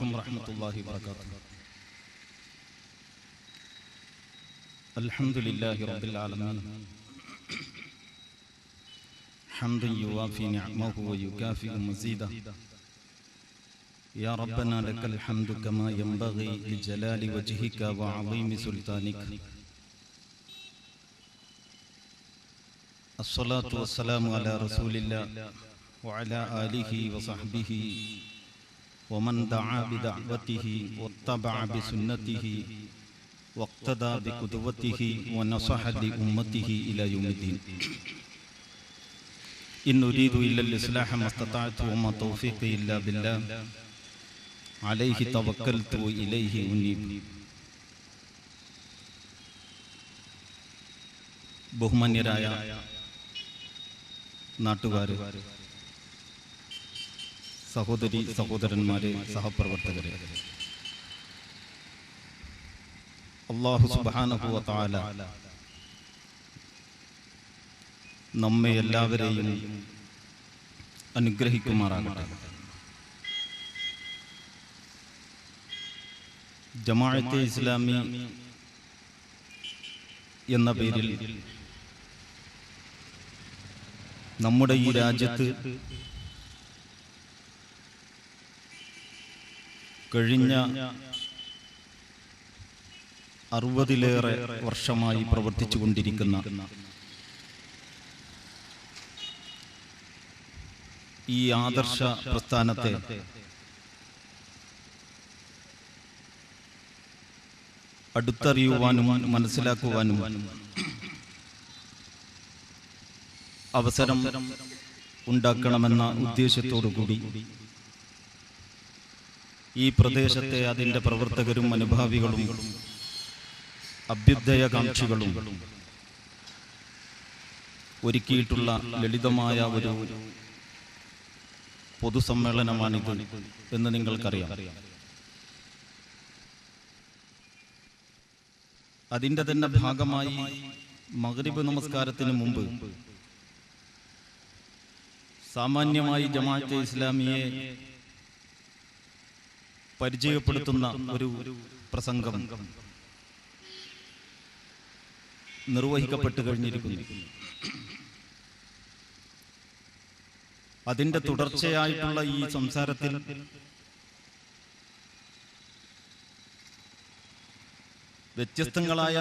عليكم ورحمة الله وبركاته. الحمد لله رب العالمين حمدا يوافي نعمه ويكافئ مزيدا. يا ربنا لك الحمد كما ينبغي لجلال وجهك وعظيم سلطانك. الصلاة والسلام على رسول الله وعلى آله وصحبه ومن دعا بدعوته واتبع بسنته واقتدى بقدوته ونصح لأمته إلى يوم الدين. إن أريد إلا الإصلاح ما استطعت وما توفيقي إلا بالله عليه توكلت وإليه أنيب. ബഹുമാന്യരായ നാട്ടുകാരെ, സഹോദരി സഹോദരന്മാരെ, സഹപ്രവർത്തകരെ, അല്ലാഹു സുബ്ഹാനഹു വ തആല നമ്മെ എല്ലാവരെയും അനുഗ്രഹിക്കുമാറാകട്ടെ. ജമാഅത്തെ ഇസ്ലാമി എന്ന പേരിൽ നമ്മുടെ ഈ രാജ്യത്ത് കഴിഞ്ഞ 60-ലേറെ വർഷമായി പ്രവർത്തിച്ചു കൊണ്ടിരിക്കുന്ന ഈ ആദർശ പ്രസ്ഥാനത്തെ അടുത്തറിയുവാനും മനസ്സിലാക്കുവാനും അവസരം ഉണ്ടാക്കണമെന്ന ഉദ്ദേശത്തോടുകൂടി ഈ പ്രദേശത്തെ അതിൻ്റെ പ്രവർത്തകരും അനുഭാവികളും അഭ്യുദയകാംക്ഷികളും ഒരുക്കിയിട്ടുള്ള ലളിതമായ ഒരു പൊതുസമ്മേളനമാണിത് എന്ന് നിങ്ങൾക്കറിയാം. അതിൻ്റെ തന്നെ ഭാഗമായി മഗ്രിബ് നമസ്കാരത്തിന് മുമ്പ് സാമാന്യമായി ജമാഅത്തെ ഇസ്ലാമിയെ പരിചയപ്പെടുത്തുന്ന ഒരു പ്രസംഗം നിർവഹിക്കപ്പെട്ടു കഴിഞ്ഞിരിക്കുന്നു. അതിൻ്റെ തുടർച്ചയായിട്ടുള്ള ഈ സംസാരത്തിൽ വ്യത്യസ്തങ്ങളായ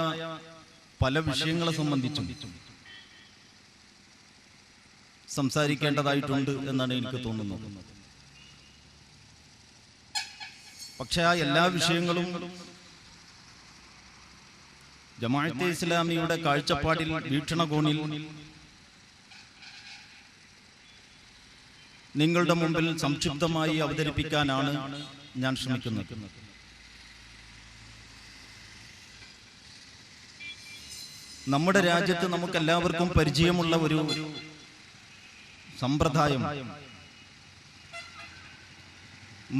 പല വിഷയങ്ങളെ സംബന്ധിച്ചും സംസാരിക്കേണ്ടതായിട്ടുണ്ട് എന്നാണ് എനിക്ക് തോന്നുന്നത്. പക്ഷെ ആ എല്ലാ വിഷയങ്ങളും ജമാഅത്തെ ഇസ്ലാമിയുടെ കാഴ്ചപ്പാടിൽ, വീക്ഷണകോണിൽ നിങ്ങളുടെ മുമ്പിൽ സംക്ഷിപ്തമായി അവതരിപ്പിക്കാനാണ് ഞാൻ ശ്രമിക്കുന്നത്. നമ്മുടെ രാജ്യത്ത് നമുക്കെല്ലാവർക്കും പരിചയമുള്ള ഒരു സമ്പ്രദായം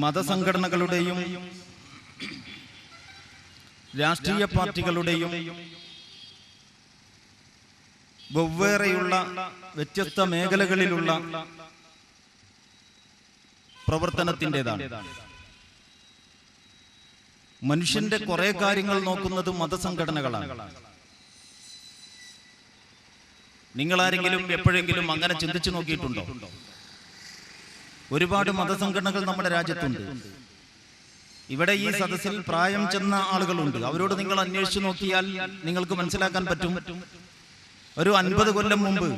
മതസംഘടനകളുടെയും രാഷ്ട്രീയ പാർട്ടികളുടെയും വെവ്വേറെയുള്ള വ്യത്യസ്ത മേഖലകളിലുള്ള പ്രവർത്തനത്തിൻ്റെതാണ്. മനുഷ്യന്റെ കുറെ കാര്യങ്ങൾ നോക്കുന്നത് മതസംഘടനകളാണ്. നിങ്ങളാരെങ്കിലും എപ്പോഴെങ്കിലും അങ്ങനെ ചിന്തിച്ചു നോക്കിയിട്ടുണ്ടോ? ഒരുപാട് മതസംഘടനകൾ നമ്മുടെ രാജ്യത്തുണ്ട്. ഇവിടെ ഈ സദസ്സിൽ പ്രായം ചെന്ന ആളുകളുണ്ട്. അവരോട് നിങ്ങൾ അന്വേഷിച്ചു നോക്കിയാൽ നിങ്ങൾക്ക് മനസ്സിലാക്കാൻ പറ്റും, ഒരു 50 കൊല്ലം മുമ്പ്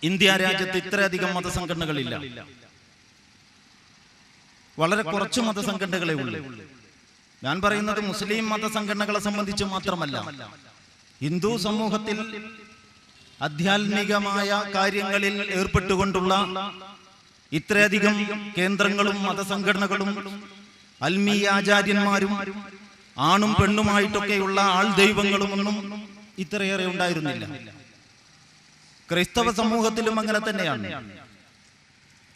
ഇന്ത്യ രാജ്യത്ത് ഇത്രയധികം മതസംഘടനകളില്ല. വളരെ കുറച്ച് മതസംഘടനകളെ ഉള്ളൂ. ഞാൻ പറയുന്നത് മുസ്ലിം മതസംഘടനകളെ സംബന്ധിച്ച് മാത്രമല്ല, ഹിന്ദു സമൂഹത്തിൽ ആധ്യാത്മികമായ കാര്യങ്ങളിൽ ഏർപ്പെട്ടുകൊണ്ടുള്ള ഇത്രയധികം കേന്ദ്രങ്ങളും മതസംഘടനകളും ആത്മീയ ആചാര്യന്മാരും ആണും പെണ്ണുമായിട്ടൊക്കെയുള്ള ആൾ ദൈവങ്ങളുമൊന്നും ഇത്രയേറെ ഉണ്ടായിരുന്നില്ല. ക്രൈസ്തവ സമൂഹത്തിലും അങ്ങനെ തന്നെയാണ്.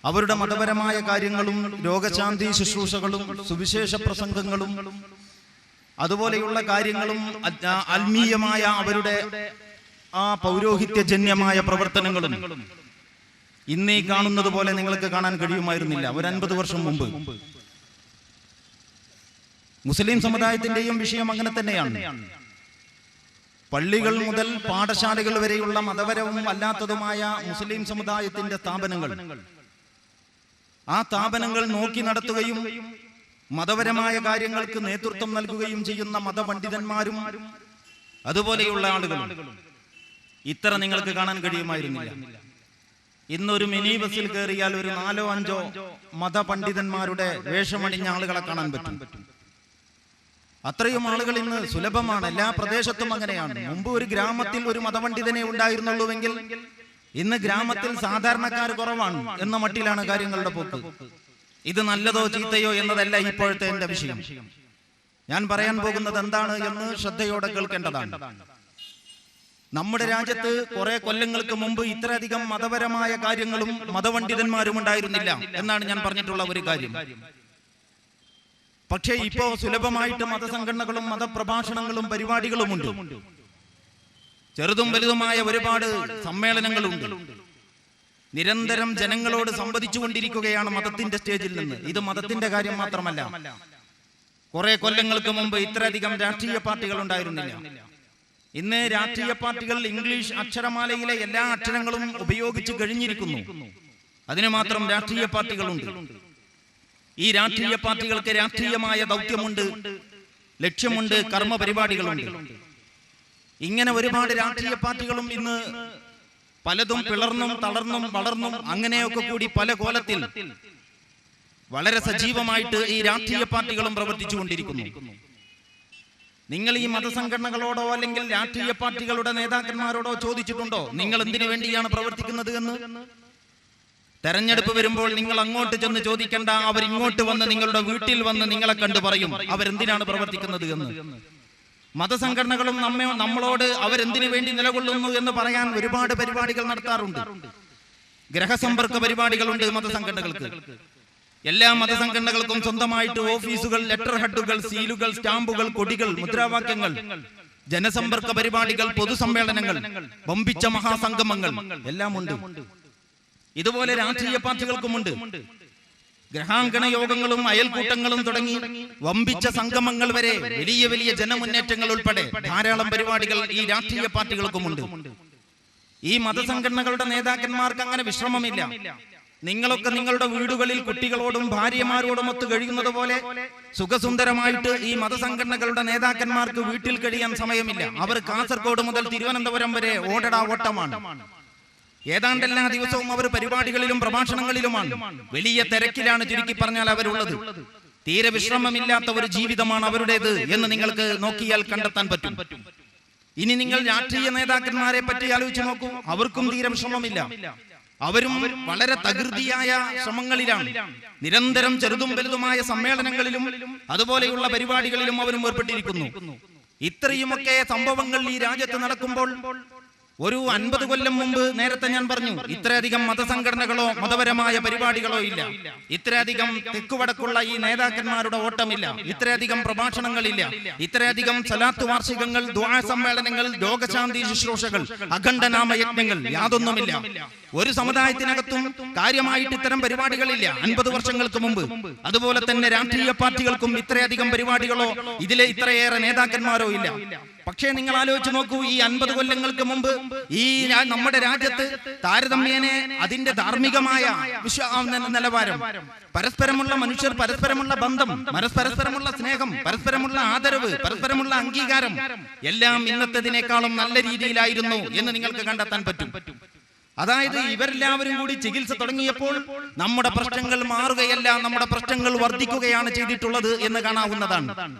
അവരുടെ മതപരമായ കാര്യങ്ങളും രോഗശാന്തി ശുശ്രൂഷകളും സുവിശേഷ പ്രസംഗങ്ങളും അതുപോലെയുള്ള കാര്യങ്ങളും ആത്മീയമായ അവരുടെ ആ പൗരോഹിത്യജന്യമായ പ്രവർത്തനങ്ങളും ഇന്നീ കാണുന്നത് പോലെ നിങ്ങൾക്ക് കാണാൻ കഴിയുമായിരുന്നില്ല ഒരു 50 വർഷം മുമ്പ്. മുസ്ലിം സമുദായത്തിന്റെയും വിഷയം അങ്ങനെ തന്നെയാണ്. പള്ളികൾ മുതൽ പാഠശാലകൾ വരെയുള്ള മതപരവും അല്ലാത്തതുമായ മുസ്ലിം സമുദായത്തിന്റെ സ്ഥാപനങ്ങൾ, ആ സ്ഥാപനങ്ങൾ നോക്കി നടത്തുകയും മതപരമായ കാര്യങ്ങൾക്ക് നേതൃത്വം നൽകുകയും ചെയ്യുന്ന മതപണ്ഡിതന്മാരും അതുപോലെയുള്ള ആളുകളും ഇത്ര നിങ്ങൾക്ക് കാണാൻ കഴിയുമായിരുന്നില്ല. ഇന്നൊരു മിനി ബസ്സിൽ കയറിയാൽ ഒരു 4-5 മതപണ്ഡിതന്മാരുടെ വേഷമണിഞ്ഞ ആളുകളെ കാണാൻ പറ്റും. അത്രയും ആളുകൾ ഇന്ന് സുലഭമാണ്. എല്ലാ പ്രദേശത്തും അങ്ങനെയാണ്. മുമ്പ് ഒരു ഗ്രാമത്തിൽ ഒരു മതപണ്ഡിതനെ ഉണ്ടായിരുന്നുള്ളൂവെങ്കിൽ ഇന്ന് ഗ്രാമത്തിൽ സാധാരണക്കാർ കുറവാണ് എന്ന മട്ടിലാണ് കാര്യങ്ങളുടെ പോക്ക്. ഇത് നല്ലതോ ചീത്തയോ എന്നതല്ല ഇപ്പോഴത്തെ എന്റെ വിഷയം. ഞാൻ പറയാൻ പോകുന്നത് എന്താണ് എന്ന് ശ്രദ്ധയോടെ കേൾക്കേണ്ടതാണ്. നമ്മുടെ രാജ്യത്ത് കുറെ കൊല്ലങ്ങൾക്ക് മുമ്പ് ഇത്രയധികം മതപരമായ കാര്യങ്ങളും മതപണ്ഡിതന്മാരും ഉണ്ടായിരുന്നില്ല എന്നാണ് ഞാൻ പറഞ്ഞിട്ടുള്ള ഒരു കാര്യം. പക്ഷേ ഇപ്പോ സുലഭമായിട്ട് മതസംഘടനകളും മതപ്രഭാഷണങ്ങളും പരിപാടികളുമുണ്ട്. ചെറുതും വലുതുമായ ഒരുപാട് സമ്മേളനങ്ങളുണ്ട്. നിരന്തരം ജനങ്ങളോട് സംവദിച്ചു കൊണ്ടിരിക്കുകയാണ് മതത്തിന്റെ സ്റ്റേജിൽ നിന്ന്. ഇത് മതത്തിന്റെ കാര്യം മാത്രമല്ല. കുറെ കൊല്ലങ്ങൾക്ക് മുമ്പ് ഇത്രയധികം രാഷ്ട്രീയ പാർട്ടികൾ ഉണ്ടായിരുന്നില്ല. ഇന്ന് രാഷ്ട്രീയ പാർട്ടികൾ ഇംഗ്ലീഷ് അക്ഷരമാലയിലെ എല്ലാ അക്ഷരങ്ങളും ഉപയോഗിച്ച് കഴിഞ്ഞിരിക്കുന്നു. അതിന് മാത്രം രാഷ്ട്രീയ പാർട്ടികളുണ്ട്. ഈ രാഷ്ട്രീയ പാർട്ടികൾക്ക് രാഷ്ട്രീയമായ ദൗത്യമുണ്ട്, ലക്ഷ്യമുണ്ട്, കർമ്മ പരിപാടികളുണ്ട്. ഇങ്ങനെ ഒരുപാട് രാഷ്ട്രീയ പാർട്ടികളും ഇന്ന് പലതും പിളർന്നും തളർന്നും വളർന്നും അങ്ങനെയൊക്കെ കൂടി പല കോലത്തിൽ വളരെ സജീവമായിട്ട് ഈ രാഷ്ട്രീയ പാർട്ടികളും പ്രവർത്തിച്ചു കൊണ്ടിരിക്കുന്നു. നിങ്ങൾ ഈ മതസംഘടനകളോടോ അല്ലെങ്കിൽ രാഷ്ട്രീയ പാർട്ടികളുടെ നേതാക്കന്മാരോടോ ചോദിച്ചിട്ടുണ്ടോ നിങ്ങൾ എന്തിനു വേണ്ടിയാണ് പ്രവർത്തിക്കുന്നത് എന്ന്? തെരഞ്ഞെടുപ്പ് വരുമ്പോൾ നിങ്ങൾ അങ്ങോട്ട് ചെന്ന് ചോദിക്കേണ്ട, അവരിങ്ങോട്ട് വന്ന് നിങ്ങളുടെ വീട്ടിൽ വന്ന് നിങ്ങളെ കണ്ടു പറയും അവരെന്തിനാണ് പ്രവർത്തിക്കുന്നത് എന്ന്. മതസംഘടനകളും നമ്മളോട് അവരെന്തിനു വേണ്ടി നിലകൊള്ളുന്നു എന്ന് പറയാൻ ഒരുപാട് പരിപാടികൾ നടത്താറുണ്ട്. ഗ്രഹസമ്പർക്ക പരിപാടികളുണ്ട് മതസംഘടനകൾക്ക്. എല്ലാ മതസംഘടനകൾക്കും സ്വന്തമായിട്ട് ഓഫീസുകൾ, ലെറ്റർ ഹെഡുകൾ, സീലുകൾ, സ്റ്റാമ്പുകൾ, കൊടികൾ, മുദ്രാവാക്യങ്ങൾ, ജനസമ്പർക്ക പരിപാടികൾ, പൊതുസമ്മേളനങ്ങൾ, വമ്പിച്ച മഹാസംഗമങ്ങൾ എല്ലാം ഉണ്ട്. ഇതുപോലെ രാഷ്ട്രീയ പാർട്ടികൾക്കുമുണ്ട്. ഗ്രഹാങ്കണ യോഗങ്ങളും അയൽക്കൂട്ടങ്ങളും തുടങ്ങി വമ്പിച്ച സംഗമങ്ങൾ വരെ വലിയ വലിയ ജനമുന്നേറ്റങ്ങൾ ഉൾപ്പെടെ ധാരാളം പരിപാടികൾ ഈ രാഷ്ട്രീയ പാർട്ടികൾക്കുമുണ്ട്. ഈ മതസംഘടനകളുടെ നേതാക്കന്മാർക്ക് അങ്ങനെ വിശ്രമമില്ല. നിങ്ങളൊക്കെ നിങ്ങളുടെ വീടുകളിൽ കുട്ടികളോടും ഭാര്യമാരോടും ഒത്ത് കഴിയുന്നത് പോലെ സുഖസുന്ദരമായിട്ട് ഈ മതസംഘടനകളുടെ നേതാക്കന്മാർക്ക് വീട്ടിൽ കഴിയാൻ സമയമില്ല. അവർ കാസർഗോഡ് മുതൽ തിരുവനന്തപുരം വരെ ഓടടാ ഓട്ടമാണ്. ഏതാണ്ട് എല്ലാ ദിവസവും അവർ പരിപാടികളിലും പ്രഭാഷണങ്ങളിലുമാണ്. വലിയ തിരക്കിലാണ് ചുരുക്കി പറഞ്ഞാൽ അവരുള്ളത്. തീരെ വിശ്രമമില്ലാത്ത ഒരു ജീവിതമാണ് അവരുടേത് എന്ന് നിങ്ങൾക്ക് നോക്കിയാൽ കണ്ടെത്താൻ പറ്റും. ഇനി നിങ്ങൾ രാഷ്ട്രീയ നേതാക്കന്മാരെ പറ്റി ആലോചിച്ച് നോക്കൂ. അവർക്കും തീരെ വിശ്രമമില്ല. അവരും വളരെ തകൃതിയായ ശ്രമങ്ങളിലാണ്. നിരന്തരം ചെറുതും വലുതുമായ സമ്മേളനങ്ങളിലും അതുപോലെയുള്ള പരിപാടികളിലും അവരും ഏർപ്പെട്ടിരിക്കുന്നു. ഇത്രയുമൊക്കെ സംഭവങ്ങൾ ഈ രാജ്യത്ത് നടക്കുമ്പോൾ ഒരു 50 കൊല്ലം മുമ്പ് നേരത്തെ ഞാൻ പറഞ്ഞു, ഇത്രയധികം മതസംഘടനകളോ മതപരമായ പരിപാടികളോ ഇല്ല. ഇത്രയധികം തെക്കുവടക്കുള്ള ഈ നേതാക്കന്മാരുടെ ഓട്ടമില്ല. ഇത്രയധികം പ്രഭാഷണങ്ങളില്ല. ഇത്രയധികം സലാത്ത് വാർഷികങ്ങൾ, ദുആ സമ്മേളനങ്ങൾ, രോഗശാന്തി ശുശ്രൂഷകൾ, അഖണ്ഡനാമയജ്ഞങ്ങൾ യാതൊന്നുമില്ല. ഒരു സമുദായത്തിനകത്തും കാര്യമായിട്ട് ഇത്തരം പരിപാടികളില്ല 50 വർഷങ്ങൾക്ക് മുമ്പ്. അതുപോലെ തന്നെ രാഷ്ട്രീയ പാർട്ടികൾക്കും ഇത്രയധികം പരിപാടികളോ ഇതിലെ ഇത്രയേറെ നേതാക്കന്മാരോ ഇല്ല. പക്ഷേ നിങ്ങൾ ആലോചിച്ച് നോക്കൂ, ഈ 50 കൊല്ലങ്ങൾക്ക് മുമ്പ് ഈ നമ്മുടെ രാജ്യത്ത് താരതമ്യേന അതിന്റെ ധാർമ്മികമായ നിലവാരം, പരസ്പരമുള്ള മനുഷ്യർ, പരസ്പരമുള്ള ബന്ധം, പരസ്പരമുള്ള സ്നേഹം, പരസ്പരമുള്ള ആദരവ്, പരസ്പരമുള്ള അംഗീകാരം എല്ലാം ഇന്നത്തേതിനേക്കാളും നല്ല രീതിയിലായിരുന്നു എന്ന് നിങ്ങൾക്ക് കണ്ടെത്താൻ പറ്റും. അതായത് ഇവരെല്ലാവരും കൂടി ചികിത്സ തുടങ്ങിയപ്പോൾ നമ്മുടെ പ്രശ്നങ്ങൾ മാറുകയല്ല, നമ്മുടെ പ്രശ്നങ്ങൾ വർദ്ധിക്കുകയാണ് ചെയ്തിട്ടുള്ളത് എന്ന് കാണാവുന്നതാണ്.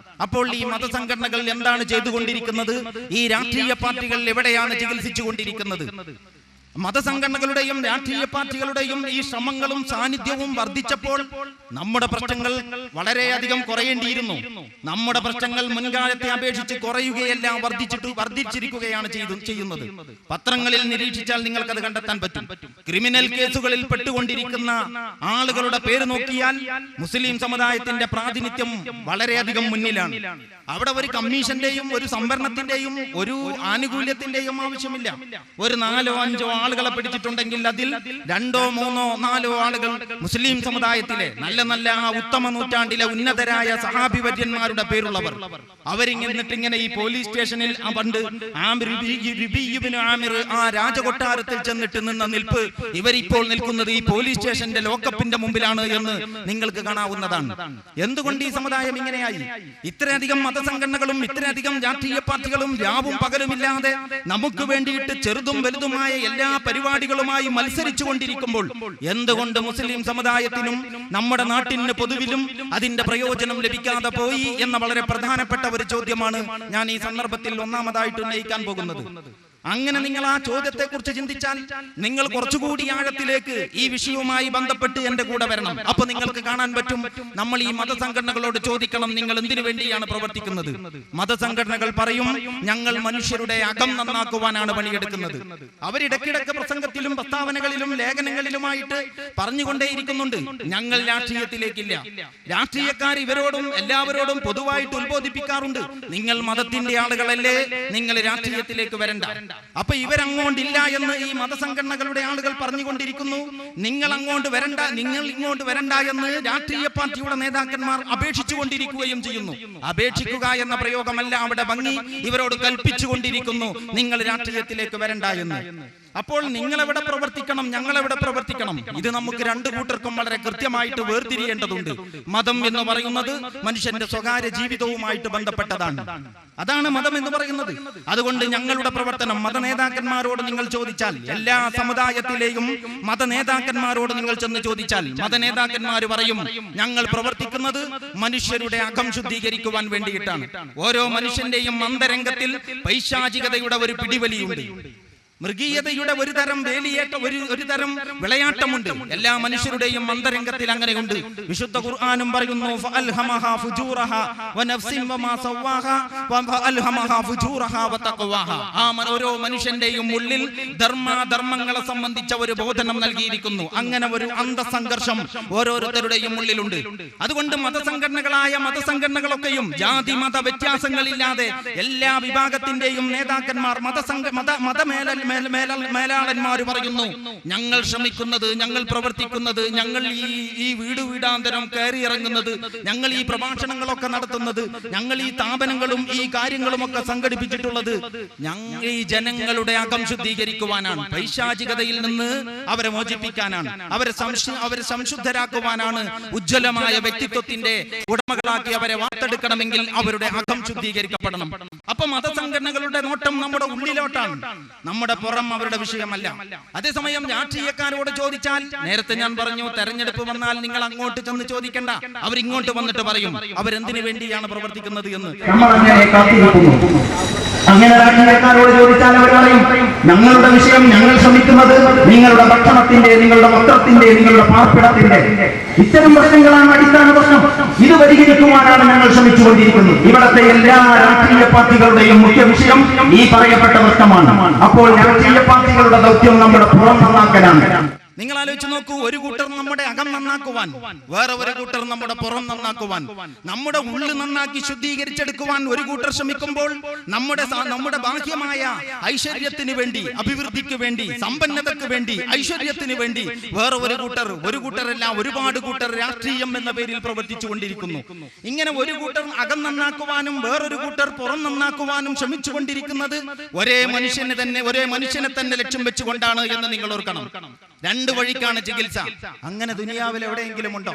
അപ്പോൾ ഈ മതസംഘടനകൾ എന്താണ് ചെയ്തുകൊണ്ടിരിക്കുന്നത്? ഈ രാഷ്ട്രീയ പാർട്ടികൾ എവിടെയാണ് ചികിത്സിച്ചു കൊണ്ടിരിക്കുന്നത്? മതസംഘടനകളുടെയും രാഷ്ട്രീയ പാർട്ടികളുടെയും ഈ ശ്രമങ്ങളും സാന്നിധ്യവും വർദ്ധിച്ചപ്പോൾ നമ്മുടെ പ്രശ്നങ്ങൾ വളരെയധികം കുറയേണ്ടിയിരുന്നു. നമ്മുടെ പ്രശ്നങ്ങൾ മുൻകാലത്തെ അപേക്ഷിച്ച് കുറയുകയല്ല, വർദ്ധിച്ചിരിക്കുകയാണ് ചെയ്യുന്നത്. പത്രങ്ങളിൽ നിരീക്ഷിച്ചാൽ നിങ്ങൾക്കത് കണ്ടെത്താൻ പറ്റും. ക്രിമിനൽ കേസുകളിൽ പെട്ടുകൊണ്ടിരിക്കുന്ന ആളുകളുടെ പേര് നോക്കിയാൽ മുസ്ലിം സമുദായത്തിന്റെ പ്രാതിനിധ്യം വളരെയധികം മുന്നിലാണ്. അവിടെ ഒരു കമ്മീഷന്റെയും ഒരു സംവരണത്തിന്റെയും ഒരു ആനുകൂല്യത്തിന്റെയും ആവശ്യമില്ല. ഒരു 4-5 ആളുകളെ പിടിച്ചിട്ടുണ്ടെങ്കിൽ അതിൽ 2, 3, 4 ആളുകൾ മുസ്ലിം സമുദായത്തിലെ നല്ല നല്ല ആ ഉത്തമ നൂറ്റാണ്ടിലെ ഉന്നതരായ സഹാബിവര്യന്മാരുടെ പേരുള്ളവർ. അവരിങ്ങനെ ഈ പോലീസ് സ്റ്റേഷനിൽ പണ്ട് ആമിർ ആ രാജകൊട്ടാരത്തിൽ ചെന്നിട്ട് നിന്ന നിൽപ്പ് ഇവരിപ്പോൾ നിൽക്കുന്നത് ഈ പോലീസ് സ്റ്റേഷന്റെ ലോക്കപ്പിന്റെ മുമ്പിലാണ് എന്ന് നിങ്ങൾക്ക് കാണാവുന്നതാണ്. എന്തുകൊണ്ട് ഈ സമുദായം ഇങ്ങനെയായി? ഇത്രയധികം മതസംഘടനകളും ഇത്രയധികം രാഷ്ട്രീയ പാർട്ടികളും രാവും പകലുമില്ലാതെ നമുക്ക് വേണ്ടിയിട്ട് ചെറുതും വലുതുമായ എല്ലാ പരിപാടികളുമായി മത്സരിച്ചു കൊണ്ടിരിക്കുമ്പോൾ എന്തുകൊണ്ട് മുസ്ലിം സമുദായത്തിനും നമ്മുടെ നാട്ടിന് പൊതുവിലും അതിന്റെ പ്രയോജനം ലഭിക്കാതെ പോയി എന്ന വളരെ പ്രധാനപ്പെട്ട ഒരു ചോദ്യമാണ് ഞാൻ ഈ സന്ദർഭത്തിൽ ഒന്നാമതായിട്ട് ഉന്നയിക്കാൻ പോകുന്നത്. അങ്ങനെ നിങ്ങൾ ആ ചോദ്യത്തെ കുറിച്ച് ചിന്തിച്ചാൽ നിങ്ങൾ കുറച്ചുകൂടി ആഴത്തിലേക്ക് ഈ വിഷയവുമായി ബന്ധപ്പെട്ട് എന്റെ കൂടെ വരണം. അപ്പൊ നിങ്ങൾക്ക് കാണാൻ പറ്റും, നമ്മൾ ഈ മതസംഘടനകളോട് ചോദിക്കണം, നിങ്ങൾ എന്തിനു വേണ്ടിയാണ് പ്രവർത്തിക്കുന്നത്? മതസംഘടനകൾ പറയും, ഞങ്ങൾ മനുഷ്യരുടെ അകം നന്നാക്കുവാനാണ് പണിയെടുക്കുന്നത്. അവരിടക്കിടക്ക് പ്രസംഗത്തിലും പ്രസ്താവനകളിലും ലേഖനങ്ങളിലുമായിട്ട് പറഞ്ഞുകൊണ്ടേയിരിക്കുന്നുണ്ട്, ഞങ്ങൾ രാഷ്ട്രീയത്തിലേക്കില്ല. രാഷ്ട്രീയക്കാർ ഇവരോടും എല്ലാവരോടും പൊതുവായിട്ട് ഉത്ബോധിപ്പിക്കാറുണ്ട്, നിങ്ങൾ മതത്തിന്റെ ആളുകളല്ലേ, നിങ്ങൾ രാഷ്ട്രീയത്തിലേക്ക് വരണ്ട. അപ്പൊ ഇവരങ്ങോട്ടില്ല എന്ന് ഈ മതസംഘടനകളുടെ ആളുകൾ പറഞ്ഞുകൊണ്ടിരിക്കുന്നു. നിങ്ങൾ അങ്ങോട്ട് വരണ്ട, നിങ്ങൾ ഇങ്ങോട്ട് വരണ്ട എന്ന് രാഷ്ട്രീയ പാർട്ടിയുടെ നേതാക്കന്മാർ അപേക്ഷിച്ചുകൊണ്ടിരിക്കുകയും ചെയ്യുന്നു. അപേക്ഷിക്കുക എന്ന പ്രയോഗമല്ല അവിടെ ഭംഗി, ഇവരോട് കൽപ്പിച്ചുകൊണ്ടിരിക്കുന്നു, നിങ്ങൾ രാഷ്ട്രീയത്തിലേക്ക് വരണ്ട എന്ന്. അപ്പോൾ നിങ്ങൾ എവിടെ പ്രവർത്തിക്കണം, ഞങ്ങൾ എവിടെ പ്രവർത്തിക്കണം? ഇത് നമുക്ക് രണ്ടു കൂട്ടർക്കും വളരെ കൃത്യമായിട്ട് വേർതിരിയേണ്ടതുണ്ട്. മതം എന്ന് പറയുന്നത് മനുഷ്യന്റെ സ്വകാര്യ ജീവിതവുമായിട്ട് ബന്ധപ്പെട്ടതാണ്. അതാണ് മതം എന്ന് പറയുന്നത്. അതുകൊണ്ട് ഞങ്ങളുടെ പ്രവർത്തനം മതനേതാക്കന്മാരോട് നിങ്ങൾ ചോദിച്ചാൽ, എല്ലാ സമുദായത്തിലെയും മതനേതാക്കന്മാരോട് നിങ്ങൾ ചെന്ന് ചോദിച്ചാൽ മതനേതാക്കന്മാർ പറയും, ഞങ്ങൾ പ്രവർത്തിക്കുന്നത് മനുഷ്യരുടെ അകം ശുദ്ധീകരിക്കുവാൻ വേണ്ടിയിട്ടാണ്. ഓരോ മനുഷ്യന്റെയും അന്തരംഗത്തിൽ പൈശാചികതയുടെ ഒരു പിടിവലിയുണ്ട്. മൃഗീയതയുടെ ഒരു തരം ഒരു തരം വിളയാട്ടമുണ്ട്. എല്ലാ മനുഷ്യരുടെയും അന്തരംഗത്തിൽ അങ്ങനെയുണ്ട്. വിശുദ്ധ ഖുർആനും പറയുന്നു, ഫഅൽഹമഹാ ഫുജൂറഹാ വനഫ്സിൻ വമാ സവ്വാഹാ ഫഅൽഹമഹാ ഫുജൂറഹാ വതഖ്വാഹാ. ഓരോ മനുഷ്യന്റെയും ഉള്ളിൽ ധർമ്മങ്ങളെ സംബന്ധിച്ച ഒരു ബോധനം നൽകിയിരിക്കുന്നു. അങ്ങനെ ഒരു അന്തസംഘർഷം ഓരോരുത്തരുടെയും ഉള്ളിലുണ്ട്. അതുകൊണ്ട് മതസംഘടനകളൊക്കെയും ജാതി മത വ്യത്യാസങ്ങളില്ലാതെ എല്ലാ വിഭാഗത്തിന്റെയും നേതാക്കന്മാർ മേലാളന്മാർ പറയുന്നു, ഞങ്ങൾ ശ്രമിക്കുന്നത്, ഞങ്ങൾ പ്രവർത്തിക്കുന്നത്, ഞങ്ങൾ ഈ വീടാന്തരം കയറി ഇറങ്ങുന്നത്, ഞങ്ങൾ ഈ പ്രഭാഷണങ്ങളൊക്കെ നടത്തുന്നത്, ഞങ്ങൾ ഈ സ്ഥാപനങ്ങളും ഈ കാര്യങ്ങളും ഒക്കെ സംഘടിപ്പിച്ചിട്ടുള്ളത് ഞങ്ങൾ ഈ ജനങ്ങളുടെ അകം ശുദ്ധീകരിക്കുവാനാണ്, പൈശാചികതയിൽ നിന്ന് അവരെ മോചിപ്പിക്കാനാണ്, അവരെ സംശുദ്ധരാക്കുവാനാണ്, ഉജ്ജ്വലമായ വ്യക്തിത്വത്തിന്റെ ഉടമകളാക്കി അവരെ വാർത്തെടുക്കണമെങ്കിൽ അവരുടെ അകം ശുദ്ധീകരിക്കപ്പെടണം. അപ്പൊ മതസംഘടനകളുടെ നോട്ടം നമ്മുടെ ഉള്ളിലോട്ടാണ്, നമ്മുടെ പുറം അവരുടെ വിഷയമല്ല. അതേസമയം രാഷ്ട്രീയക്കാരോട് ചോദിച്ചാൽ, നേരത്തെ ഞാൻ പറഞ്ഞു, തെരഞ്ഞെടുപ്പ് വന്നാൽ നിങ്ങൾ അങ്ങോട്ട് ചെന്ന് ചോദിക്കണ്ട, അവരിങ്ങോട്ട് വന്നിട്ട് പറയും അവരെന്തിനു വേണ്ടിയാണ് പ്രവർത്തിക്കുന്നത് എന്ന്. അങ്ങനെ രാഷ്ട്രീയക്കാരോട് ചോദിച്ചാൽ അവർ പറയും, ഞങ്ങളുടെ വിഷയം, ഞങ്ങൾ ശ്രമിക്കുന്നത് നിങ്ങളുടെ ഭക്ഷണത്തിന്റെ, നിങ്ങളുടെ വസ്ത്രത്തിന്റെ, നിങ്ങളുടെ പാർപ്പിടത്തിന്റെ ഇത്തരം പ്രശ്നങ്ങളാണ് അടിസ്ഥാന പ്രശ്നം. ഇത് പരിഹരിക്കുവാനാണ് ഞങ്ങൾ ശ്രമിച്ചുകൊണ്ടിരിക്കുന്നത്. ഇവിടത്തെ എല്ലാ രാഷ്ട്രീയ പാർട്ടികളുടെയും മുഖ്യ വിഷയം ഈ പറയപ്പെട്ട പ്രശ്നമാണ്. അപ്പോൾ രാഷ്ട്രീയ പാർട്ടികളുടെ ദൗത്യം നമ്മുടെ പുറം നന്നാക്കലാണ്. നിങ്ങൾ ആലോചിച്ച് നോക്കൂ, ഒരു കൂട്ടർ നമ്മുടെ അകം നന്നാക്കുവാൻ, വേറെ ഒരു കൂട്ടർ നമ്മുടെ പുറം നന്നാക്കുവാൻ, നമ്മുടെ ഉള്ളു നന്നാക്കി ശുദ്ധീകരിച്ചെടുക്കുവാൻ ഒരു കൂട്ടർ ശ്രമിക്കുമ്പോൾ, നമ്മുടെ ബാഹ്യമായ ഐശ്വര്യത്തിന് വേണ്ടി, അഭിവൃദ്ധിക്ക് വേണ്ടി, സമ്പന്നതയ്ക്ക് വേണ്ടി, ഐശ്വര്യത്തിന് വേണ്ടി വേറെ ഒരു കൂട്ടരല്ല, ഒരുപാട് കൂട്ടർ രാഷ്ട്രീയം എന്ന പേരിൽ പ്രവർത്തിച്ചു കൊണ്ടിരിക്കുന്നു. ഇങ്ങനെ ഒരു കൂട്ടർ അകം നന്നാക്കുവാനും വേറൊരു കൂട്ടർ പുറം നന്നാക്കുവാനും ശ്രമിച്ചുകൊണ്ടിരിക്കുന്നത് ഒരേ മനുഷ്യനെ തന്നെ ലക്ഷ്യം വെച്ചുകൊണ്ടാണ് എന്ന് നിങ്ങൾ ഓർക്കണം. രണ്ട് വഴിക്കാണ് ചികിത്സ. അങ്ങനെ ദുനിയാവിൽ എവിടെയെങ്കിലും ഉണ്ടോ?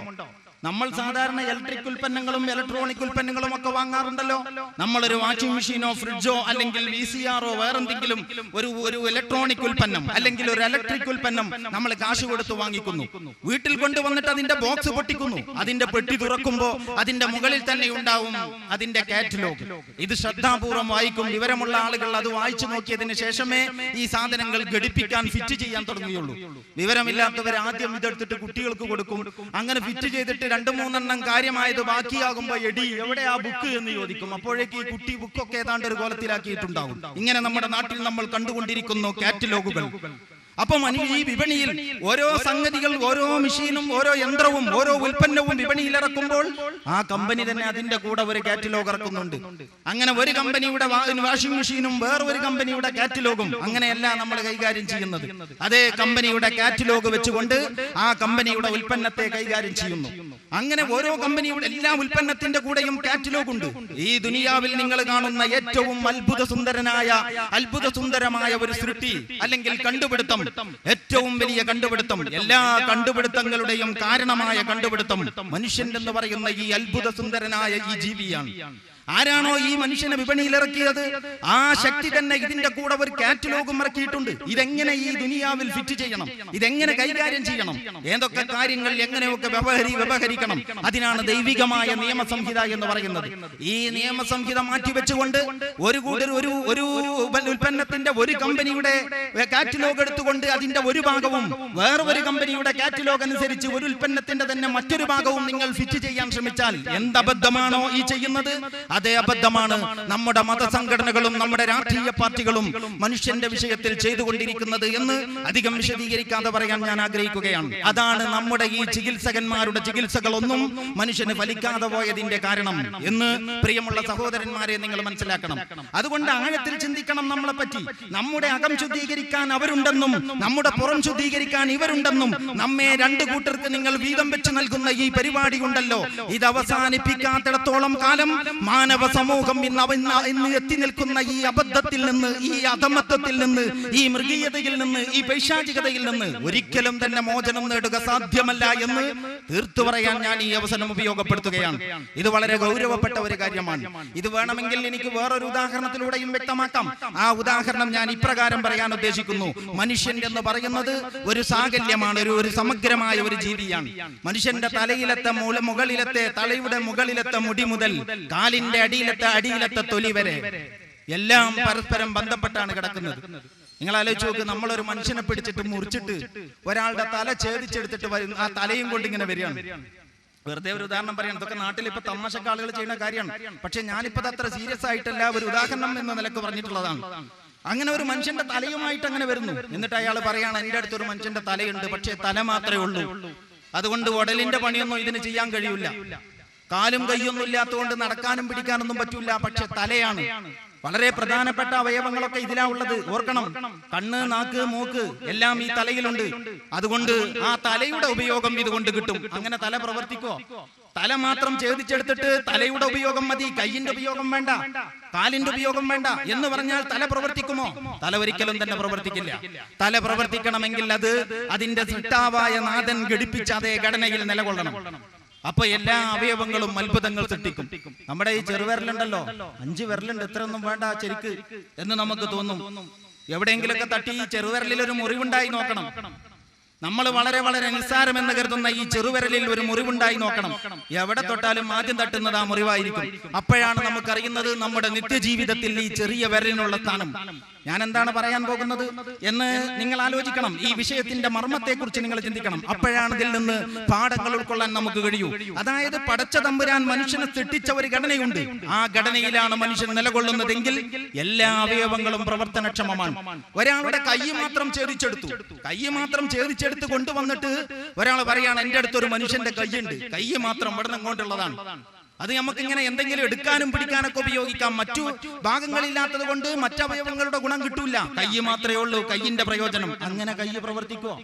നമ്മൾ സാധാരണ ഇലക്ട്രിക് ഉൽപ്പന്നങ്ങളും ഇലക്ട്രോണിക് ഉൽപ്പന്നങ്ങളും ഒക്കെ വാങ്ങാറുണ്ടല്ലോ. നമ്മളൊരു വാഷിംഗ് മെഷീനോ ഫ്രിഡ്ജോ അല്ലെങ്കിൽ VCR വേറെന്തെങ്കിലും ഒരു ഇലക്ട്രോണിക് ഉൽപ്പന്നം അല്ലെങ്കിൽ ഒരു ഇലക്ട്രിക് ഉൽപ്പന്നം നമ്മൾ കാശ് കൊടുത്ത് വാങ്ങിക്കുന്നു. വീട്ടിൽ കൊണ്ടുവന്നിട്ട് അതിന്റെ ബോക്സ് പൊട്ടിക്കുന്നു. അതിന്റെ പെട്ടി തുറക്കുമ്പോൾ അതിന്റെ മുകളിൽ തന്നെ ഉണ്ടാവും അതിന്റെ കാറ്റലോഗ്. ഇത് ശ്രദ്ധാപൂർവം വായിക്കും വിവരമുള്ള ആളുകൾ. അത് വായിച്ചു നോക്കിയതിന് ശേഷമേ ഈ സാധനങ്ങൾ ഘടിപ്പിക്കാൻ, ഫിറ്റ് ചെയ്യാൻ തുടങ്ങുകയുള്ളൂ. വിവരമില്ലാത്തവർ ആദ്യം ഇതെടുത്തിട്ട് കുട്ടികൾക്ക് കൊടുക്കും. അങ്ങനെ ഫിറ്റ് ചെയ്തിട്ട് 2-3 എണ്ണം കാര്യമായത് ബാക്കിയാകുമ്പോ, എടി എവിടെ ആ ബുക്ക് എന്ന് ചോദിക്കും. അപ്പോഴേക്ക് ഈ കുട്ടി ബുക്കൊക്കെ ഏതാണ്ട് ഒരു കോലത്തിലാക്കിയിട്ടുണ്ടാവും. ഇങ്ങനെ നമ്മുടെ നാട്ടിൽ നമ്മൾ കണ്ടുകൊണ്ടിരിക്കുന്നു കാറ്റലോഗുകൾ. അപ്പൊ ഈ വിപണിയിൽ ഓരോ സംഗതികൾ, ഓരോ മെഷീനും, ഓരോ യന്ത്രവും, ഓരോ ഉൽപ്പന്നവും വിപണിയിൽ ഇറക്കുമ്പോൾ ആ കമ്പനി തന്നെ അതിന്റെ കൂടെ ഒരു കാറ്റലോഗ് ഇറക്കുന്നുണ്ട്. അങ്ങനെ ഒരു കമ്പനിയുടെ വാഷിംഗ് മെഷീനും വേറൊരു കമ്പനിയുടെ കാറ്റലോഗും, അങ്ങനെയല്ല നമ്മൾ കൈകാര്യം ചെയ്യുന്നത്. അതേ കമ്പനിയുടെ കാറ്റലോഗ് വെച്ചുകൊണ്ട് ആ കമ്പനിയുടെ ഉൽപ്പന്നത്തെ കൈകാര്യം ചെയ്യുന്നു. അങ്ങനെ ഓരോ കമ്പനിയുടെ എല്ലാ ഉൽപ്പന്നത്തിന്റെ കൂടെയും കാറ്റലോഗ് ഉണ്ട്. ഈ ദുനിയാവിൽ നിങ്ങൾ കാണുന്ന ഏറ്റവും അത്ഭുതസുന്ദരമായ ഒരു സൃഷ്ടി അല്ലെങ്കിൽ കണ്ടുപിടുത്തം, ഏറ്റവും വലിയ കണ്ടുപിടുത്തം, എല്ലാ കണ്ടുപിടുത്തങ്ങളുടെയും കാരണമായ കണ്ടുപിടുത്തം മനുഷ്യൻ എന്ന് പറയുന്ന ഈ അത്ഭുതസുന്ദരനായ ഈ ജീവിയാണ്. ആരാണോ ഈ മനുഷ്യനെ വിപണിയിൽ ഇറക്കിയത് ആ ശക്തി തന്നെ ഇതിന്റെ കൂടെ ഒരു കാറ്റലോഗും ഇറക്കിയിട്ടുണ്ട്. ഇതെങ്ങനെ ഈ ദുനിയാവിൽ ഫിറ്റ് ചെയ്യണം, ഇതെങ്ങനെ കൈകാര്യം ചെയ്യണം, ഏതൊക്കെ കാര്യങ്ങൾ എങ്ങനെയൊക്കെ വ്യവഹരിക്കണം, അതിനാണ് ദൈവികമായ നിയമസംഹിത എന്ന് പറയുന്നത്. ഈ നിയമസംഹിത മാറ്റിവെച്ചുകൊണ്ട് ഒരു ഉൽപ്പന്നത്തിന്റെ ഒരു കമ്പനിയുടെ കാറ്റലോഗ് എടുത്തുകൊണ്ട് അതിന്റെ ഒരു ഭാഗവും വേറൊരു കമ്പനിയുടെ കാറ്റലോഗ് അനുസരിച്ച് ഒരു ഉൽപ്പന്നത്തിന്റെ തന്നെ മറ്റൊരു ഭാഗവും നിങ്ങൾ ഫിറ്റ് ചെയ്യാൻ ശ്രമിച്ചാൽ എന്തബദ്ധമാണോ ഈ ചെയ്യുന്നത്, അതേ അബദ്ധമാണ് നമ്മുടെ മതസംഘടനകളും നമ്മുടെ രാഷ്ട്രീയ പാർട്ടികളും മനുഷ്യന്റെ വിഷയത്തിൽ ചെയ്തുകൊണ്ടിരിക്കുന്നത് എന്ന് അധികം വിശദീകരിക്കാതെ പറയാൻ ഞാൻ ആഗ്രഹിക്കുകയാണ്. അതാണ് നമ്മുടെ ഈ ചികിത്സകന്മാരുടെ ചികിത്സകളൊന്നും മനുഷ്യന് ഫലിക്കാതെ പോയതിന്റെ കാരണം എന്ന് പ്രിയമുള്ള സഹോദരന്മാരെ നിങ്ങൾ മനസ്സിലാക്കണം. അതുകൊണ്ട് ആഴത്തിൽ ചിന്തിക്കണം നമ്മളെ പറ്റി. നമ്മുടെ അകം ശുദ്ധീകരിക്കാൻ അവരുണ്ടെന്നും നമ്മുടെ പുറം ശുദ്ധീകരിക്കാൻ ഇവരുണ്ടെന്നും നമ്മെ രണ്ടു കൂട്ടർക്ക് നിങ്ങൾ വീതം വെച്ച് നൽകുന്ന ഈ പരിപാടി ഉണ്ടല്ലോ, ഇത് അവസാനിപ്പിക്കാത്തിടത്തോളം കാലം മാനവ സമൂഹം ഇന്ന് എത്തി നിൽക്കുന്ന ഈ അബദ്ധത്തിൽ നിന്ന്, ഈ അധമത്വത്തിൽ നിന്ന്, ഈ മൃഗീയതയിൽ നിന്ന്, ഈ പൈശാചികതയിൽ നിന്ന് ഒരിക്കലും തന്നെ മോചനം നേടുക സാധ്യമല്ല എന്ന് തീർത്തു പറയാൻ ഞാൻ ഈ അവസരം ഉപയോഗപ്പെടുത്തുകയാണ്. ഇത് വളരെ ഗൗരവപ്പെട്ട ഒരു കാര്യമാണ്. ഇത് വേണമെങ്കിൽ എനിക്ക് വേറൊരു ഉദാഹരണത്തിലൂടെയും വ്യക്തമാക്കാം. ആ ഉദാഹരണം ഞാൻ ഇപ്രകാരം പറയാൻ ഉദ്ദേശിക്കുന്നു. മനുഷ്യൻ എന്ന് പറയുന്നത് ഒരു സാകല്യമാണ്, ഒരു സമഗ്രമായ ഒരു ജീവിയാണ്. മനുഷ്യന്റെ തലയിലത്തെ മുകളിലത്തെ തലയുടെ മുകളിലത്തെ മുടി മുതൽ കാലിന്റെ അടിയിലത്തെ തൊലി വരെ എല്ലാം പരസ്പരം ബന്ധപ്പെട്ടാണ് കിടക്കുന്നത്. നിങ്ങൾ ആലോചിച്ച് നോക്ക്, നമ്മളൊരു മനുഷ്യനെ പിടിച്ചിട്ട് മുറിച്ചിട്ട് ഒരാളുടെ തല ഛേദിച്ചെടുത്തിട്ട് ആ തലയും കൊണ്ട് ഇങ്ങനെ വരികയാണ്. വെറുതെ ഒരു ഉദാഹരണം പറയാം. ഇതൊക്കെ നാട്ടിൽ ഇപ്പൊ തമാശക്ക് ആളുകൾ ചെയ്യുന്ന കാര്യമാണ്. പക്ഷെ ഞാനിപ്പോ അത്ര സീരിയസ് ആയിട്ടല്ല, ഒരു ഉദാഹരണം എന്ന നിലക്ക് പറഞ്ഞിട്ടുള്ളതാണ്. അങ്ങനെ ഒരു മനുഷ്യന്റെ തലയുമായിട്ട് അങ്ങനെ വരുന്നു. എന്നിട്ട് അയാൾ പറയാണ്, എന്റെ അടുത്തൊരു മനുഷ്യന്റെ തലയുണ്ട്, പക്ഷെ തല മാത്രമേ ഉള്ളൂ, അതുകൊണ്ട് ഉടലിന്റെ പണിയൊന്നും ഇതിന് ചെയ്യാൻ കഴിയില്ല, കാലും കൈയൊന്നും ഇല്ലാത്തതുകൊണ്ട് നടക്കാനും പിടിക്കാനൊന്നും പറ്റൂല, പക്ഷെ തലയാണ്. വളരെ പ്രധാനപ്പെട്ട അവയവങ്ങളൊക്കെ ഇതിലാ ഉള്ളത്. ഓർക്കണം, കണ്ണ്, നാക്ക്, മൂക്ക് എല്ലാം ഈ തലയിലുണ്ട്. അതുകൊണ്ട് ആ തലയുടെ ഉപയോഗം ഇതുകൊണ്ട് കിട്ടും. അങ്ങനെ തല പ്രവർത്തിക്കോ? തല മാത്രം ഛേദിച്ചെടുത്തിട്ട് തലയുടെ ഉപയോഗം മതി, കയ്യിന്റെ ഉപയോഗം വേണ്ട, കാലിന്റെ ഉപയോഗം വേണ്ട എന്ന് പറഞ്ഞാൽ തല പ്രവർത്തിക്കുമോ? തല ഒരിക്കലും തന്നെ പ്രവർത്തിക്കില്ല. തല പ്രവർത്തിക്കണമെങ്കിൽ അത് അതിന്റെ സൃഷ്ടാവായ നാഥൻ ഘടിപ്പിച്ച അതേ ഘടനയിൽ നിലകൊള്ളണം. അപ്പൊ എല്ലാ അവയവങ്ങളും അത്ഭുതങ്ങൾ സൃഷ്ടിക്കും. നമ്മുടെ ഈ ചെറുവിരലുണ്ടല്ലോ, 5 വിരലുണ്ട്, ഇത്രയൊന്നും വേണ്ട ശരിക്ക് എന്ന് നമുക്ക് തോന്നും. എവിടെയെങ്കിലൊക്കെ തട്ടി ഈ ചെറുവിരലിൽ ഒരു മുറിവുണ്ടായി നോക്കണം. നമ്മൾ വളരെ വളരെ നിസ്സാരമെന്ന് കരുതുന്ന ഈ ചെറുവിരലിൽ ഒരു മുറിവുണ്ടായി നോക്കണം. എവിടെ തൊട്ടാലും ആദ്യം തട്ടുന്നത് ആ മുറിവായിരിക്കും. അപ്പോഴാണ് നമുക്കറിയുന്നത് നമ്മുടെ നിത്യജീവിതത്തിൽ ഈ ചെറിയ വിരലിനുള്ള സ്ഥാനം. ഞാൻ എന്താണ് പറയാൻ പോകുന്നത് എന്ന് നിങ്ങൾ ആലോചിക്കണം. ഈ വിഷയത്തിന്റെ മർമ്മത്തെ കുറിച്ച് നിങ്ങൾ ചിന്തിക്കണം. അപ്പോഴാണ് ഇതിൽ നിന്ന് പാഠങ്ങൾ ഉൾക്കൊള്ളാൻ നമുക്ക് കഴിയൂ. അതായത് പടച്ച തമ്പുരാൻ മനുഷ്യനെ സൃഷ്ടിച്ച ഒരു ഘടനയുണ്ട്. ആ ഘടനയിലാണ് മനുഷ്യൻ നിലകൊള്ളുന്നതെങ്കിൽ എല്ലാ അവയവങ്ങളും പ്രവർത്തനക്ഷമമാണ്. ഒരാളുടെ കൈ മാത്രം ഛേദിച്ചെടുത്ത് കൊണ്ടുവന്നിട്ട് ഒരാൾ പറയാണ്, എന്റെ അടുത്തൊരു മനുഷ്യന്റെ കൈയുണ്ട്, കൈ മാത്രം ഇവിടെ നിന്ന് ഇങ്ങോട്ടുള്ളതാണ്. അത് നമുക്ക് ഇങ്ങനെ എന്തെങ്കിലും എടുക്കാനും പിടിക്കാനൊക്കെ ഉപയോഗിക്കാം. മറ്റു ഭാഗങ്ങളില്ലാത്തത് കൊണ്ട് മറ്റവയവങ്ങളുടെ ഗുണം കിട്ടൂല. കൈ മാത്രമേ ഉള്ളൂ, കയ്യിന്റെ പ്രയോജനം. അങ്ങനെ കൈ പ്രവർത്തിക്കുവോ?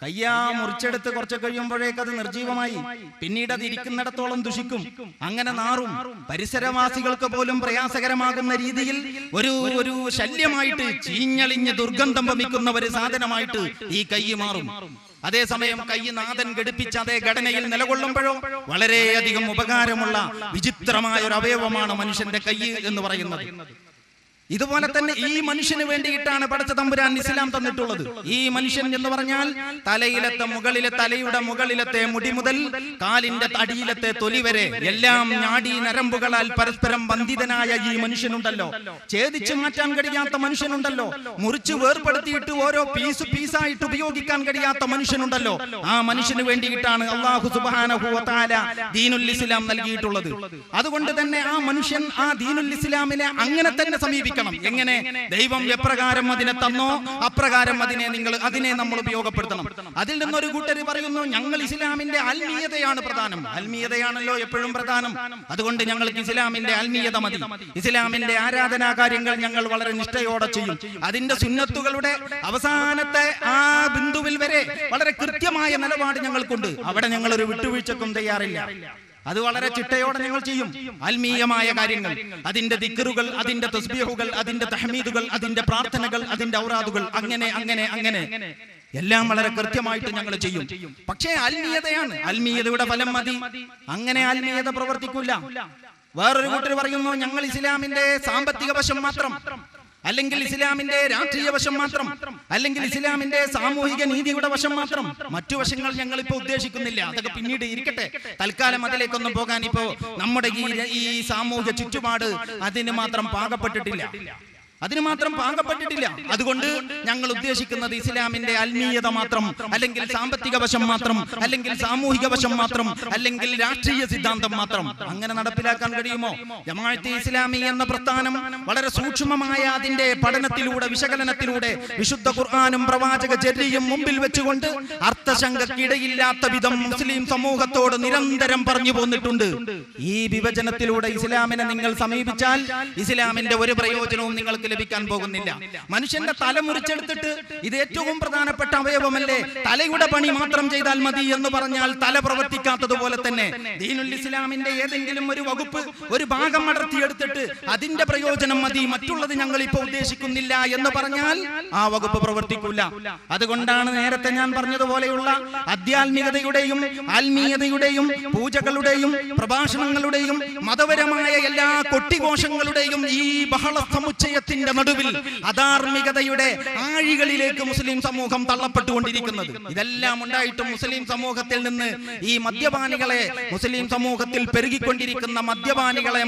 കയ്യാ മുറിച്ചെടുത്ത് കുറച്ച് കഴിയുമ്പോഴേക്ക് അത് നിർജീവമായി, പിന്നീട് അത് ഇരിക്കുന്നിടത്തോളം ദുഷിക്കും, അങ്ങനെ നാറും. പരിസരവാസികൾക്ക് പോലും പ്രയാസകരമാകുന്ന രീതിയിൽ ഒരു ശല്യമായിട്ട്, ചീഞ്ഞളിഞ്ഞ് ദുർഗന്ധം വമിക്കുന്ന ഒരു സാധനമായിട്ട് ഈ കൈ മാറും. അതേസമയം കൈ നാഥൻ ഘടിപ്പിച്ച അതേ ഘടനയിൽ നിലകൊള്ളുമ്പോഴോ വളരെയധികം ഉപകാരമുള്ള വിചിത്രമായ ഒരു അവയവമാണ് മനുഷ്യന്റെ കൈ എന്ന് പറയുന്നത്. ഇതുപോലെ തന്നെ ഈ മനുഷ്യന് വേണ്ടിയിട്ടാണ് പടച്ച തമ്പുരാൻ ഇസ്ലാം തന്നിട്ടുള്ളത്. ഈ മനുഷ്യൻ എന്ന് പറഞ്ഞാൽ തലയുടെ മുകളിലത്തെ മുടി മുതൽ കാലിന്റെ അടിയിലത്തെ തൊലി വരെ എല്ലാം നാഡീ നരമ്പുകളാൽ പരസ്പരം ബന്ധിതനായ ഈ മനുഷ്യനുണ്ടല്ലോ, ഛേദിച്ചു മാറ്റാൻ കഴിയാത്ത മനുഷ്യനുണ്ടല്ലോ, മുറിച്ച് വേർപ്പെടുത്തിയിട്ട് ഓരോ പീസായിട്ട് ഉപയോഗിക്കാൻ കഴിയാത്ത മനുഷ്യനുണ്ടല്ലോ, ആ മനുഷ്യന് വേണ്ടിയിട്ടാണ് അല്ലാഹു സുബ്ഹാനഹു വ തആല ദീനുൽ ഇസ്ലാം നൽകിയിട്ടുള്ളത്. അതുകൊണ്ട് തന്നെ ആ മനുഷ്യൻ ആ ദീനുൽ ഇസ്ലാമിനെ അങ്ങനെ തന്നെ സമീപിക്കണം. സമീപിക്കണം. എങ്ങനെ? ദൈവം എപ്രകാരം അതിനെ തന്നോ അപ്രകാരം അതിനെ നമ്മൾ ഉപയോഗപ്പെടുത്തണം. അതിൽ നിന്നൊരു കൂട്ടർ പറയുന്നു, ഞങ്ങൾ ഇസ്ലാമിന്റെ ആത്മീയതയാണ് പ്രധാനം. ആത്മീയതയാണല്ലോ എപ്പോഴും പ്രധാനം, അതുകൊണ്ട് ഞങ്ങൾക്ക് ഇസ്ലാമിന്റെ ആത്മീയത മതി. ഇസ്ലാമിന്റെ ആരാധനാ കാര്യങ്ങൾ ഞങ്ങൾ വളരെ നിഷ്ഠയോടെ ചെയ്യും. അതിന്റെ സുന്നത്തുകളുടെ അവസാനത്തെ ആ ബിന്ദുവിൽ വരെ വളരെ കൃത്യമായ നിലപാട് ഞങ്ങൾക്കുണ്ട്. അവിടെ ഞങ്ങൾ ഒരു വിട്ടുവീഴ്ചക്കും തയ്യാറില്ല. അത് വളരെ ചിട്ടയോടെ ഞങ്ങൾ ചെയ്യും. ആത്മീയമായ കാര്യങ്ങൾ, അതിന്റെ ദിക്റുകൾ, അതിന്റെ തസ്ബീഹുകൾ, അതിന്റെ തഹ്മീദുകൾ, അതിന്റെ പ്രാർത്ഥനകൾ, അതിന്റെ ഔറാദുകൾ, അങ്ങനെ എല്ലാം വളരെ കൃത്യമായിട്ട് ഞങ്ങൾ ചെയ്യും. പക്ഷേ ആത്മീയതയാണ്, ആത്മീയതയുടെ ഫലം മതി. അങ്ങനെ ആത്മീയത പ്രവർത്തിക്കില്ല. വേറൊരു കൂട്ടർ പറയുന്നു, ഞങ്ങൾ ഇസ്ലാമിന്റെ സാമ്പത്തിക വശം മാത്രം, അല്ലെങ്കിൽ ഇസ്ലാമിന്റെ രാഷ്ട്രീയ വശം മാത്രം, അല്ലെങ്കിൽ ഇസ്ലാമിന്റെ സാമൂഹിക നീതിയുടെ വശം മാത്രം, മറ്റു വശങ്ങൾ ഞങ്ങൾ ഇപ്പൊ ഉദ്ദേശിക്കുന്നില്ല. അതൊക്കെ പിന്നീട് ഇരിക്കട്ടെ. തൽക്കാലം അതിലേക്കൊന്നും പോകാൻ ഇപ്പോ നമ്മുടെ ഈ സാമൂഹ്യ ചുറ്റുപാട് അതിന് മാത്രം പാകപ്പെട്ടിട്ടില്ല. അതുകൊണ്ട് ഞങ്ങൾ ഉദ്ദേശിക്കുന്നത് ഇസ്ലാമിന്റെ ആത്മീയത മാത്രം, അല്ലെങ്കിൽ സാമ്പത്തിക വശം മാത്രം, അല്ലെങ്കിൽ സാമൂഹിക വശം മാത്രം, അല്ലെങ്കിൽ രാഷ്ട്രീയ സിദ്ധാന്തം മാത്രം. അങ്ങനെ നടപ്പിലാക്കാൻ കഴിയുമോ? ജമാഅത്തെ ഇസ്ലാമി എന്ന പ്രസ്ഥാനം വളരെ സൂക്ഷ്മമായ അതിന്റെ പഠനത്തിലൂടെ, വിശകലനത്തിലൂടെ വിശുദ്ധ ഖുർആനും പ്രവാചക ചര്യയും മുമ്പിൽ വെച്ചുകൊണ്ട് അർത്ഥശങ്കക്കിടയില്ലാത്ത വിധം മുസ്ലിം സമൂഹത്തോട് നിരന്തരം പറഞ്ഞു പോന്നിട്ടുണ്ട്. ഈ വിഭജനത്തിലൂടെ ഇസ്ലാമിനെ നിങ്ങൾ സമീപിച്ചാൽ ഇസ്ലാമിന്റെ ഒരു പ്രയോജനവും നിങ്ങൾക്ക് ലഭിക്കാൻ പോകുന്നില്ല. മനുഷ്യന്റെ തല മുറിച്ചെടുത്തിട്ട് ഇത് ഏറ്റവും പ്രധാനപ്പെട്ട അവയവമല്ലേ, തലയുടെ പണി മാത്രം ചെയ്താൽ മതി എന്ന് പറഞ്ഞാൽ തല പ്രവർത്തിക്കാത്തതുപോലെ തന്നെ ദീനുൽ ഇസ്ലാമിന്റെ ഏതെങ്കിലും ഒരു വകുപ്പ്, ഒരു ഭാഗം അടർത്തിയെടുത്തിട്ട് അതിന്റെ പ്രയോജനം മതി, മറ്റുള്ളത് ഞങ്ങൾ ഇപ്പോൾ ഉദ്ദേശിക്കുന്നില്ല എന്ന് പറഞ്ഞാൽ ആ വകുപ്പ് പ്രവർത്തിക്കില്ല. അതുകൊണ്ടാണ് നേരത്തെ ഞാൻ പറഞ്ഞതുപോലെയുള്ള ആധ്യാത്മികതയുടെയും ആത്മീയതയുടെയും പൂജകളുടെയും പ്രഭാഷണങ്ങളുടെയും മതപരമായ എല്ലാ കൊട്ടിഘോഷങ്ങളുടെയും ഈ ബഹള സമുച്ചയത്തിന്റെ നടുവിൽ അധാർമികതയുടെ ആഴികളിലേക്ക് മുസ്ലിം സമൂഹം തള്ളപ്പെട്ടുകൊണ്ടിരിക്കുന്നത്. ഇതെല്ലാം ഉണ്ടായിട്ടും മുസ്ലിം സമൂഹത്തിൽ നിന്ന് ഈ മദ്യപാനികളെ, മുസ്ലിം സമൂഹത്തിൽ പെരുകിക്കൊണ്ടിരിക്കുന്ന മദ്യപാനികളെ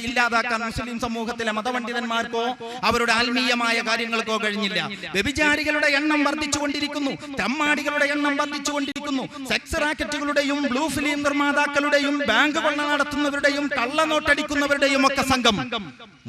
ഇല്ലാതാക്കാൻ മുസ്ലിം സമൂഹത്തിലെ മതപണ്ഡിതന്മാർക്കോ അവരുടെ ആത്മീയമായ കാര്യങ്ങൾക്കോ കഴിഞ്ഞില്ല. വ്യഭിചാരികളുടെ എണ്ണം വർദ്ധിച്ചുകൊണ്ടിരിക്കുന്നു, തെമ്മാടികളുടെ എണ്ണം വർദ്ധിച്ചുകൊണ്ടിരിക്കുന്നു. സെക്സ് റാക്കറ്റുകളുടെയും ബ്ലൂ ഫിലിം നിർമ്മാതാക്കളുടെയും ബാങ്ക് കൊള്ള നടത്തുന്നവരുടെയും കള്ളനോട്ടടിക്കുന്നവരുടെയും ഒക്കെ സംഘം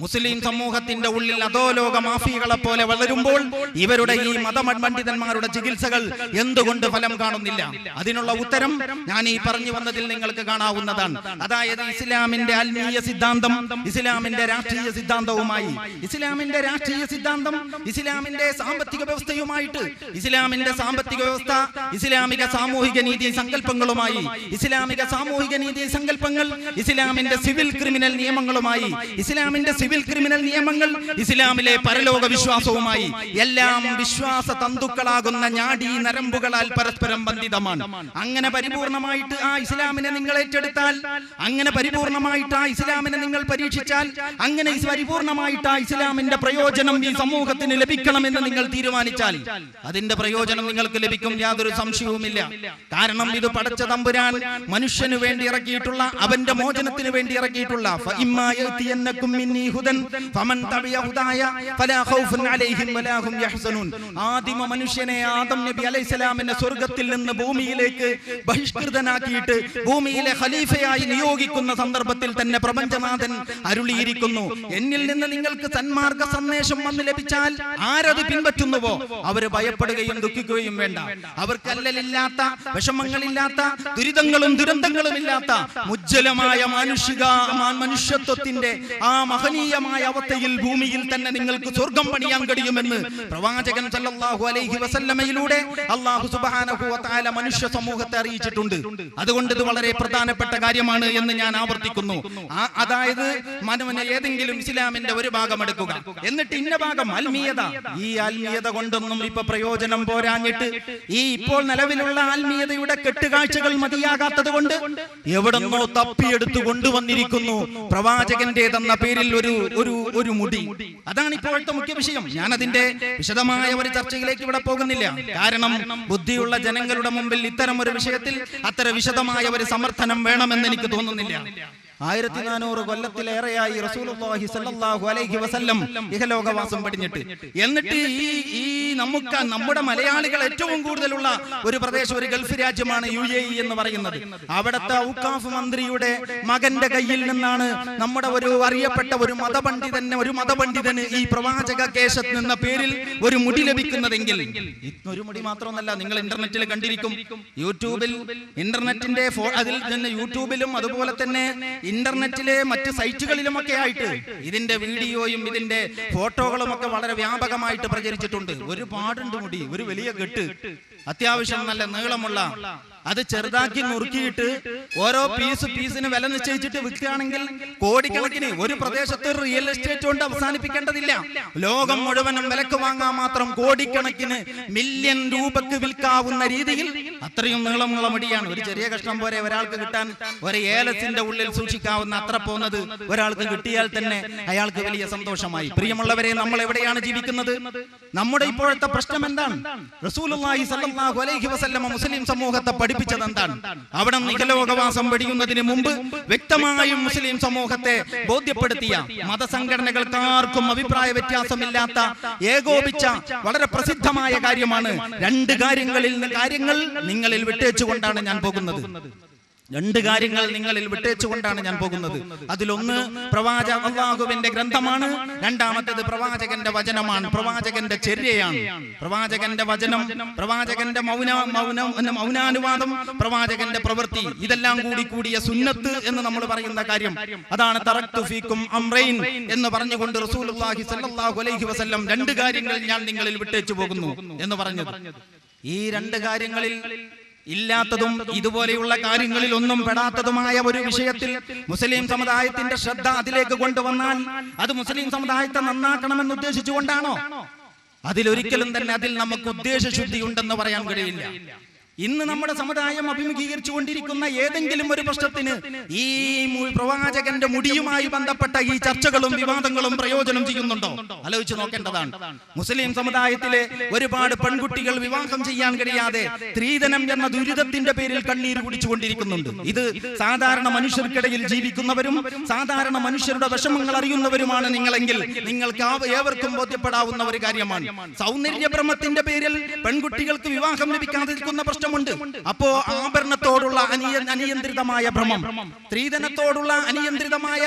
മുസ്ലിം സമൂഹത്തിന്റെ ഉള്ളിൽ അധോലോക മാഫിയകളെ പോലെ വളരുമ്പോൾ ഇവരുടെ ഈ മതപണ്ഡിതന്മാരുടെ ചികിത്സകൾ എന്തുകൊണ്ട് ഫലം കാണുന്നില്ല? അതിനുള്ള ഉത്തരം ഞാൻ ഈ പറഞ്ഞു വന്നതിൽ നിങ്ങൾക്ക് കാണാവുന്നതാണ്. അതായത് ഇസ്ലാമിന്റെ ആത്മീയ സിദ്ധാന്തം ഇസ്ലാമിന്റെ രാഷ്ട്രീയ സിദ്ധാന്തവുമായി, ഇസ്ലാമിന്റെ രാഷ്ട്രീയ സിദ്ധാന്തം ഇസ്ലാമിന്റെ സാമ്പത്തിക വ്യവസ്ഥയുമായിട്ട്, ഇസ്ലാമിന്റെ സാമ്പത്തിക വ്യവസ്ഥ ഇസ്ലാമിക സാമൂഹിക നീതി സങ്കല്പങ്ങളുമായി, ഇസ്ലാമിക സാമൂഹിക നീതി സങ്കല്പങ്ങൾ ഇസ്ലാമിന്റെ സിവിൽ ക്രിമിനൽ നിയമങ്ങളുമായി, ഇസ്ലാമിന്റെ സിവിൽ ക്രിമിനൽ നിയമങ്ങൾ ഇസ്ലാമിലെ പരലോക വിശ്വാസവുമായി, എല്ലാം വിശ്വാസ തന്തുക്കളാകുന്ന ഞാഡീ നരമ്പുകളാൽ പരസ്പരം ബന്ധിതമാണ്. അങ്ങനെ പരിപൂർണമായിട്ട് ആ ഇസ്ലാമിനെ നിങ്ങൾ ഏറ്റെടുത്താൽ, അങ്ങനെ പരിപൂർണമായിട്ട് ആ ഇസ്ലാമിനെ നിങ്ങൾ പരീക്ഷിച്ചാൽ, അങ്ങനെ പരിപൂർണമായിട്ട് ആ ഇസ്ലാമിന്റെ പ്രയോജനം ഈ സമൂഹത്തിന് ലഭിക്കണമെന്ന് നിങ്ങൾ തീരുമാനിച്ചാൽ അതിന്റെ പ്രയോജനം നിങ്ങൾക്ക് ലഭിക്കും, യാതൊരു സംശയവുമില്ല. കാരണം ഇത് പടച്ച തമ്പുരാൻ മനുഷ്യന് വേണ്ടി ഇറക്കിയിട്ടുള്ള, അവന്റെ മോചനത്തിന് വേണ്ടി ഇറക്കിയിട്ടുള്ള ആദിമ മനുഷ്യനെ ആദം നബി അലൈഹിസ്സലാമിനെ സ്വർഗ്ഗത്തിൽ നിന്ന് ഭൂമിയിലേക്ക് ബഹിഷ്കൃതനാക്കിയിട്ട് ഭൂമിയിലെ ഖലീഫയായി നിയോഗിക്കുന്ന സന്ദർഭത്തിൽ തന്നെ പ്രപഞ്ചനാഥൻ അരുളിയിരിക്കുന്നു, എന്നിൽ നിന്ന് നിങ്ങൾക്ക് സന്മാർഗ സന്ദേശം വന്ന് ലഭിച്ചാൽ ആരത് പിൻപറ്റുന്നുവോ അവര് ഭയപ്പെടുകയും ദുഃഖിക്കുകയും വേണ്ട. അവർക്ക് അല്ലലില്ലാത്ത, വിഷമങ്ങളില്ലാത്ത, ദുരിതങ്ങളും ദുരന്തങ്ങളും ഇല്ലാത്ത ഉജ്ജ്വലമായ മനുഷ്യത്വത്തിന്റെ ആ മഹനീയമായ അവസ്ഥയിൽ ഭൂമിയിൽ തന്നെ നിങ്ങൾക്ക് സ്വർഗം പണിയാൻ കഴിയുമെന്ന് പ്രവാചകൻ സല്ലല്ലാഹു അലൈഹി വസല്ലമയിലൂടെ അല്ലാഹു സുബ്ഹാനഹു വ തആല മനുഷ്യ സമൂഹത്തെ അറിയിച്ചിട്ടുണ്ട്. അതുകൊണ്ട് ഇത് വളരെ പ്രധാനപ്പെട്ട കാര്യമാണ് എന്ന് ഞാൻ ആവർത്തിക്കുന്നു. അതായത് ഏതെങ്കിലും ഇസ്ലാമിന്റെ ഒരു ഭാഗം എടുക്കുക, എന്നിട്ട് ഇന്ന ഭാഗം ആത്മീയത. ഈ ആത്മീയത കൊണ്ടൊന്നും ഇപ്പൊ പ്രയോജനം പോരാഞ്ഞിട്ട് ഈ ഇപ്പോൾ നിലവിലുള്ള ആത്മീയതയുടെ കെട്ടുകാഴ്ചകൾ മതിയാകാത്തത് കൊണ്ട് എവിടെന്നോ തപ്പിയെടുത്തു കൊണ്ടുവന്നിരിക്കുന്നു പ്രവാചകന്റേതെന്ന പേരിൽ ഒരു മുടി. അതാണ് ഇപ്പോഴത്തെ മുഖ്യ വിഷയം. ഞാൻ അതിന്റെ വിശദമായ ഒരു ചർച്ചയിലേക്ക് ഇവിടെ പോകുന്നില്ല. കാരണം ബുദ്ധിയുള്ള ജനങ്ങളുടെ മുമ്പിൽ ഇത്തരം ഒരു വിഷയത്തിൽ അത്ര വിശദമായ ഒരു സമർത്ഥനം വേണമെന്ന് എനിക്ക് തോന്നുന്നില്ല. 1400 കൊല്ലത്തിലേറെയായി റസൂലുള്ളാഹി സ്വല്ലല്ലാഹു അലൈഹി വസല്ലം ഇഹലോകവാസം പടിഞ്ഞിട്ട്. എന്നിട്ട് ഈ നമ്മുടെ മലയാളികൾ ഏറ്റവും കൂടുതലുള്ള ഒരു പ്രദേശം, ഒരു ഗൾഫ് രാജ്യമാണ് UAE എന്ന് പറയുന്നത്. അവിടുത്തെ ഔഖാഫ് മന്ത്രിയുടെ മകന്റെ കയ്യിൽ നിന്നാണ് നമ്മുടെ ഒരു അറിയപ്പെട്ട ഒരു മതപണ്ഡിതന് ഈ പ്രവാചക കേശത്ത് എന്ന പേരിൽ ഒരു മുടി ലഭിക്കുന്നതെങ്കിൽ, ഒരു മുടി മാത്രമല്ല, നിങ്ങൾ ഇന്റർനെറ്റിൽ കണ്ടിരിക്കും, യൂട്യൂബിൽ ഇന്റർനെറ്റിന്റെ അതിൽ തന്നെ യൂട്യൂബിലും അതുപോലെ തന്നെ ഇന്റർനെറ്റിലെ മറ്റ് സൈറ്റുകളിലുമൊക്കെ ആയിട്ട് ഇതിന്റെ വീഡിയോയും ഇതിന്റെ ഫോട്ടോകളും ഒക്കെ വളരെ വ്യാപകമായിട്ട് പ്രചരിച്ചിട്ടുണ്ട്. ഒരുപാടുണ്ട് മുടി, ഒരു വലിയ കെട്ട്, അത്യാവശ്യം നല്ല നീളമുള്ള, അത് ചെറുതാക്കി നുറുക്കിയിട്ട് ഓരോ പീസിന് വില നിശ്ചയിച്ചിട്ട് വിൽക്കുകയാണെങ്കിൽ കോടിക്കണക്കിന്. ഒരു പ്രദേശത്ത് റിയൽ എസ്റ്റേറ്റ് കൊണ്ട് അവസാനിപ്പിക്കേണ്ടതില്ല, ലോകം മുഴുവനും വിലക്ക് വാങ്ങാൻ മാത്രം കോടിക്കണക്കിന് മില്യൺ രൂപക്ക് വിൽക്കാവുന്ന രീതിയിൽ അത്രയും നീളമുള്ള മുടിയാണ്. ഒരു ചെറിയ കഷ്ണം പോലെ ഒരാൾക്ക് കിട്ടാൻ ഒരു ഏലത്തിന്റെ ഉള്ളിൽ സൂക്ഷിക്കാവുന്ന അത്ര പോകുന്നത് ഒരാൾക്ക് കിട്ടിയാൽ തന്നെ അയാൾക്ക് വലിയ സന്തോഷമായി. പ്രിയമുള്ളവരെ, നമ്മൾ എവിടെയാണ് ജീവിക്കുന്നത്? നമ്മുടെ ഇപ്പോഴത്തെ പ്രശ്നം എന്താണ്? റസൂലുള്ളാഹി സ്വല്ലല്ലാഹു അലൈഹി വസല്ലം മുസ്ലിം സമൂഹത്തെ പഠിപ്പിച്ചത് എന്താണ്? അവിടെ ഇഹലോകവാസം വെടിയുന്നതിന് മുമ്പ് വ്യക്തമായും മുസ്ലിം സമൂഹത്തെ ബോധ്യപ്പെടുത്തിയ, മതസംഘടനകൾക്കാർക്കും അഭിപ്രായ വ്യത്യാസമില്ലാത്ത ഏകോപിച്ച വളരെ പ്രസിദ്ധമായ കാര്യമാണ്. രണ്ട് കാര്യങ്ങൾ നിങ്ങളിൽ വിട്ടേച്ചുകൊണ്ടാണ് ഞാൻ പോകുന്നത്. അതിലൊന്ന് അല്ലാഹുവിന്റെ ഗ്രന്ഥമാണ്, രണ്ടാമത്തേത് പ്രവാചകന്റെ വചനമാണ്, പ്രവാചകന്റെ ചര്യയാണ്. പ്രവാചകന്റെ വചനം, പ്രവാചകന്റെ മൗനാനുവാദം, പ്രവാചകന്റെ പ്രവൃത്തി, ഇതെല്ലാം കൂടിയ സുന്നത്ത് എന്ന് നമ്മൾ പറയുന്ന കാര്യം. അതാണ് തറക്തു ഫീക്കും അംറൈൻ എന്ന് പറഞ്ഞുകൊണ്ട് റസൂലുള്ളാഹി സ്വല്ലല്ലാഹു അലൈഹി വസല്ലം രണ്ട് കാര്യങ്ങൾ ഞാൻ നിങ്ങളിൽ വിട്ടേച്ചു പോകുന്നു എന്ന് പറഞ്ഞത്. ഈ രണ്ട് കാര്യങ്ങളിൽ ഇല്ലാത്തതും ഇതുപോലെയുള്ള കാര്യങ്ങളിൽ ഒന്നും പെടാത്തതുമായ ഒരു വിഷയത്തിൽ മുസ്ലിം സമുദായത്തിന്റെ ശ്രദ്ധ അതിലേക്ക് കൊണ്ടുവന്നാൽ അത് മുസ്ലിം സമുദായത്തെ നന്നാക്കണമെന്ന് ഉദ്ദേശിച്ചുകൊണ്ടാണോ? അതിലൊരിക്കലും തന്നെ അതിൽ നമുക്ക് ഉദ്ദേശശുദ്ധി ഉണ്ടെന്ന് പറയാൻ കഴിയില്ല. ഇന്ന് നമ്മുടെ സമുദായം അഭിമുഖീകരിച്ചു കൊണ്ടിരിക്കുന്ന ഏതെങ്കിലും ഒരു പ്രശ്നത്തിന് ഈ പ്രവാചകന്റെ മുടിയുമായി ബന്ധപ്പെട്ട ഈ ചർച്ചകളും വിവാദങ്ങളും പ്രയോജനം ചെയ്യുന്നുണ്ടോ? ആലോചിച്ച് നോക്കേണ്ടതാണ്. മുസ്ലിം സമുദായത്തിലെ ഒരുപാട് പെൺകുട്ടികൾ വിവാഹം ചെയ്യാൻ കഴിയാതെ സ്ത്രീധനം എന്ന ദുരിതത്തിന്റെ പേരിൽ കണ്ണീര് കുടിച്ചുകൊണ്ടിരിക്കുന്നുണ്ട്. ഇത് സാധാരണ മനുഷ്യർക്കിടയിൽ ജീവിക്കുന്നവരും സാധാരണ മനുഷ്യരുടെ വിഷമങ്ങൾ അറിയുന്നവരുമാണ് നിങ്ങളെങ്കിൽ നിങ്ങൾക്ക് ഏവർക്കും ബോധ്യപ്പെടാവുന്ന ഒരു കാര്യമാണ്. സൗന്ദര്യഭ്രമത്തിന്റെ പേരിൽ പെൺകുട്ടികൾക്ക് വിവാഹം ലഭിക്കാതിരിക്കുന്ന പ്രശ്നം. അപ്പോ ആഭരണത്തോടുള്ള അനിയന്ത്രിതമായ ഭ്രമം, സ്ത്രീധനത്തോടുള്ള അനിയന്ത്രിതമായ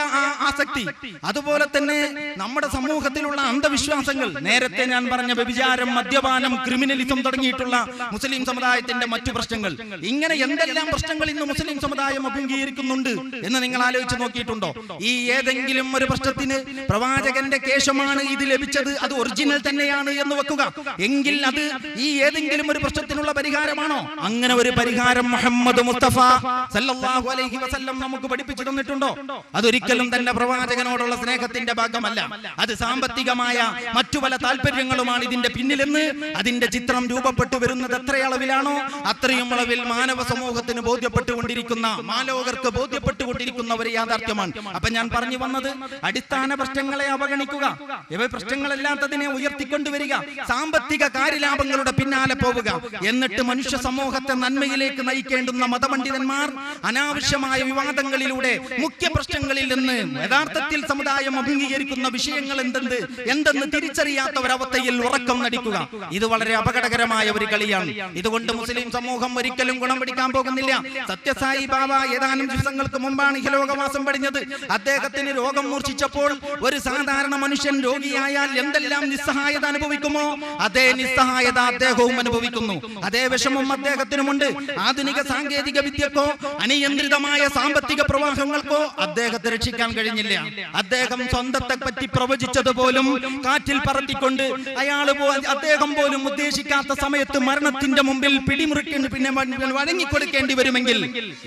ആസക്തി, അതുപോലെ തന്നെ നമ്മുടെ സമൂഹത്തിലുള്ള അന്ധവിശ്വാസങ്ങൾ, നേരത്തെ ഞാൻ പറഞ്ഞ വ്യഭിചാരം, മദ്യപാനം, ക്രിമിനലിസം തുടങ്ങിയിട്ടുള്ള മുസ്ലിം സമുദായത്തിന്റെ മറ്റു പ്രശ്നങ്ങൾ, ഇങ്ങനെ എന്തെല്ലാം പ്രശ്നങ്ങൾ ഇന്ന് മുസ്ലിം സമുദായം അഭിമുഖീകരിക്കുന്നുണ്ട് എന്ന് നിങ്ങൾ ആലോചിച്ച് നോക്കിയിട്ടുണ്ടോ? ഈ ഏതെങ്കിലും ഒരു പ്രശ്നത്തിന് പ്രവാചകന്റെ കേശമാണ് ഇത് ലഭിച്ചത്, അത് ഒറിജിനൽ തന്നെയാണ് എന്ന് വെക്കുക എങ്കിൽ അത് ഈ ഏതെങ്കിലും ഒരു പ്രശ്നത്തിനുള്ള പരിഹാരമാണോ? അങ്ങനെ ഒരു പരിഹാരം മുഹമ്മദ് മുസ്തഫ സല്ലല്ലാഹു അലൈഹി വസല്ലം നമുക്ക് പഠിപ്പിച്ചു തന്നിട്ടുണ്ടോ? അതൊരിക്കലും തന്നെ പ്രവാചകനോടുള്ള സ്നേഹത്തിന്റെ ഭാഗമല്ല. അത് സാമ്പത്തികമായ മറ്റു പല താല്പര്യങ്ങളുമാണ് ഇതിന്റെ പിന്നിലെന്ന് അതിന്റെ ചിത്രം രൂപപ്പെട്ടു വരുന്നത് എത്രയളവിലാണോ അത്രയും അളവിൽ മാനവ സമൂഹത്തിന് ബോധ്യപ്പെട്ടുകൊണ്ടിരിക്കുന്ന, മാലോകർക്ക് ബോധ്യപ്പെട്ടുകൊണ്ടിരിക്കുന്ന ഒരു യാഥാർത്ഥ്യമാണ്. അപ്പൊ ഞാൻ പറഞ്ഞു വന്നത്, അടിസ്ഥാന പ്രശ്നങ്ങളെ അവഗണിക്കുക, ഇവ പ്രശ്നങ്ങളല്ലാത്തതിനെ ഉയർത്തിക്കൊണ്ടുവരിക, സാമ്പത്തിക കാര്യലാഭങ്ങളുടെ പിന്നാലെ പോവുക, എന്നിട്ട് മനുഷ്യ സമൂഹത്തെ നന്മയിലേക്ക് നയിക്കേണ്ടുന്ന മതപണ്ഡിതന്മാർ അനാവശ്യമായ വിവാദങ്ങളിലൂടെ മുഖ്യ പ്രശ്നങ്ങളിൽ നിന്ന് യഥാർത്ഥത്തിൽ സമുദായം അഭിമുഖീകരിക്കുന്ന വിഷയങ്ങൾ എന്തെന്ന് തിരിച്ചറിയാത്ത ഒരവസ്ഥയിൽ ഉറക്കം നടിക്കുക. ഇത് വളരെ അപകടകരമായ ഒരു കളിയാണ്. ഇതുകൊണ്ട് മുസ്ലിം സമൂഹം ഒരിക്കലും ഗുണം പിടിക്കാൻ പോകുന്നില്ല. സത്യസായി ബാബ ഏതാനും ദിവസങ്ങൾക്ക് മുമ്പാണ് ഇഹലോകവാസം പടിഞ്ഞത്. അദ്ദേഹത്തിന് രോഗം മൂർച്ഛിച്ചപ്പോൾ ഒരു സാധാരണ മനുഷ്യൻ രോഗിയായാൽ എന്തെല്ലാം നിസ്സഹായത അനുഭവിക്കുമോ അതേ നിസ്സഹായത അദ്ദേഹവും അനുഭവിക്കുന്നു. അതേ വിഷമം അദ്ദേഹത്തിനുമുണ്ട്. ആധുനിക സാങ്കേതിക വിദ്യക്കോ അനിയന്ത്രിതമായ സാമ്പത്തിക പ്രവാഹങ്ങൾക്കോ അദ്ദേഹത്തെ രക്ഷിക്കാൻ കഴിഞ്ഞില്ല. അദ്ദേഹം സ്വന്തത്തെ പറ്റി പ്രവചിച്ചതുപോലും കാറ്റിൽ പറത്തിക്കൊണ്ട് അദ്ദേഹം പോലും ഉദ്ദേശിക്കാത്ത സമയത്ത് മരണത്തിന്റെ മുമ്പിൽ പിടിമുറുക്കേണ്ടി പിന്നെ വഴങ്ങിക്കൊടുക്കേണ്ടി വരുമെങ്കിൽ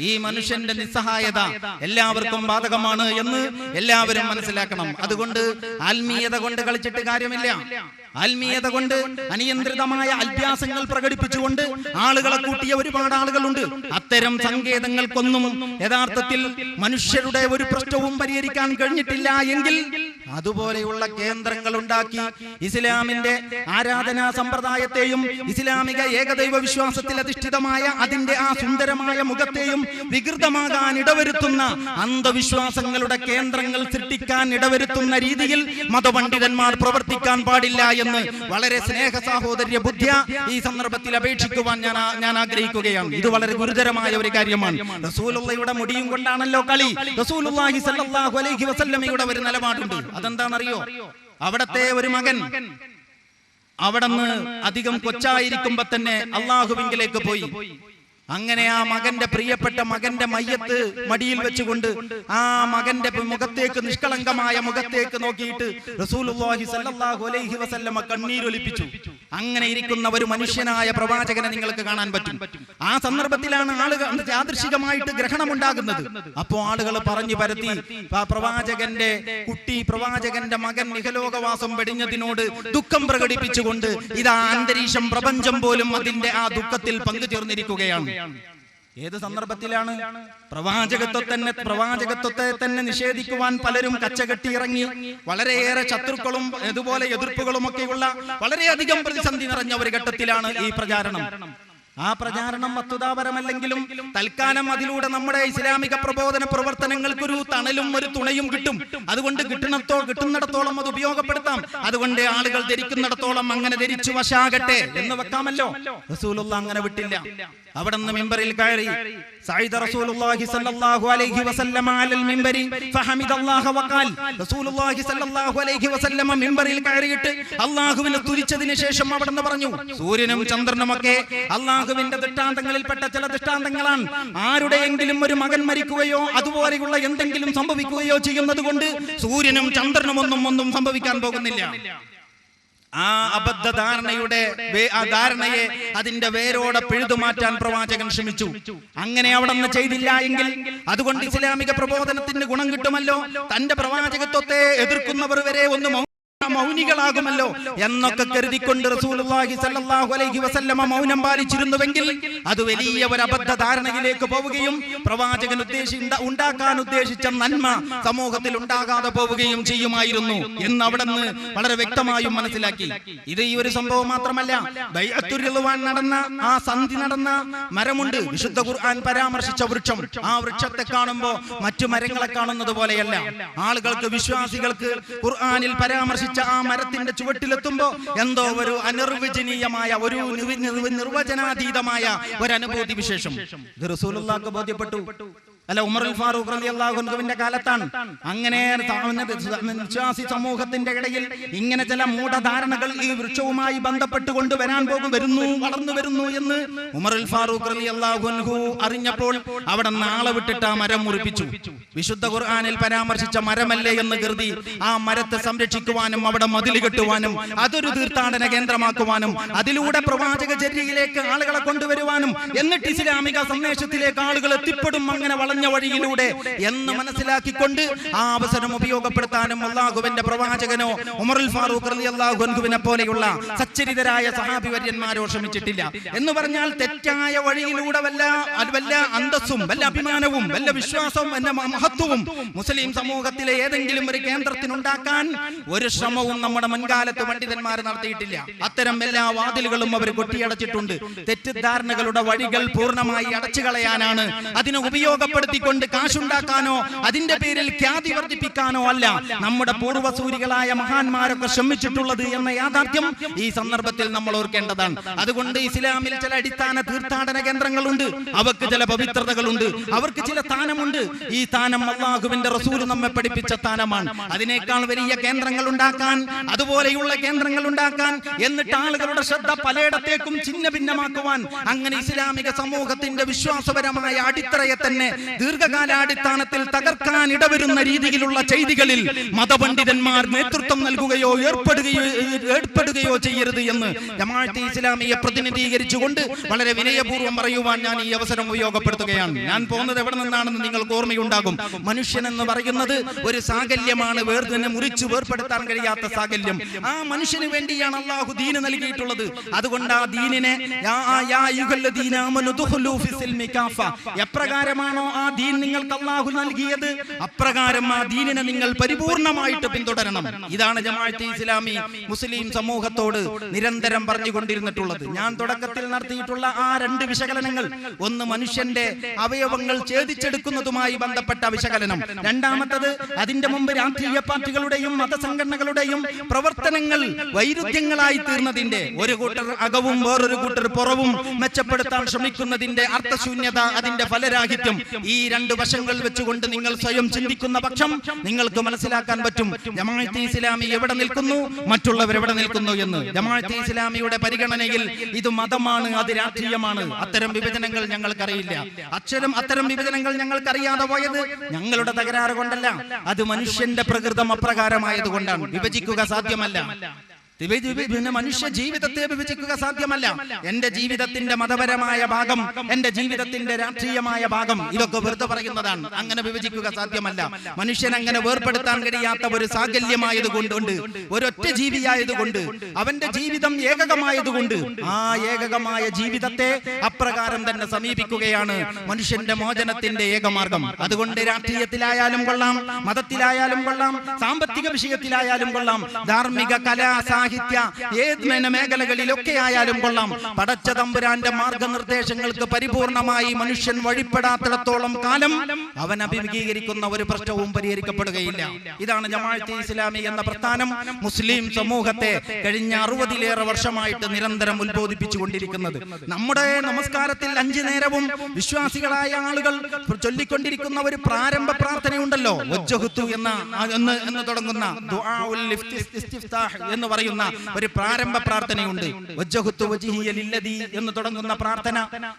ഈ മനുഷ്യന്റെ നിസ്സഹായത എല്ലാവർക്കും ബാധകമാണ് എന്ന് എല്ലാവരും മനസ്സിലാക്കണം. അതുകൊണ്ട് ആത്മീയത കൊണ്ട് കളിച്ചിട്ട് കാര്യമില്ല. ആത്മീയത കൊണ്ട് അനിയന്ത്രിതമായ അഭ്യാസങ്ങൾ പ്രകടിപ്പിച്ചുകൊണ്ട് ആളുകളെ കൂട്ടിയ ഒരുപാട് ആളുകളുണ്ട്. അത്തരം സങ്കേതങ്ങൾക്കൊന്നും യഥാർത്ഥത്തിൽ മനുഷ്യരുടെ ഒരു പ്രശ്നവും പരിഹരിക്കാൻ കഴിഞ്ഞിട്ടില്ല എങ്കിൽ അതുപോലെയുള്ള കേന്ദ്രങ്ങൾ ഉണ്ടാക്കി ഇസ്ലാമിന്റെ ആരാധനാ സമ്പ്രദായത്തെയും ഇസ്ലാമിക ഏകദൈവ വിശ്വാസത്തിൽ അധിഷ്ഠിതമായ അതിന്റെ ആ സുന്ദരമായ മുഖത്തെയും വികൃതമാകാൻ ഇടവരുത്തുന്ന അന്ധവിശ്വാസങ്ങളുടെ കേന്ദ്രങ്ങൾ സൃഷ്ടിക്കാൻ ഇടവരുത്തുന്ന രീതിയിൽ മതപണ്ഡിതന്മാർ പ്രവർത്തിക്കാൻ പാടില്ല എന്ന് വളരെ സ്നേഹ സാഹോദര്യ ബുദ്ധിയ ഈ സന്ദർഭത്തിൽ അപേക്ഷിക്കുവാൻ ഞാൻ ആഗ്രഹിക്കുകയാണ്. ഇത് വളരെ ഗുരുതരമായ ഒരു കാര്യമാണ്. റസൂലുള്ളാഹിയുടെ മുടിയും കൊണ്ടാണല്ലോ കളി. റസൂലുള്ളാഹി സ്വല്ലല്ലാഹു അലൈഹി വസല്ലമയുടെ ഒരു നിലപാടുണ്ട്. അതെന്താണെന്നറിയോ? അവിടത്തെ ഒരു മകൻ അവിടുന്ന് അധികം കൊച്ചായിരിക്കുമ്പോ തന്നെ അള്ളാഹുവിങ്കിലേക്ക് പോയി. അങ്ങനെ ആ മകന്റെ പ്രിയപ്പെട്ട മകന്റെ മയ്യത്ത് മടിയിൽ വെച്ചുകൊണ്ട് ആ മകന്റെ മുഖത്തേക്ക്, നിഷ്കളങ്കമായ മുഖത്തേക്ക് നോക്കിയിട്ട് റസൂലുള്ളാഹി സ്വല്ലല്ലാഹു അലൈഹി വസല്ലമ കണ്ണീരൊലിപ്പിച്ചു. അങ്ങനെ ഇരിക്കുന്ന ഒരു മനുഷ്യനായ പ്രവാചകനെ നിങ്ങൾക്ക് കാണാൻ പറ്റും. ആ സന്ദർഭത്തിലാണ് ആളുകൾ യാദൃശികമായിട്ട് ഗ്രഹണമുണ്ടാകുന്നത്. അപ്പോ ആളുകൾ പറഞ്ഞു പരത്തി പ്രവാചകന്റെ കുട്ടി, പ്രവാചകന്റെ മകൻ ഇഹലോകവാസം വെടിഞ്ഞതിനോട് ദുഃഖം പ്രകടിപ്പിച്ചുകൊണ്ട് ഇതാ അന്തരീക്ഷം, പ്രപഞ്ചം പോലും അതിന്റെ ആ ദുഃഖത്തിൽ പങ്കുചേർന്നിരിക്കുകയാണ്. ഏത് സന്ദർഭത്തിലാണ്? പ്രവാചകത്വത്തെ തന്നെ നിഷേധിക്കുവാൻ പലരും കച്ചകെട്ടി ഇറങ്ങി. വളരെയേറെ ശത്രുക്കളും ഇതുപോലെ എതിർപ്പുകളും ഒക്കെയുള്ള വളരെയധികം പ്രതിസന്ധി നിറഞ്ഞ ഒരു ഘട്ടത്തിലാണ് ഈ പ്രചാരണം. ആ പ്രചാരണം വസ്തുതാപരമല്ലെങ്കിലും തൽക്കാലം അതിലൂടെ നമ്മുടെ ഇസ്ലാമിക പ്രബോധന പ്രവർത്തനങ്ങൾക്കൊരു തണലും ഒരു തുണയും കിട്ടും. അതുകൊണ്ട് കിട്ടുന്നിടത്തോളം അത് ഉപയോഗപ്പെടുത്താം. അതുകൊണ്ട് ആളുകൾ ധരിക്കുന്നിടത്തോളം അങ്ങനെ ധരിച്ചു വശാകട്ടെ എന്ന് വെക്കാമല്ലോ. റസൂലുള്ളാഹി അങ്ങനെ വിട്ടില്ല. അവിടെ നിന്ന് മിമ്പറിൽ കയറി സഅദ റസൂലുള്ളാഹി സ്വല്ലല്ലാഹു അലൈഹി വസല്ലമ അലൽ മിമ്പരി ഫഹമിദല്ലാഹ വഖാൽ. റസൂലുള്ളാഹി സ്വല്ലല്ലാഹു അലൈഹി വസല്ലമ മിമ്പറിൽ കയറിയിട്ട് അല്ലാഹുവിനെ സ്തുതിച്ചതിന് ശേഷം അവിടെ നിന്ന് പറഞ്ഞു, സൂര്യനും ചന്ദ്രനുമൊക്കെ അല്ലാഹുവിന്റെ ദൃഷ്ടാന്തങ്ങളിൽപ്പെട്ട ചില ദൃഷ്ടാന്തങ്ങളാണ്. ആരുടെയെങ്കിലും ഒരു മകൻ മരിക്കുകയോ അതുപോലെയുള്ള എന്തെങ്കിലും സംഭവിക്കുകയോ ചെയ്യുന്നത് കൊണ്ട് സൂര്യനും ചന്ദ്രനും ഒന്നും സംഭവിക്കാൻ പോകുന്നില്ല. ആ അബദ്ധ ധാരണയെ അതിന്റെ വേരോടെ പിഴുതുമാറ്റാൻ പ്രവാചകൻ ശ്രമിച്ചു. അങ്ങനെ അവിടെ നിന്ന് ചെയ്തില്ല എങ്കിൽ അതുകൊണ്ട് ഇസ്ലാമിക പ്രബോധനത്തിന് ഗുണം കിട്ടുമല്ലോ, തന്റെ പ്രവാചകത്വത്തെ എതിർക്കുന്നവർ വരെ മൗനികളാകുമല്ലോ എന്നൊക്കെ കരുതിക്കൊണ്ട് റസൂലുള്ളാഹി സ്വല്ലല്ലാഹു അലൈഹി വസല്ലമ മൗനം പാലിച്ചിരുന്നുവെങ്കിൽ അത് വലിയ ഒരു അബദ്ധ ധാരണയിലേക്ക് പോവുകയും പ്രവാചകൻ ഉണ്ടാക്കാൻ ഉദ്ദേശിച്ച നന്മ സമൂഹത്തിൽ ഉണ്ടാകാതെ പോവുകയും ചെയ്യുമായിരുന്നു എന്ന് അവിടെ നിന്ന് വളരെ വ്യക്തമായും മനസ്സിലാക്കി. ഇത് ഈ ഒരു സംഭവം മാത്രമല്ല, ബൈഅത്തുർ റിദ്വാൻ നടന്ന ആ സന്ധി നടന്ന മരമുണ്ട്, വിശുദ്ധ ഖുർആൻ പരാമർശിച്ച വൃക്ഷം. ആ വൃക്ഷത്തെ കാണുമ്പോൾ മറ്റു മരങ്ങളെ കാണുന്നത് പോലെയല്ല. ആളുകൾക്ക്, വിശ്വാസികൾക്ക് ഖുർആനിൽ പരാമർശിച്ച ആ മരത്തിന്റെ ചുവട്ടിലെത്തുമ്പോ എന്തോ ഒരു അനിർവചനീയമായ, ഒരു നിർവചനാതീതമായ ഒരു അനുഭൂതി വിശേഷം ഇത് റസൂലുള്ളാഹിക്ക് ബോധ്യപ്പെട്ടു. അല്ല, ഉമറുൽ ഫാറൂഖ് റളിയല്ലാഹു അൻഹുവിന്റെ കാലത്താണ് അങ്ങനെ വിശ്വാസി സമൂഹത്തിന്റെ ഇടയിൽ ഇങ്ങനെ ചില മൂഢധാരണകൾ ഈ വൃക്ഷവുമായി ബന്ധപ്പെട്ടുകൊണ്ട് വളർന്നു വരുന്നു എന്ന് ഉമറുൽ ഫാറൂഖ് റളിയല്ലാഹു അൻഹു അറിഞ്ഞപ്പോൾ അവിടെ നാളെ വിട്ടിട്ട് ആ മരം മുറിപ്പിച്ചു. വിശുദ്ധ ഖുർആനിൽ പരാമർശിച്ച മരമല്ലേ എന്ന് കരുതി ആ മരത്തെ സംരക്ഷിക്കുവാനും അവിടെ മതിൽ കെട്ടുവാനും അതൊരു തീർത്ഥാടന കേന്ദ്രമാക്കുവാനും അതിലൂടെ പ്രവാചക ചര്യയിലേക്ക് ആളുകളെ കൊണ്ടുവരുവാനും എന്നിട്ട് ഇസ്ലാമിക സന്ദേശത്തിലേക്ക് ആളുകൾ എത്തിപ്പെടും അങ്ങനെ വഴിയിലൂടെ എന്ന് മനസ്സിലാക്കിക്കൊണ്ട് ആ അവസരം ഉപയോഗപ്പെടുത്താനും അല്ലാഹുവിന്റെ പ്രവാചകനോ ഉമറുൽ ഫാറൂഖ് റളിയല്ലാഹു അൻഹുവിനെ പോലെയുള്ള സച്ചരിതരായ സഹാബി വര്യന്മാരോ ശ്രമിച്ചിട്ടില്ല. എന്ന് പറഞ്ഞാൽ തെറ്റായ വഴിയിലൂടെ വല്ല അന്തസ്സും വല്ല അഭിമാനവും വല്ല വിശ്വാസവും വല്ല മഹത്വവും മുസ്ലിം സമൂഹത്തിലെ ഏതെങ്കിലും ഒരു കേന്ദ്രത്തിനുണ്ടാക്കാൻ ഒരു ശ്രമവും നമ്മുടെ മുൻകാലത്ത് പണ്ഡിതന്മാർ നടത്തിയിട്ടില്ല. അത്തരം എല്ലാ വാതിലുകളും അവർ കൊട്ടിയടച്ചിട്ടുണ്ട്. തെറ്റിദ്ധാരണകളുടെ വഴികൾ പൂർണ്ണമായി അടച്ചു കളയാനാണ്, അതിനെ ഉപയോഗപ്പെടുത്തിക്കൊണ്ട് കാശുണ്ടാക്കാനോ അതിന്റെ പേരിൽ ഖ്യാതി വർദ്ധിപ്പിക്കാനോ അല്ല നമ്മുടെ പൂർവ്വസൂരികളായ മഹാന്മാരൊക്കെ ശ്രമിച്ചിട്ടുള്ളത് എന്ന യാഥാർത്ഥ്യം ഈ സന്ദർഭത്തിൽ നമ്മൾ ഓർക്കേണ്ടതാണ്. അതുകൊണ്ട് ഇസ്ലാമിൽ ചില അടിസ്ഥാന തീർത്ഥാടന കേന്ദ്രങ്ങളുണ്ട്, അവർക്ക് ചില പവിത്രതകളുണ്ട്, അവർക്ക് ചില സ്ഥാനമുണ്ട്. ഈ സ്ഥാനം അല്ലാഹുവിന്റെ റസൂൽ നമ്മെ പഠിപ്പിച്ച സ്ഥാനമാണ്. അതിനേക്കാൾ വലിയ കേന്ദ്രങ്ങൾ ഉണ്ടാക്കാൻ, അതുപോലെയുള്ള കേന്ദ്രങ്ങൾ ഉണ്ടാക്കാൻ, എന്നിട്ട് ആളുകളുടെ ശ്രദ്ധ പലയിടത്തേക്കും ചിഹ്ന ഭിന്നമാക്കുവാൻ, അങ്ങനെ ഇസ്ലാമിക സമൂഹത്തിന്റെ വിശ്വാസപരമായ അടിത്തറയെ തന്നെ ദീർഘകാലാടിസ്ഥാനത്തിൽ തകർക്കാൻ ഇടവരുന്ന രീതിയിലുള്ള ചെയ്തികളിൽ മതപണ്ഡിതന്മാർ നേതൃത്വം നൽകുകയോ ഏർപ്പെടുകയോ ചെയ്യരുത് എന്ന് ജമാഅത്തെ ഇസ്ലാമിയെ പ്രതിനിധീകരിച്ചുകൊണ്ട് വളരെ വിനയപൂർവ്വം പറയുവാൻ ഞാൻ ഈ അവസരം ഉപയോഗപ്പെടുത്തുകയാണ്. ഞാൻ പോകുന്നത് എവിടെ നിന്നാണെന്ന് നിങ്ങൾക്ക് ഓർമ്മയുണ്ടാകും. മനുഷ്യൻ എന്ന് പറയുന്നത് ഒരു സാകല്യമാണ്, മുറിച്ചു വേർപ്പെടുത്താൻ കഴിയാത്ത സാകല്യം. ആ മനുഷ്യന് വേണ്ടിയാണ് അല്ലാഹു ദീന് നൽകിയിട്ടുള്ളത്. അതുകൊണ്ട് ആ ദീനിനെ എപ്രകാരമാണോ ആ ദീൻ നിങ്ങൾക്ക് അല്ലാഹു നൽകിയത്, അപ്രകാരം ആ ദീനിനെ നിങ്ങൾ പരിപൂർണമായിട്ട് പിന്തുടരണം. ഇതാണ് ജമാഅത്തെ ഇസ്ലാമി മുസ്ലിം സമൂഹത്തോട് നിരന്തരം പറഞ്ഞുകൊണ്ടിരുന്നിട്ടുള്ളത്. ഞാൻ തുടക്കത്തിൽ നടത്തിയിട്ടുള്ള ആ 2 വിശകലനങ്ങൾ, ഒന്ന് മനുഷ്യന്റെ അവയവങ്ങൾ ഛേദിച്ചെടുക്കുന്നതുമായി ബന്ധപ്പെട്ട വിശകലനം, രണ്ടാമത്തത് അതിന്റെ മുമ്പ് രാഷ്ട്രീയ പാർട്ടികളുടെയും മതസംഘടനകളുടെയും പ്രവർത്തനങ്ങൾ വൈരുദ്ധ്യങ്ങളായി തീർന്നതിന്റെ, ഒരു കൂട്ടർ അകവും വേറൊരു കൂട്ടർ പുറവും മെച്ചപ്പെടുത്താൻ ശ്രമിക്കുന്നതിന്റെ അർത്ഥശൂന്യത, അതിന്റെ ഫലരാഹിത്യം. ഈ 2 വശങ്ങൾ വെച്ചുകൊണ്ട് നിങ്ങൾ സ്വയം ചിന്തിക്കുന്ന പക്ഷം നിങ്ങൾക്ക് മനസ്സിലാക്കാൻ പറ്റും ജമാഅത്തെ ഇസ്ലാമി എവിടെ നിൽക്കുന്നു, മറ്റുള്ളവർ എവിടെ നിൽക്കുന്നു എന്ന്. ജമാഅത്തെ ഇസ്ലാമിയുടെ പരിഗണനയിൽ ഇത് മതമാണ്, അത് രാഷ്ട്രീയമാണ്. അത്തരം വിഭജനങ്ങൾ ഞങ്ങൾക്കറിയില്ല. അത്തരം വിഭജനങ്ങൾ ഞങ്ങൾക്കറിയാതെ പോയത് ഞങ്ങളുടെ തകരാറ് കൊണ്ടല്ല, അത് മനുഷ്യന്റെ പ്രകൃതം അപ്രകാരമായതുകൊണ്ടാണ്. വിഭജിക്കുക സാധ്യമല്ല. മനുഷ്യ ജീവിതത്തെ വിഭജിക്കുക സാധ്യമല്ല. എന്റെ ജീവിതത്തിന്റെ മതപരമായ ഭാഗം, എന്റെ ജീവിതത്തിന്റെ രാഷ്ട്രീയമായ ഭാഗം, ഇതൊക്കെ വെറുതെ പറയുന്നതാണ്. അങ്ങനെ വിഭജിക്കുക സാധ്യമല്ല. മനുഷ്യൻ അങ്ങനെ വേർപെടുത്താൻ കഴിയാത്ത ഒരു സാകല്യമായതുകൊണ്ട്, ഒരൊറ്റ ജീവിയായതുകൊണ്ട്, അവന്റെ ജീവിതം ഏകകമായതുകൊണ്ട്, ആ ഏകകമായ ജീവിതത്തെ അപ്രകാരം തന്നെ സമീപിക്കുകയാണ് മനുഷ്യന്റെ മോചനത്തിന്റെ ഏകമാർഗം. അതുകൊണ്ട് രാഷ്ട്രീയത്തിലായാലും കൊള്ളാം, മതത്തിലായാലും കൊള്ളാം, സാമ്പത്തിക വിഷയത്തിലായാലും കൊള്ളാം, ധാർമ്മിക, കലാ, സാഹിത്യ, ഏത് മേഖലകളിലൊക്കെ ആയാലും കൊള്ളാം, പടച്ച തമ്പുരാന്റെ മാർഗനിർദ്ദേശങ്ങൾക്ക് പരിപൂർണമായി മനുഷ്യൻ വഴിപ്പെടാത്തിടത്തോളം കാലം അവൻ അഭിമുഖീകരിക്കുന്ന ഒരു പ്രശ്നവും പരിഹരിക്കപ്പെടുകയില്ല. ഇതാണ് ജമാഅത്തെ ഇസ്ലാമി എന്ന പ്രസ്ഥാനം മുസ്ലിം സമൂഹത്തെ കഴിഞ്ഞ 60-ലേറെ വർഷമായിട്ട് നിരന്തരം ഉത്ബോധിപ്പിച്ചുകൊണ്ടിരിക്കുന്നത്. നമ്മുടെ നമസ്കാരത്തിൽ 5 നേരവും വിശ്വാസികളായ ആളുകൾ ചൊല്ലിക്കൊണ്ടിരിക്കുന്ന ഒരു പ്രാരംഭ പ്രാർത്ഥനയുണ്ടല്ലോ, വജ്ജഹ്തു എന്ന് തുടങ്ങുന്ന ദുആഉൽ ഇസ്തിഫ്താഹ് എന്ന് പറയുന്ന ഒരു പ്രാരംഭ പ്രാർത്ഥനയുണ്ട്. വജ്ജഹ്തു വജ്ഹിയ ലില്ലദി എന്ന് തുടങ്ങുന്ന പ്രാർത്ഥന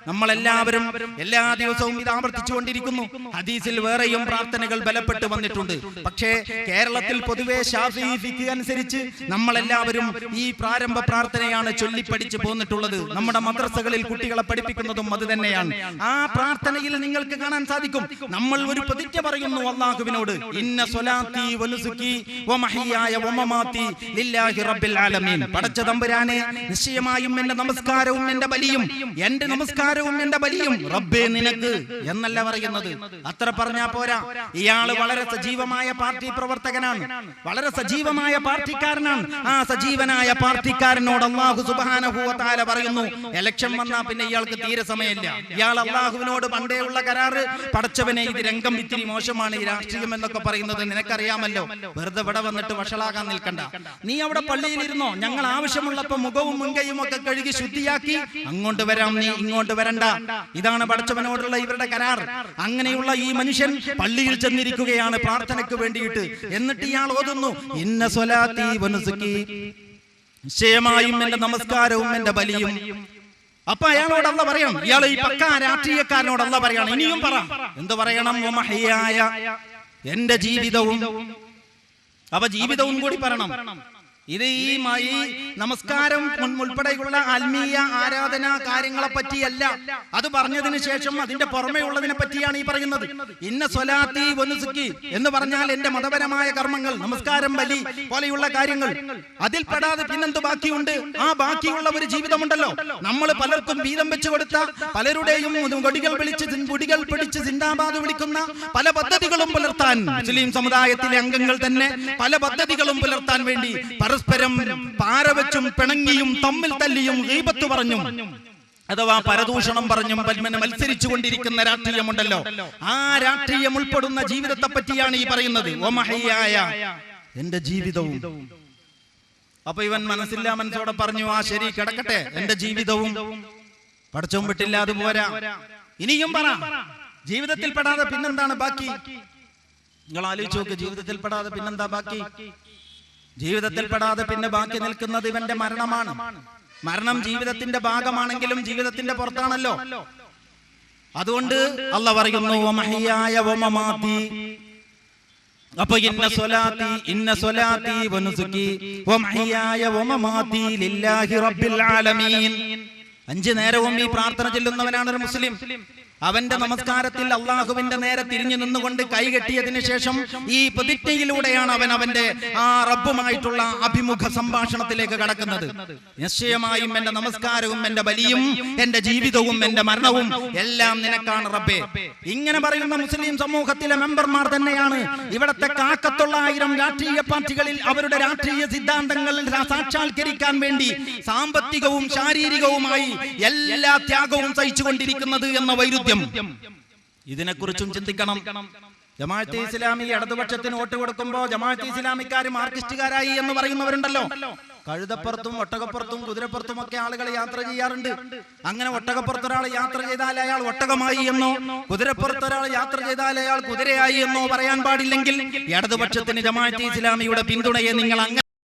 നമ്മളെല്ലാവരും എല്ലാ ദിവസവും ഇത് ആവർത്തിച്ചുകൊണ്ടിരിക്കുന്നു. ഹദീസിൽ വേറെയും പ്രാർത്ഥനകൾ ബലപ്പെട്ട് വന്നിട്ടുണ്ട്. പക്ഷേ കേരളത്തിൽ പൊതുവെ ശാഫിഈ ഫിഖ് അനുസരിച്ച് നമ്മളെല്ലാവരും ഈ പ്രാരംഭ പ്രാർത്ഥനയാണ് ചൊല്ലിപ്പഠിച്ചു പോന്നിട്ടുള്ളത്. നമ്മുടെ മദ്രസകളിൽ കുട്ടികളെ പഠിപ്പിക്കുന്നതും അത് തന്നെയാണ്. ആ പ്രാർത്ഥനയിൽ നിങ്ങൾക്ക് കാണാൻ സാധിക്കും, നമ്മൾ ഒരു പ്രതിജ്ഞ പറയുന്നു അല്ലാഹുവിനോട്, ഇന്ന സ്വലാത്തി വനുസുക്കി വമഹിയായ വമമാതി ലില്ലാഹി റബ്ബിൽ ആലമീൻ. പടച്ച തമ്പുരാനെ, നിശ്ചയമായും എന്റെ നമസ്കാരവും എന്റെ ബലിയും, എന്റെ നമസ്കാരവും എന്റെ ബലിയും റബ്ബേ നിനക്ക് എന്നല്ല പറയുന്നത്. അത്ര പറഞ്ഞാ പോരാ. ഇയാള് വളരെ സജീവമായ പാർട്ടി പ്രവർത്തകനാണ്, വളരെ സജീവമായ പാർട്ടിക്കാരനാണ്. ആ സജീവനായ പാർട്ടിക്കാരനോട് അല്ലാഹു സുബ്ഹാനഹു വ തആല പറയുന്നു, ഇലക്ഷൻ വന്നാ പിന്നെ ഇയാൾക്ക് തീരെ സമയമില്ല. ഇയാൾ അല്ലാഹുവിനോട് പണ്ടേ ഉള്ള കരാറ്, പടച്ചവനെ ഇത് രംഗം ഇത്തിരി മോശമാണ്, ഈ രാഷ്ട്രീയം എന്നൊക്കെ പറയുന്നത് നിനക്കറിയാമല്ലോ, വെറുതെ ഇവിടെ വന്നിട്ട് വഷളാകാൻ നിൽക്കണ്ട, നീ അവിടെ പള്ളിയിലിരുന്നോ, ഞങ്ങൾ ആവശ്യമുള്ളപ്പോ മുഖവും മുൻകൈയും ഒക്കെ കഴുകി ശുദ്ധിയാക്കി അങ്ങോട്ട് വരാം, നീ ഇങ്ങോട്ട് വരണ്ട. ഇതാണ് പടച്ചവനോടുള്ള ഇവരുടെ കരാർ. അങ്ങനെയുള്ള ഈ മനുഷ്യൻ പള്ളിയിൽ ചെന്നിരിക്കുകയാണ് പ്രാർത്ഥനയ്ക്ക് വേണ്ടിയിട്ട്. എന്നിട്ട് ഇയാൾ ഓതുന്നു, ഇന്ന സ്വലാത്തി വനുസുക്കി, നിശ്ചയമായും എന്റെ നമസ്കാരവും എന്റെ ബലിയും. അപ്പൊ അയാളോട് അല്ലാഹ് പറയണം, ഇയാൾ ഈ പക്കാ രാഷ്ട്രീയക്കാരനോട് അല്ലാഹ് പറയണം, ഇനിയും പറ, എന്ത് പറയണം, വമഹിയായ, എന്റെ ജീവിതവും. അപ്പൊ ജീവിതവും കൂടി പറയണം. ഇത് ഈ നമസ്കാരം ഉൾപ്പെടെയുള്ള ആത്മീയ ആരാധനാ കാര്യങ്ങളെ പറ്റിയല്ല. അത് പറഞ്ഞതിന് ശേഷം അതിന്റെ പുറമേ ഉള്ളതിനെ പറ്റിയാണ് ഈ പറയുന്നത്. ഇന്ന സ്വലാത്തി വനുസുക്കി എന്ന് പറഞ്ഞാൽ എന്റെ മതപരമായ കർമ്മങ്ങൾ, നമസ്കാരം, ബലി പോലെയുള്ള കാര്യങ്ങൾ. അതിൽ പെടാതെ പിന്നെന്ത് ബാക്കിയുണ്ട്? ആ ബാക്കിയുള്ള ഒരു ജീവിതമുണ്ടല്ലോ. നമ്മൾ പലർക്കും വീതം വെച്ച് കൊടുത്ത, പലരുടെയും കൊടികൾ പിടിച്ച് സിന്ദാബാദ് വിളിക്കുന്ന പല പദ്ധതികളും പുലർത്താൻ മുസ്ലിം സമുദായത്തിലെ അംഗങ്ങൾ തന്നെ പല പദ്ധതികളും പുലർത്താൻ വേണ്ടി പരസ്പരം പാരവച്ചും പിണങ്ങിയും തമ്മിൽ തല്ലിയും ഗീബത്ത് പറഞ്ഞും അഥവാ പരദൂഷണം പറഞ്ഞും മത്സരിച്ചു കൊണ്ടിരിക്കുന്ന രാഷ്ട്രീയമുണ്ടല്ലോ. ആ രാഷ്ട്രീയം ഉൾപ്പെടുന്ന ജീവിതത്തെ പറ്റിയാണ് ഈ പറയുന്നത്, വമഹിയായ, എന്റെ ജീവിതവും. അപ്പൊ ഇവൻ മനസ്സില്ലാ മനസ്സോടെ പറഞ്ഞു, ആ ശരി കിടക്കട്ടെ, എന്റെ ജീവിതവും. പടച്ചോൻ വിട്ടില്ല, അത് പോരാ, ഇനിയും പറ. ജീവിതത്തിൽ പെടാതെ പിന്നെന്താണ് ബാക്കി? നിങ്ങൾ ആലോചിച്ച് നോക്ക്, ജീവിതത്തിൽ പെടാതെ പിന്നെന്താ ബാക്കി? ജീവിതത്തിൽ പെടാതെ പിന്നെ ബാക്കി നിൽക്കുന്നത് ഇവന്റെ മരണമാണ്. മരണം ജീവിതത്തിന്റെ ഭാഗമാണെങ്കിലും ജീവിതത്തിന്റെ പുറത്താണല്ലോ. അതുകൊണ്ട് അല്ലാഹ് പറയുന്നു, വമഹിയായ വമമാതി. അപ്പൊ ഇന്ന സ്വലാത്തി വനുസുക്കി വമഹിയായ വമമാതി ലില്ലാഹി റബ്ബിൽ ആലമീൻ. 5 നേരവും ഈ പ്രാർത്ഥന ചൊല്ലുന്നവനാണ് ഒരു മുസ്ലിം. അവന്റെ നമസ്കാരത്തിൽ അള്ളാഹുവിന്റെ നേരെ തിരിഞ്ഞു നിന്നുകൊണ്ട് കൈകെട്ടിയതിനു ശേഷം ഈ പ്രതിജ്ഞയിലൂടെയാണ് അവൻ അവന്റെ ആ റബ്ബുമായിട്ടുള്ള അഭിമുഖ സംഭാഷണത്തിലേക്ക് കടക്കുന്നത്. നിശ്ചയമായും എന്റെ നമസ്കാരവും എന്റെ ബലിയും എന്റെ ജീവിതവും എന്റെ മരണവും എല്ലാം നിനക്കാണ് റബ്ബേ. ഇങ്ങനെ പറയുന്ന മുസ്ലിം സമൂഹത്തിലെ മെമ്പർമാർ തന്നെയാണ് ഇവിടത്തെ 1,000 രാഷ്ട്രീയ പാർട്ടികളിൽ അവരുടെ രാഷ്ട്രീയ സിദ്ധാന്തങ്ങൾ സാക്ഷാത്കരിക്കാൻ വേണ്ടി സാമ്പത്തികവും ശാരീരികവുമായി എല്ലാ ത്യാഗവും സഹിച്ചുകൊണ്ടിരിക്കുന്നത് എന്ന വൈരുദ്ധ്യം. ഇതിനെക്കുറിച്ചും ചിന്തിക്കണം. ജമാഅത്തെ ഇസ്ലാമി ഇടതുപക്ഷത്തിന് വോട്ട് കൊടുക്കുമ്പോ ജമാഅത്തെ ഇസ്ലാമിക്കാർ മാർക്സിസ്റ്റുകാരായി എന്ന് പറയുന്നവരുണ്ടല്ലോ. കഴുതപ്പുറത്തും ഒട്ടകപ്പുറത്തും കുതിരപ്പുറത്തും ഒക്കെ ആളുകൾ യാത്ര ചെയ്യാറുണ്ട്. അങ്ങനെ ഒട്ടകപ്പുറത്തൊരാൾ യാത്ര ചെയ്താൽ അയാൾ ഒട്ടകമായി എന്നോ കുതിരപ്പുറത്തൊരാൾ യാത്ര ചെയ്താൽ അയാൾ കുതിരയായി എന്നോ പറയാൻ പാടില്ലെങ്കിൽ ഇടതുപക്ഷത്തിന് ജമാഅത്തെ ഇസ്ലാമിയുടെ പിന്തുണയെ നിങ്ങൾ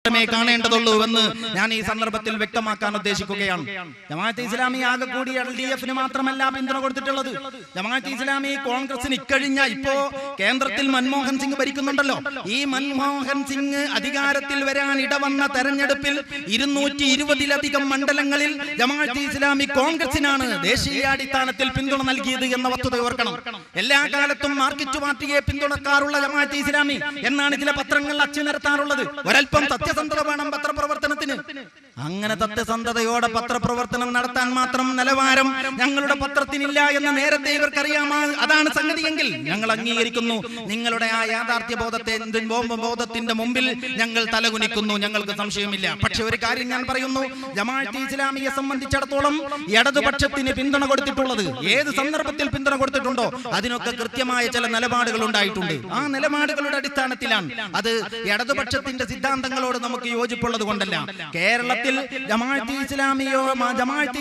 അങ്ങനെ കാണേണ്ടതുള്ളൂ എന്ന് ഞാൻ ഈ സന്ദർഭത്തിൽ വ്യക്തമാക്കാൻ ഉദ്ദേശിക്കുകയാണ്. ജമാഅത്തെ ഇസ്ലാമി ആകെ കൂടി LDF മാത്രമല്ല പിന്തുണ കൊടുത്തിട്ടുള്ളത്. ജമാഅത്തെ ഇസ്ലാമി കോൺഗ്രസിന് ഇക്കഴിഞ്ഞ ഇപ്പോ കേന്ദ്രത്തിൽ മൻമോഹൻ സിംഗ് ഭരിക്കുന്നുണ്ടല്ലോ. ഈ മൻമോഹൻ സിംഗ് അധികാരത്തിൽ വരാൻ ഇടവന്ന തെരഞ്ഞെടുപ്പിൽ 220-ലധികം മണ്ഡലങ്ങളിൽ ജമാഅത്തെ ഇസ്ലാമി കോൺഗ്രസിനാണ് ദേശീയാടിസ്ഥാനത്തിൽ പിന്തുണ നൽകിയത് എന്ന വസ്തുത ഓർക്കണം. എല്ലാ കാലത്തും മാർക്സിസ്റ്റ് പാർട്ടിയെ പിന്തുണക്കാറുള്ള ജമാഅത്തെ ഇസ്ലാമി എന്നാണ് ചില പത്രങ്ങൾ അച്ചു നിരത്താറുള്ളത്. ഒരൽപ്പം സത്യസന്ധത വേണം പത്രപ്രവർത്തനത്തിന്. അങ്ങനെ സത്യസന്ധതയോടെ പത്രപ്രവർത്തനം നടത്താൻ മാത്രം നിലവാരം ഞങ്ങളുടെ പത്രത്തിനില്ല എന്ന് നേരത്തെ ഇവർക്കറിയാമോ? അതാണ് സംഗതിയെങ്കിൽ ഞങ്ങൾ അംഗീകരിക്കുന്നു. നിങ്ങളുടെ ആ യാഥാർത്ഥ്യ ബോധത്തിന്റെ മുമ്പിൽ ഞങ്ങൾ തലകുനിക്കുന്നു, ഞങ്ങൾക്ക് സംശയമില്ല. പക്ഷെ ഒരു കാര്യം ഞാൻ പറയുന്നു, ജമാഅത്തെ ഇസ്ലാമിയെ സംബന്ധിച്ചിടത്തോളം ഇടതുപക്ഷത്തിന് പിന്തുണ കൊടുത്തിട്ടുള്ളത് ഏത് സന്ദർഭത്തിൽ പിന്തുണ കൊടുത്തിട്ടുണ്ടോ അതിനൊക്കെ കൃത്യമായ ചില നിലപാടുകൾ ഉണ്ടായിട്ടുണ്ട്. ആ നിലപാടുകളുടെ അടിസ്ഥാനത്തിലാണ്. അത് ഇടതുപക്ഷത്തിന്റെ സിദ്ധാന്തങ്ങളോട് നമുക്ക് യോജിപ്പുള്ളത് കൊണ്ടല്ല. കേരളത്തിൽ ജമാഅത്തെ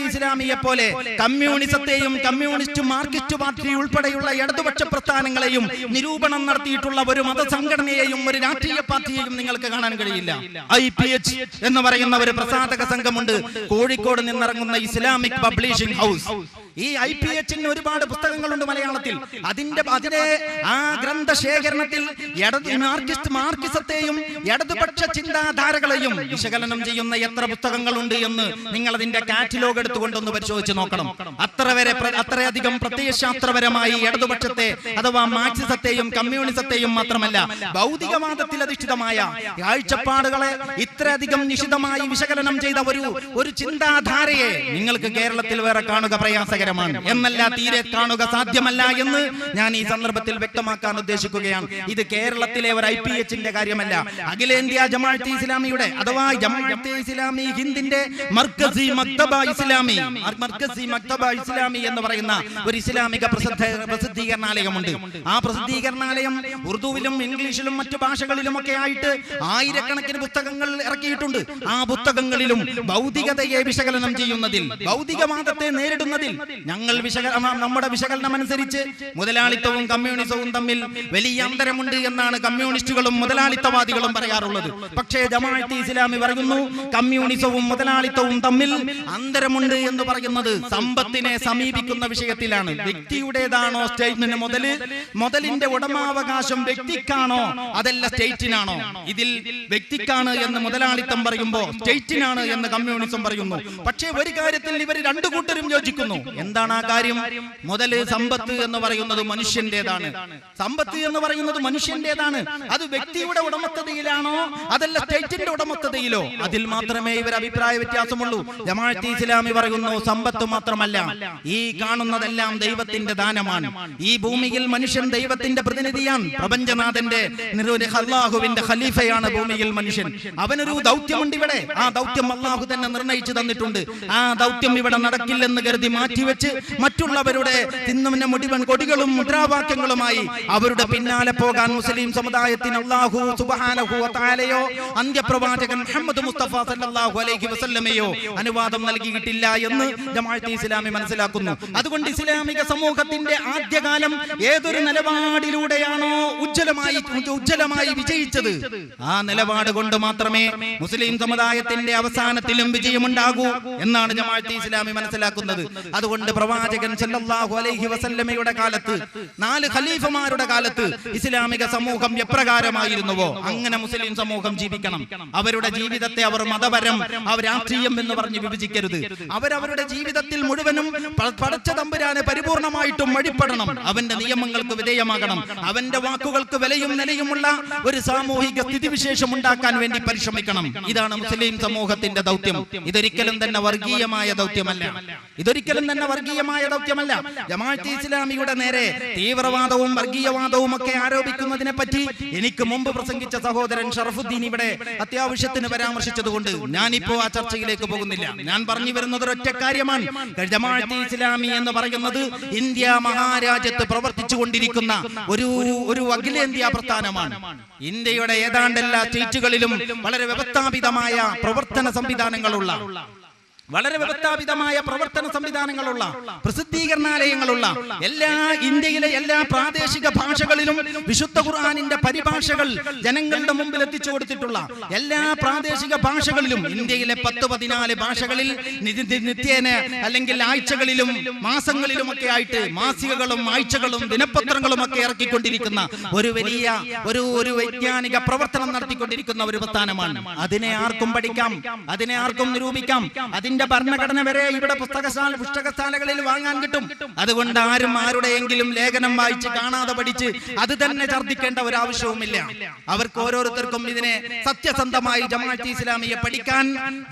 ഇസ്ലാമിയെ പോലെ കമ്മ്യൂണിസത്തെയും കമ്മ്യൂണിസ്റ്റ് മാർക്സിസ്റ്റ് പാർട്ടി ഉൾപ്പെടെയുള്ള ഇടതുപക്ഷ പ്രസ്ഥാനങ്ങളെയും നിരൂപണം നടത്തിയിട്ടുള്ള ഒരു മതസംഘടനയെയും ഒരു രാഷ്ട്രീയ പാർട്ടിയെയും നിങ്ങൾക്ക് കാണാൻ കഴിയില്ല. IPH എന്ന് പറയുന്ന ഒരു പ്രസാധക സംഘമുണ്ട്, കോഴിക്കോട് നിന്നിറങ്ങുന്ന ഇസ്ലാമിക് പബ്ലിഷിംഗ് ഹൗസ്. ഈ IPH-ന് ഒരുപാട് പുസ്തകങ്ങളുണ്ട് മലയാളത്തിൽ. അതിന്റെ ആ ഗ്രന്ഥശേഖരണത്തിൽ മാർക്സിസത്തെയും ഇടതുപക്ഷ ചിന്താധാരകളെയും വിശകലനം ചെയ്യുന്ന എത്ര പുസ്തകങ്ങളുണ്ട് എന്ന് നിങ്ങൾ അതിന്റെ കാറ്റലോഗ് എടുത്തുകൊണ്ടൊന്ന് പരിശോധിച്ച് നോക്കണം. അത്രയധികം പ്രത്യയശാസ്ത്രപരമായി ഇടതുപക്ഷത്തെ അഥവാ മാർക്സിസത്തെയും കമ്മ്യൂണിസത്തെയും മാത്രമല്ല ഭൗതികവാദത്തിൽ അധിഷ്ഠിതമായ കാഴ്ചപ്പാടുകളെ ഇത്രയധികം നിശിതമായി വിശകലനം ചെയ്ത ഒരു ചിന്താധാരയെ നിങ്ങൾക്ക് കേരളത്തിൽ വേറെ കാണുക പ്രയാസകരമാണ് എന്നല്ല, തീരെ കാണുക സാധ്യമല്ല എന്ന് ഞാൻ ഈ സന്ദർഭത്തിൽ വ്യക്തമാക്കാൻ ഉദ്ദേശിക്കുകയാണ്. ഇത് കേരളത്തിലെ ഒരു IPH-ന്റെ കാര്യമല്ല. അഖിലേന്ത്യാ ജമാഅത്തെ ഇസ്ലാമിയുടെ അഥവാ ജമാഅത്തെ ഇസ്ലാമി ഹിന്ദിന്റെ മർക്കസി മക്തബ ഇസ്ലാമി എന്ന് പറയുന്ന ഒരു ഇസ്ലാമിക പ്രസിദ്ധീകരണാലയമുണ്ട്. ആ പ്രസിദ്ധീകരണാലയം ഉറുദുവിലും ഇംഗ്ലീഷിലും മറ്റു ഭാഷകളിലും ഒക്കെ ആയിട്ട് ആയിരക്കണക്കിന് പുസ്തകങ്ങൾ ഇറക്കിയിട്ടുണ്ട്. ആ പുസ്തകങ്ങളിലും ഭൗതികതയെ വിശകലനം ചെയ്യുന്നതിൽ, ഭൗതികവാദത്തെ നേരിടുന്നതിൽ നമ്മുടെ വിശകലനം അനുസരിച്ച് മുതലാളിത്തവും കമ്മ്യൂണിസവും തമ്മിൽ വലിയ അന്തരമുണ്ട് എന്നാണ് കമ്മ്യൂണിസ്റ്റുകളും മുതലാളിത്തവാദികളും പറയാറുള്ളത്. പക്ഷേ ജമാഅത്തെ ഇസ്ലാമി പറയുന്നു കമ്മ്യൂണിസവും മുതലാളിത്തവും തമ്മിൽ അന്തരമുണ്ട് എന്ന് പറയുന്നത് സമ്പത്തിനെ സമീപിക്കുന്ന വിഷയത്തിലാണ്. വ്യക്തിയുടേതാണോ സ്റ്റേറ്റിന് മുതലിന്റെ ഉടമാവകാശം വ്യക്തിക്കാണോ അതല്ല സ്റ്റേറ്റിനാണോ? ഇതിൽ വ്യക്തിക്കാണ് എന്ന് മുതലാളിത്തം പറയുമ്പോ സ്റ്റേറ്റിനാണ് എന്ന് കമ്മ്യൂണിസം പറയുന്നു. പക്ഷേ ഒരു കാര്യത്തിൽ ഇവർ രണ്ടു കൂട്ടരും യോജിക്കുന്നു. എന്താണ് ആ കാര്യം? മുതല് സമ്പത്ത് എന്ന് പറയുന്നത് മനുഷ്യന്റേതാണ്. സമ്പത്ത് എന്ന് പറയുന്നത് മനുഷ്യന്റേതാണ്. അത് വ്യക്തിയുടെ ഉടമസ്ഥതയിലാണോ അതല്ല സ്റ്റേറ്റിന്റെ ഉടമസ്ഥതയിലോ? അതിൽ മാത്രമേ ഇവർ അഭിപ്രായ വ്യത്യാസമുള്ളൂ. ജമാഅത്തെ ഇസ്ലാമി പറയുന്നു സമ്പത്ത് മാത്രമല്ല, ഈ കാണുന്നതെല്ലാം ദൈവത്തിന്റെ ദാനമാണ്. ഈ ഭൂമിയിൽ മനുഷ്യൻ ദൈവത്തിന്റെ പ്രതിനിധിയാണ്. പ്രപഞ്ചനാഥന്റെ അല്ലാഹുവിന്റെ ഖലീഫയാണ് ഭൂമിയിൽ മനുഷ്യൻ. അവനൊരു ദൗത്യമുണ്ട് ഇവിടെ. ആ ദൗത്യം അല്ലാഹു തന്നെ നിർണയിച്ചു തന്നിട്ടുണ്ട്. ആ ദൗത്യം ഇവിടെ നടക്കില്ലെന്ന് കരുതി മാറ്റിവെച്ച് മറ്റുള്ളവരുടെ തിന്നുന്ന മുടിവൻ കൊടികളും മുദ്രാവാക്യങ്ങളുമായി അവരുടെ പിന്നാലെ പോകാൻ മുസ്ലിം സമുദായത്തിന് അല്ലാഹു സുബ്ഹാനഹു വ തആലയോ അന്ത്യപ്രവാചകൻ മുഹമ്മദ് മുസ്തഫ സല്ലല്ലാഹു അലൈഹി വസല്ലമയോ അനുവാദം നൽകിയിട്ടില്ല എന്ന് ജമാഅത്തെ ഇസ്ലാമി മനസ്സിലാക്കുന്നു. അതുകൊണ്ട് ഇസ്ലാമിക സമൂഹത്തിന്റെ ആദ്യകാലം ഏതൊരു നിലപാടിലൂടെയാണോ ഉജ്ജ്വലമായി വിജയിച്ചത്, ആ നിലപാട് കൊണ്ട് മാത്രമേ മുസ്ലിം സമുദായത്തിന്റെ അവസാനത്തിലും വിജയമുണ്ടാകൂ എന്നാണ് ജമാഅത്തെ ഇസ്ലാമി മനസ്സിലാക്കുന്നത്. അതുകൊണ്ട് അതുകൊണ്ട് പ്രവാചകൻ സല്ലല്ലാഹു അലൈഹി വസല്ലമയുടെ കാലത്ത് 4 ഖലീഫമാരുടെ കാലത്ത് ഇസ്ലാമിക സമൂഹം എപ്രകാരമായിരുന്നുവോ അങ്ങനെ മുസ്ലിം സമൂഹം ജീവിക്കണം. അവരുടെ ജീവിതത്തെ അവർ മതപരം, അവർ രാഷ്ട്രീയം എന്ന് പറഞ്ഞ് വിഭജിക്കരുത്. അവരവരുടെ ജീവിതത്തിൽ മുഴുവനും പടച്ച തമ്പുരാനെ പരിപൂർണമായിട്ടും വഴിപ്പെടണം. അവന്റെ നിയമങ്ങൾക്ക് വിധേയമാകണം. അവന്റെ വാക്കുകൾക്ക് വിലയും നിലയുമുള്ള ഒരു സാമൂഹിക സ്ഥിതിവിശേഷം ഉണ്ടാക്കാൻ വേണ്ടി പരിശ്രമിക്കണം. ഇതാണ് മുസ്ലിം സമൂഹത്തിന്റെ ദൗത്യം. ഇതൊരിക്കലും തന്നെ വർഗീയമായ ദൗത്യമല്ല. ജമാഅത്തെ ഇസ്ലാമിയുടെ നേരെ തീവ്രവാദവും വർഗീയവാദവും ഒക്കെ ആരോപിക്കുന്നതിനെ പറ്റി എനിക്ക് മുമ്പ് പ്രസംഗിച്ച സഹോദരൻ ഷറഫുദ്ദീൻ ഇവിടെ അത്യാവശ്യത്തിന് പരാമർശിച്ചതുകൊണ്ട് ഞാനിപ്പോ ആ ചർച്ചയിലേക്ക് പോകുന്നില്ല. ഞാൻ പറഞ്ഞു വരുന്നത് ഒരൊറ്റ കാര്യമാണ്. ജമാഅത്തെ ഇസ്ലാമി എന്ന് പറയുന്നത് ഇന്ത്യ മഹാരാജ്യത്ത് പ്രവർത്തിച്ചു കൊണ്ടിരിക്കുന്ന ഒരു അഖിലേന്ത്യാ പ്രസ്ഥാനമാണ്. ഇന്ത്യയുടെ ഏതാണ്ട് എല്ലാ സ്റ്റേറ്റുകളിലും വളരെ വ്യവസ്ഥാപിതമായ പ്രവർത്തന സംവിധാനങ്ങളുള്ള പ്രസിദ്ധീകരണാലയങ്ങളുള്ള ഇന്ത്യയിലെ എല്ലാ പ്രാദേശിക ഭാഷകളിലും വിശുദ്ധ ഖുർആനിന്റെ പരിഭാഷകൾ ജനങ്ങളുടെ മുമ്പിൽ എത്തിച്ചു കൊടുത്തിട്ടുള്ള എല്ലാ പ്രാദേശിക ഭാഷകളിലും ഇന്ത്യയിലെ 10-14 ഭാഷകളിൽ നിത്യേന അല്ലെങ്കിൽ ആഴ്ചകളിലും മാസങ്ങളിലും ഒക്കെ ആയിട്ട് മാസികകളും ആഴ്ചകളും ദിനപത്രങ്ങളും ഒക്കെ ഇറക്കിക്കൊണ്ടിരിക്കുന്ന ഒരു വലിയ ഒരു വൈജ്ഞാനിക പ്രവർത്തനം നടത്തിക്കൊണ്ടിരിക്കുന്ന ഒരു പ്രസ്ഥാനമാണ്. അതിനെ ആർക്കും പഠിക്കാം, അതിനെ ആർക്കും നിരൂപിക്കാം. അതിന്റെ ഭരണഘടന വരെ ഇവിടെ പുസ്തകശാലകളിൽ വാങ്ങാൻ കിട്ടും. അതുകൊണ്ട് ആരും ആരുടെയെങ്കിലും ലേഖനം വായിച്ച് കാണാതെ പഠിച്ച് അത് തന്നെ ഛർദ്ദിക്കേണ്ട ഒരു ആവശ്യവുമില്ല. അവർക്ക് ഓരോരുത്തർക്കും ഇതിനെ സത്യസന്ധമായി ജമാഅത്തെ ഇസ്ലാമിയെ പഠിക്കാൻ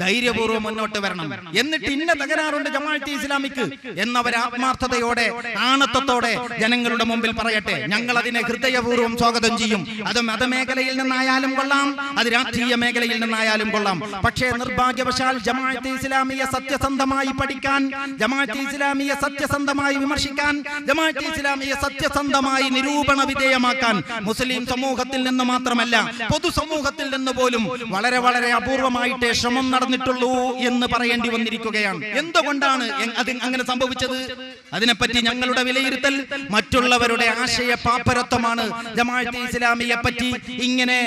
ധൈര്യപൂർവ്വം മുന്നോട്ട് വരണം. എന്നിട്ട് ഇന്ന തകരാറുണ്ട് ജമാഅത്തെ ഇസ്ലാമിക്ക് എന്നവർ ആത്മാർത്ഥതയോടെ ആണത്വത്തോടെ ജനങ്ങളുടെ മുമ്പിൽ പറയട്ടെ. ഞങ്ങൾ അതിനെ ഹൃദയപൂർവ്വം സ്വാഗതം ചെയ്യും. അത് മതമേഖലയിൽ നിന്നായാലും കൊള്ളാം, അത് രാഷ്ട്രീയ മേഖലയിൽ നിന്നായാലും കൊള്ളാം. പക്ഷേ നിർഭാഗ്യവശാൽ ജമാഅത്തെ ഇസ്ലാമിയെ സത്യസന്ധമായി പഠിക്കാൻ, ജമാഅത്തെ ഇസ്ലാമിയെ സത്യസന്ധമായി വിമർശിക്കാൻ, ജമാഅത്തെ ഇസ്ലാമിയെ സത്യസന്ധമായി നിരൂപണ വിധേയമാക്കാൻ മുസ്ലിം സമൂഹത്തിൽ നിന്ന് മാത്രമല്ല പൊതുസമൂഹത്തിൽ നിന്ന് പോലും വളരെ വളരെ അപൂർവമായിട്ടേ ശ്രമം നടന്നിട്ടുള്ളൂ എന്ന് പറയേണ്ടി വന്നിരിക്കുകയാണ്. എന്തുകൊണ്ടാണ് അങ്ങനെ സംഭവിച്ചത്? അതിനെപ്പറ്റി ഞങ്ങളുടെ വിലയിരുത്തൽ മറ്റുള്ളവരുടെ ആശയ പാപ്പരത്വമാണ് ജമാഅത്തെ ഇസ്ലാമിയെ പറ്റി ഇങ്ങനെ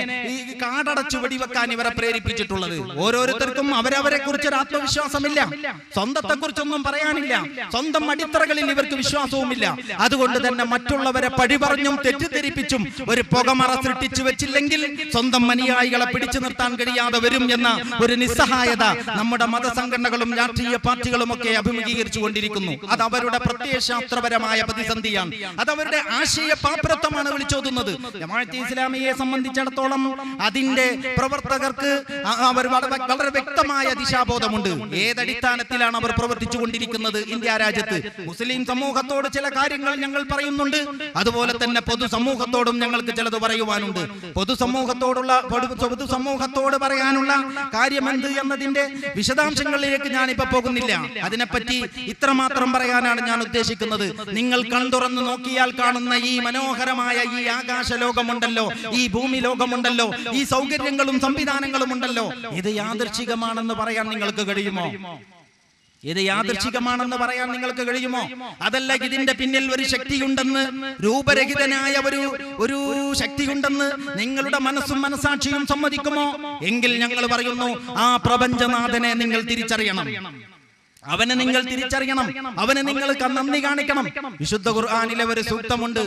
കാടടച്ചു വെടിവെക്കാൻ ഇവരെ പ്രേരിപ്പിച്ചിട്ടുള്ളത്. ഓരോരുത്തർക്കും അവരവരെ കുറിച്ച് ഒരു ആത്മവിശ്വാസമില്ല, സ്വന്തത്തെ കുറിച്ചൊന്നും പറയാനില്ല, സ്വന്തം അടിത്തറകളിൽ ഇവർക്ക് വിശ്വാസവുമില്ല. അതുകൊണ്ട് തന്നെ മറ്റുള്ളവരെ പഴിപറഞ്ഞും തെറ്റിദ്ധരിപ്പിച്ചും ഒരു പുകമറ സൃഷ്ടിച്ചു വെച്ചില്ലെങ്കിൽ സ്വന്തം അനുയായികളെ പിടിച്ചു നിർത്താൻ കഴിയാതെ വരും എന്ന ഒരു നിസ്സഹായത നമ്മുടെ മതസംഘടനകളും രാഷ്ട്രീയ പാർട്ടികളും ഒക്കെ അഭിമുഖീകരിച്ചു കൊണ്ടിരിക്കുന്നു. അത് അവരുടെ പ്രത്യയശാസ്ത്രപരമായ പ്രതിസന്ധിയാണ്. അത് അവരുടെ ആശയ പാപ്പരത്വമാണ് വിളിച്ചോതുന്നത്. ജമാഅത്തെ ഇസ്ലാമിയെ സംബന്ധിച്ചിടത്തോളം അതിന്റെ പ്രവർത്തകർക്ക് അവർ വളരെ വ്യക്തമായ ദിശാബോധമുണ്ട്. ഏതടിസ്ഥാനത്തിലാണ് അവർ പ്രവർത്തിച്ചു കൊണ്ടിരിക്കുന്നത് ഇന്ത്യ രാജ്യത്ത്. മുസ്ലിം സമൂഹത്തോട് ചില കാര്യങ്ങൾ ഞങ്ങൾ പറയുന്നുണ്ട്, അതുപോലെ തന്നെ പൊതുസമൂഹത്തോടും ഞങ്ങൾക്ക് ചിലത് പറയുവാനുണ്ട്. പൊതുസമൂഹത്തോട് പറയാനുള്ള കാര്യമെന്ത് എന്നതിന്റെ വിശദാംശങ്ങളിലേക്ക് ഞാനിപ്പോ പോകുന്നില്ല. അതിനെപ്പറ്റി ഇത്രമാത്രം പറയാനാണ് ഞാൻ ഉദ്ദേശിക്കുന്നത്. നിങ്ങൾ കൺതുറന്ന് നോക്കിയാൽ കാണുന്ന ഈ മനോഹരമായ ഈ ആകാശ ലോകമുണ്ടല്ലോ, ഈ ഭൂമി ലോകമുണ്ടല്ലോ, ഈ സൗകര്യങ്ങളും സംവിധാനങ്ങളും ഉണ്ടല്ലോ, ഇത് യാദൃച്ഛികമാണെന്ന് പറയാൻ നിങ്ങൾക്ക് കഴിയുമോ? ഇത് യാദൃച്ഛികമാണെന്ന് പറയാൻ നിങ്ങൾക്ക് കഴിയുമോ? അതല്ല, ഇതിന്റെ പിന്നിൽ ഒരു ശക്തിയുണ്ടെന്ന്, രൂപരഹിതനായ ഒരു ശക്തിയുണ്ടെന്ന് നിങ്ങളുടെ മനസ്സും മനസാക്ഷിയും സമ്മതിക്കുമോ? എങ്കിൽ ഞങ്ങൾ പറയുന്നു, ആ പ്രപഞ്ചനാഥനെ നിങ്ങൾ തിരിച്ചറിയണം. അവനെ നിങ്ങൾ തിരിച്ചറിയണം, അവനെ നിങ്ങൾ നന്ദി കാണിക്കണം. വിശുദ്ധ ഖുർആനിലെ ഒരു സൂക്തമുണ്ട്.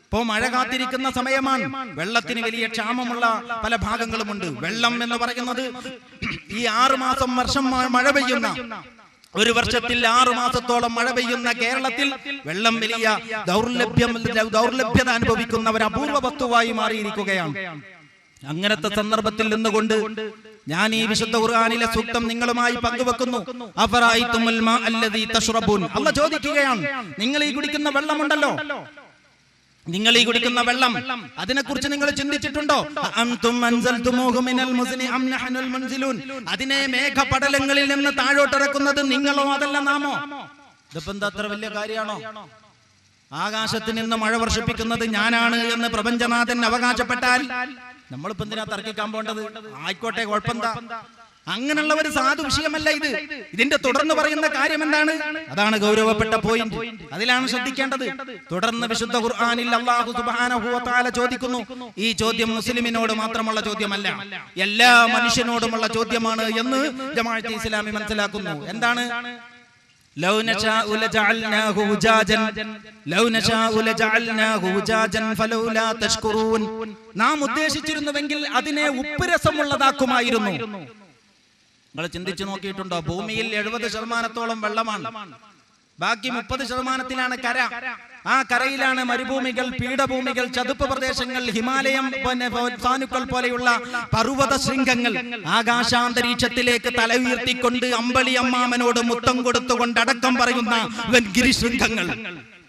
ഇപ്പോ മഴ കാത്തിരിക്കുന്ന സമയമാണ്. വെള്ളത്തിന് വലിയ ക്ഷാമമുള്ള പല ഭാഗങ്ങളുമുണ്ട്. വെള്ളം എന്ന് പറയുന്നത് ഈ 6 മാസം വർഷം മഴ പെയ്യുന്ന, ഒരു വർഷത്തിൽ 6 മാസത്തോളം മഴ പെയ്യുന്ന കേരളത്തിൽ വെള്ളം വലിയ ദൗർലഭ്യത അനുഭവിക്കുന്ന ഒരു അപൂർവ വസ്തുവായി മാറിയിരിക്കുകയാണ്. അങ്ങനത്തെ സന്ദർഭത്തിൽ നിന്നുകൊണ്ട് ഞാൻ ഈ വിശുദ്ധ ഖുർആനിലെ സൂക്തം നിങ്ങളുമായി പങ്കുവെക്കുന്നു. അഫറഅയ്തുമുൽ മാ അല്ലദീ തശ്റബൂൻ. അല്ലാഹു ചോദിക്കുകയാണ്, നിങ്ങൾ ഈ കുടിക്കുന്ന വെള്ളമുണ്ടല്ലോ, നിങ്ങൾ ഈ കുടിക്കുന്ന വെള്ളം, അതിനെക്കുറിച്ച് നിങ്ങൾ ചിന്തിച്ചിട്ടുണ്ടോ? അൻതും അൻസൽതുമൂഹു മിനൽ മുസ്നി അം നഹ്നുൽ മുൻസിലൂൻ. അതിനെ മേഘപടലങ്ങളിൽ നിന്ന് താഴോട്ടിറക്കുന്നത് നിങ്ങളോ അതല്ല നാമോ? ഇതിപ്പോ എന്താ അത്ര വലിയ കാര്യമാണോ? ആകാശത്ത് നിന്ന് മഴ വർഷിപ്പിക്കുന്നത് ഞാനാണ് എന്ന് പ്രപഞ്ചനാഥൻ അവകാശപ്പെട്ടാൽ നമ്മളിപ്പോ എന്തിനാ തർക്കിക്കാൻ പോണ്ടത്? ആയിക്കോട്ടെ, കുഴപ്പമെന്താ? അങ്ങനെയുള്ള ഒരു സാധു വിഷയമല്ല ഇത്. ഇതിന്റെ തുടർന്ന് പറയുന്ന കാര്യം എന്താണ്? അതാണ് ഗൗരവപ്പെട്ട പോയിന്റ്. അതിലാണ് ശ്രദ്ധിക്കേണ്ടത്. തുടർന്ന് വിശുദ്ധ ഖുർആനിൽ അല്ലാഹു സുബ്ഹാനഹു വ തആല ചോദിക്കുന്നു. ഈ ചോദ്യം മുസ്ലിമിനോട് മാത്രമുള്ള ചോദ്യമല്ല, എല്ലാ മനുഷ്യനോടുമുള്ള ചോദ്യമാണ് എന്ന് ജമാഅത്തെ ഇസ്ലാമി മനസ്സിലാക്കുന്നു. എന്താണ്? ലൗ നശാഉ ലജഅൽനാഹു ഉജാജൻ ലൗ നശാഉ ലജഅൽനാഹു ഉജാജൻ ഫലൗലാ തഷ്കുറൂൻ. നാം ഉദ്ദേശിച്ചിരുന്നുവെങ്കിൽ അതിനെ ഉപ്പ് രസമുള്ളതാക്കുമായിരുന്നു. നിങ്ങൾ ചിന്തിച്ചു നോക്കിയിട്ടുണ്ടോ? ഭൂമിയിൽ 70% വെള്ളമാണ്, ബാക്കി 30%ലാണ് കര. ആ കരയിലാണ് മരുഭൂമികൾ, പീഠഭൂമികൾ, ചതുപ്പ് പ്രദേശങ്ങൾ, ഹിമാലയം, സാനുക്കൾ പോലെയുള്ള പർവ്വത ശൃംഖങ്ങൾ. ആകാശാന്തരീക്ഷത്തിലേക്ക് തല ഉയർത്തിക്കൊണ്ട് അമ്പളി അമ്മാമനോട് മുത്തം കൊടുത്തുകൊണ്ട് അടക്കം പറയുന്ന ഗിരിശൃംഖങ്ങൾ,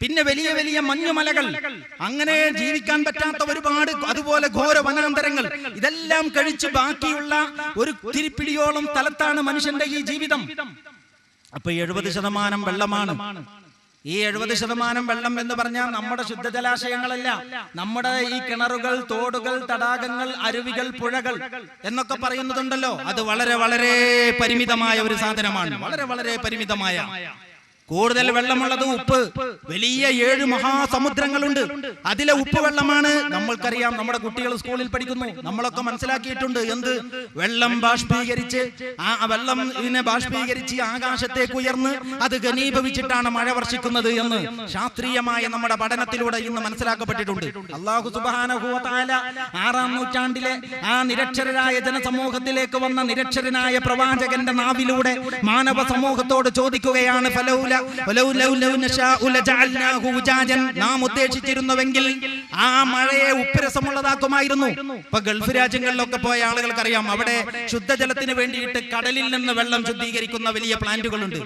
പിന്നെ വലിയ വലിയ മഞ്ഞുമലകൾ, അങ്ങനെ ജീവിക്കാൻ പറ്റാത്ത ഒരുപാട് അതുപോലെ ഘോര വനാന്തരങ്ങൾ. ഇതെല്ലാം കഴിച്ച് ബാക്കിയുള്ള ഒരു തിരിപ്പിടിയോളം സ്ഥലത്താണ് മനുഷ്യന്റെ ഈ ജീവിതം. അപ്പൊ 70% വെള്ളമാണ്. ഈ 70% വെള്ളം എന്ന് പറഞ്ഞാൽ നമ്മുടെ ശുദ്ധജലാശയങ്ങളല്ല, നമ്മുടെ ഈ കിണറുകൾ, തോടുകൾ, തടാകങ്ങൾ, അരുവികൾ, പുഴകൾ എന്നൊക്കെ പറയുന്നതുണ്ടല്ലോ, അത് വളരെ വളരെ പരിമിതമായ ഒരു സാധനമാണ്. വളരെ വളരെ പരിമിതമായ. കൂടുതൽ വെള്ളമുള്ളത് ഉപ്പ്. വലിയ 7 മഹാസമുദ്രങ്ങളുണ്ട്, അതിലെ ഉപ്പ് വെള്ളമാണ്. നമ്മൾക്കറിയാം, നമ്മുടെ കുട്ടികൾ സ്കൂളിൽ പഠിക്കുന്നു, നമ്മളൊക്കെ മനസ്സിലാക്കിയിട്ടുണ്ട്. എന്ത്? വെള്ളം ബാഷ്പീകരിച്ച് ബാഷ്പീകരിച്ച് ആകാശത്തേക്ക് ഉയർന്ന് അത് ഘനീഭവിച്ചിട്ടാണ് മഴ വർഷിക്കുന്നത് എന്ന് ശാസ്ത്രീയമായ നമ്മുടെ പഠനത്തിലൂടെ ഇന്ന് മനസ്സിലാക്കപ്പെട്ടിട്ടുണ്ട്. അല്ലാഹു സുബ്ഹാനഹു വ തആല 6-ാം നൂറ്റാണ്ടിലെ ആ നിരക്ഷരരായ ജനസമൂഹത്തിലേക്ക് വന്ന നിരക്ഷരനായ പ്രവാചകന്റെ നാവിലൂടെ മാനവ സമൂഹത്തോട് ചോദിക്കുകയാണ്, നാം ഉദ്ദേശിച്ചിരുന്നുവെങ്കിൽ ആ മഴയെ ഉപ്പുരസമുള്ളതാക്കുമായിരുന്നു. ഇപ്പൊ ഗൾഫ് രാജ്യങ്ങളിലൊക്കെ പോയ ആളുകൾക്കറിയാം, അവിടെ ശുദ്ധജലത്തിന് വേണ്ടിയിട്ട് കടലിൽ നിന്ന് വെള്ളം ശുദ്ധീകരിക്കുന്ന വലിയ പ്ലാന്റുകളുണ്ട്.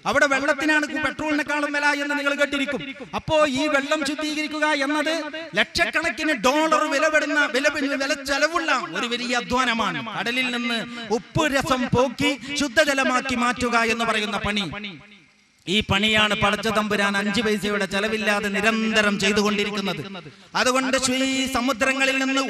അവിടെ വെള്ളത്തിനാണ് പെട്രോളിനെക്കാളും വില എന്ന് നിങ്ങൾ കേട്ടിരിക്കും. അപ്പോ ഈ വെള്ളം ശുദ്ധീകരിക്കുക എന്നത് ലക്ഷക്കണക്കിന് ഡോളർ വില ചെലവുള്ള ഒരു വലിയ അധ്വാനമാണ്. കടലിൽ നിന്ന് ഉപ്പ് രസം പോക്കി ശുദ്ധജലമാക്കി മാറ്റുക എന്ന് പറയുന്ന പണി. ഈ പണിയാണ് പടച്ച തമ്പുരാൻ 5 പൈസയുടെ ചെലവില്ലാതെ നിരന്തരം ചെയ്തുകൊണ്ടിരിക്കുന്നത്. അതുകൊണ്ട് ഈ സമുദ്രങ്ങളിൽ നിന്ന്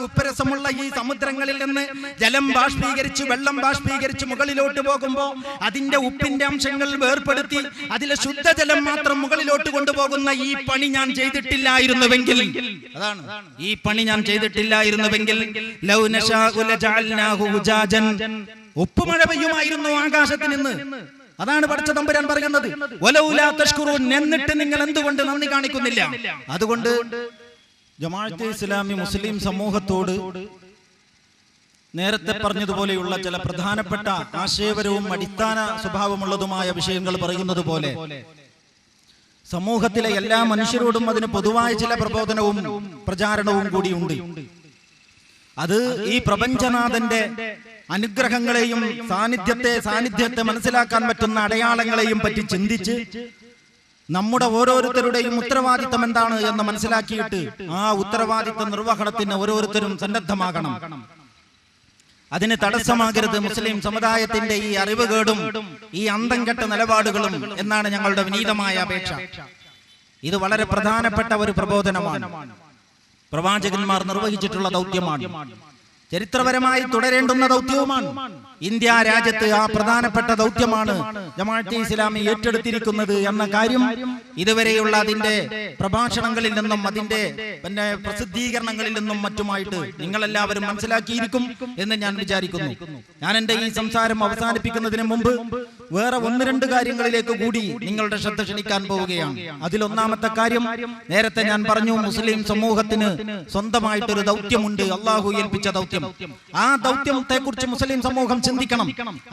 ഉപ്പുരസമുള്ള ഈ സമുദ്രങ്ങളിൽ നിന്ന് ജലം ബാഷ്പീകരിച്ച്, വെള്ളം ബാഷ്പീകരിച്ച് മുകളിലോട്ട് പോകുമ്പോൾ അതിന്റെ ഉപ്പിന്റെ അംശങ്ങൾ വേർപെടുത്തി അതിലെ ശുദ്ധജലം മാത്രം മുകളിലോട്ട് കൊണ്ടുപോകുന്ന ഈ പണി ഞാൻ ചെയ്തിട്ടില്ലായിരുന്നുവെങ്കിൽ, അതാണ് ഈ പണി ഞാൻ ചെയ്തിട്ടില്ലായിരുന്നുവെങ്കിൽ ലൗ നശാഉ ലജഅൽനാഹു ഉജാജൻ, ഉപ്പുമഴ പെയ്യുമായിരുന്നു ആകാശത്തിൽ നിന്ന്. അതാണ് പടച്ച തമ്പുരാൻ പറയുന്നത്. വലൗലാ തഷ്കുറൂൻ, എന്നിട്ട് നിങ്ങൾ എന്തുകൊണ്ട് നന്ദി കാണിക്കുന്നില്ല? അതുകൊണ്ട് ജമാഅത്തെ ഇസ്ലാമി മുസ്ലിം സമൂഹത്തോട് നേരത്തെ പറഞ്ഞതുപോലെയുള്ള ചില പ്രധാനപ്പെട്ട ആശയപരവും അടിസ്ഥാന സ്വഭാവമുള്ളതുമായ വിഷയങ്ങൾ പറയുന്നത് പോലെ സമൂഹത്തിലെ എല്ലാ മനുഷ്യരോടും അതിന് പൊതുവായ ചില പ്രബോധനവും പ്രചാരണവും കൂടിയുണ്ട്. അത് ഈ പ്രപഞ്ചനാഥന്റെ അനുഗ്രഹങ്ങളെയും സാന്നിധ്യത്തെ മനസ്സിലാക്കാൻ പറ്റുന്ന അടയാളങ്ങളെയും പറ്റി ചിന്തിച്ച് നമ്മുടെ ഓരോരുത്തരുടെയും ഉത്തരവാദിത്തം എന്താണ് എന്ന് മനസ്സിലാക്കിയിട്ട് ആ ഉത്തരവാദിത്ത നിർവഹണത്തിന് ഓരോരുത്തരും സന്നദ്ധമാകണം. അതിന് തടസ്സമാകരുത് മുസ്ലിം സമുദായത്തിന്റെ ഈ അറിവുകേടും ഈ അന്തംകെട്ട നിലപാടുകളും എന്നാണ് ഞങ്ങളുടെ വിനീതമായ അപേക്ഷ. ഇത് വളരെ പ്രധാനപ്പെട്ട ഒരു പ്രബോധനമാണ്. പ്രവാചകന്മാർ നിർവഹിച്ചിട്ടുള്ള ദൗത്യമാണ്, ചരിത്രപരമായി തുടരേണ്ടുന്ന ദൗത്യവുമാണ്. ഇന്ത്യ രാജ്യത്ത് ആ പ്രധാനപ്പെട്ട ദൗത്യമാണ് ജമാഅത്തെ ഇസ്ലാമി ഏറ്റെടുത്തിരിക്കുന്നത് എന്ന കാര്യം ഇതുവരെയുള്ള അതിന്റെ പ്രഭാഷണങ്ങളിൽ നിന്നും അതിന്റെ പ്രസിദ്ധീകരണങ്ങളിൽ നിന്നും മറ്റുമായിട്ട് നിങ്ങളെല്ലാവരും മനസ്സിലാക്കിയിരിക്കും എന്ന് ഞാൻ വിചാരിക്കുന്നു. ഞാൻ എന്റെ ഈ സംസാരം അവസാനിപ്പിക്കുന്നതിന് മുമ്പ് വേറെ 1-2 കാര്യങ്ങളിലേക്ക് കൂടി നിങ്ങളുടെ ശ്രദ്ധ ക്ഷണിക്കാൻ പോവുകയാണ്. അതിലൊന്നാമത്തെ കാര്യം, നേരത്തെ ഞാൻ പറഞ്ഞു, മുസ്ലിം സമൂഹത്തിന് സ്വന്തമായിട്ടൊരു ദൗത്യമുണ്ട്, അള്ളാഹു ഏൽപ്പിച്ച ദൗത്യം. ആ ദൗത്യത്തെ കുറിച്ച് മുസ്ലിം സമൂഹം ചിന്തിക്കണം.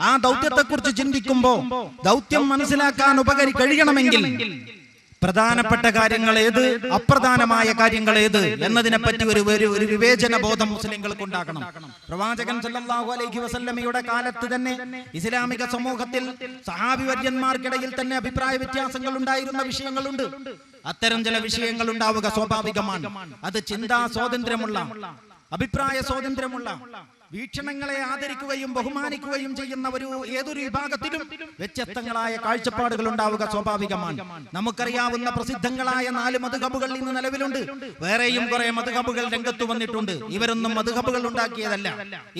ആ ദൗത്യത്തെ കുറിച്ച് ചിന്തിക്കുമ്പോൾ ദൗത്യം മനസ്സിലാക്കാൻ കഴിയണമെങ്കിൽ പ്രധാനപ്പെട്ട കാര്യങ്ങൾ ഏത്, അപ്രധാനമായ കാര്യങ്ങൾ ഏത് എന്നതിനെ പറ്റി ഒരു വിവേചന ബോധം മുസ്ലിങ്ങൾക്ക് ഉണ്ടാക്കണം. പ്രവാചകൻ സല്ലല്ലാഹു അലൈഹി വസല്ലമയുടെ കാലത്ത് തന്നെ ഇസ്ലാമിക സമൂഹത്തിൽ സഹാബി വര്യന്മാർക്കിടയിൽ തന്നെ അഭിപ്രായ വ്യത്യാസങ്ങൾ ഉണ്ടായിരുന്ന വിഷയങ്ങളുണ്ട്. അത്തരം ചില വിഷയങ്ങൾ ഉണ്ടാവുക സ്വാഭാവികമാണ്. അത് ചിന്താ സ്വാതന്ത്ര്യമുള്ള, അഭിപ്രായ സ്വാതന്ത്ര്യമുള്ള, വീക്ഷണങ്ങളെ ആദരിക്കുകയും ബഹുമാനിക്കുകയും ചെയ്യുന്ന ഏതൊരു വിഭാഗത്തിലും വ്യത്യസ്തങ്ങളായ കാഴ്ചപ്പാടുകൾ ഉണ്ടാവുക സ്വാഭാവികമാണ്. നമുക്കറിയാവുന്ന പ്രസിദ്ധങ്ങളായ 4 മദ്ഹബുകൾ ഇന്ന് നിലവിലുണ്ട്. വേറെയും കുറെ മദ്ഹബുകൾ രംഗത്ത് വന്നിട്ടുണ്ട്. ഇവരൊന്നും മദ്ഹബുകൾ ഉണ്ടാക്കിയതല്ല,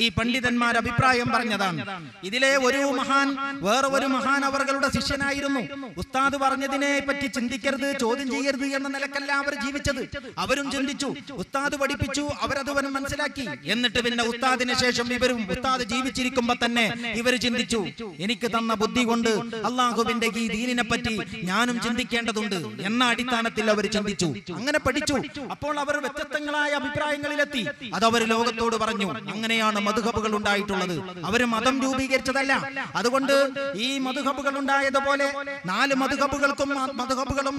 ഈ പണ്ഡിതന്മാർ അഭിപ്രായം പറഞ്ഞതാണ്. ഇതിലെ ഒരു മഹാൻ വേറെ ഒരു മഹാൻ അവരുടെ ശിഷ്യനായിരുന്നു. ഉസ്താദ് പറഞ്ഞതിനെ പറ്റി ചിന്തിക്കരുത്, ചോദ്യം ചെയ്യരുത് എന്ന നിലക്കല്ല അവർ ജീവിച്ചത്. അവരും ചിന്തിച്ചു, ഉസ്താദ് പഠിപ്പിച്ചു, അവരത് മനസ്സിലാക്കി. എന്നിട്ട് പിന്നെ ഉസ്താദിനെ ശേഷം ഇവരും ഉസ്താദ് ജീവിച്ചിരിക്കുമ്പോ തന്നെ ഇവർ ചിന്തിച്ചു, എനിക്ക് തന്ന ബുദ്ധി കൊണ്ട് അള്ളാഹുവിന്റെ ഈ ദീനിനെ പറ്റി ഞാനും ചിന്തിക്കേണ്ടതുണ്ട് എന്ന അടിസ്ഥാനത്തിൽ അവർ ചിന്തിച്ചു. അങ്ങനെ പഠിച്ചു. അപ്പോൾ അവർ വ്യത്യസ്തങ്ങളായ അഭിപ്രായങ്ങളിലെത്തി. അത് അവർ ലോകത്തോട് പറഞ്ഞു. അങ്ങനെയാണ് മദ്ഹബുകൾ ഉണ്ടായിട്ടുള്ളത്. അവർ മതം രൂപീകരിച്ചതല്ല. അതുകൊണ്ട് ഈ മദ്ഹബുകൾ ഉണ്ടായതുപോലെ 4 മദ്ഹബുകളും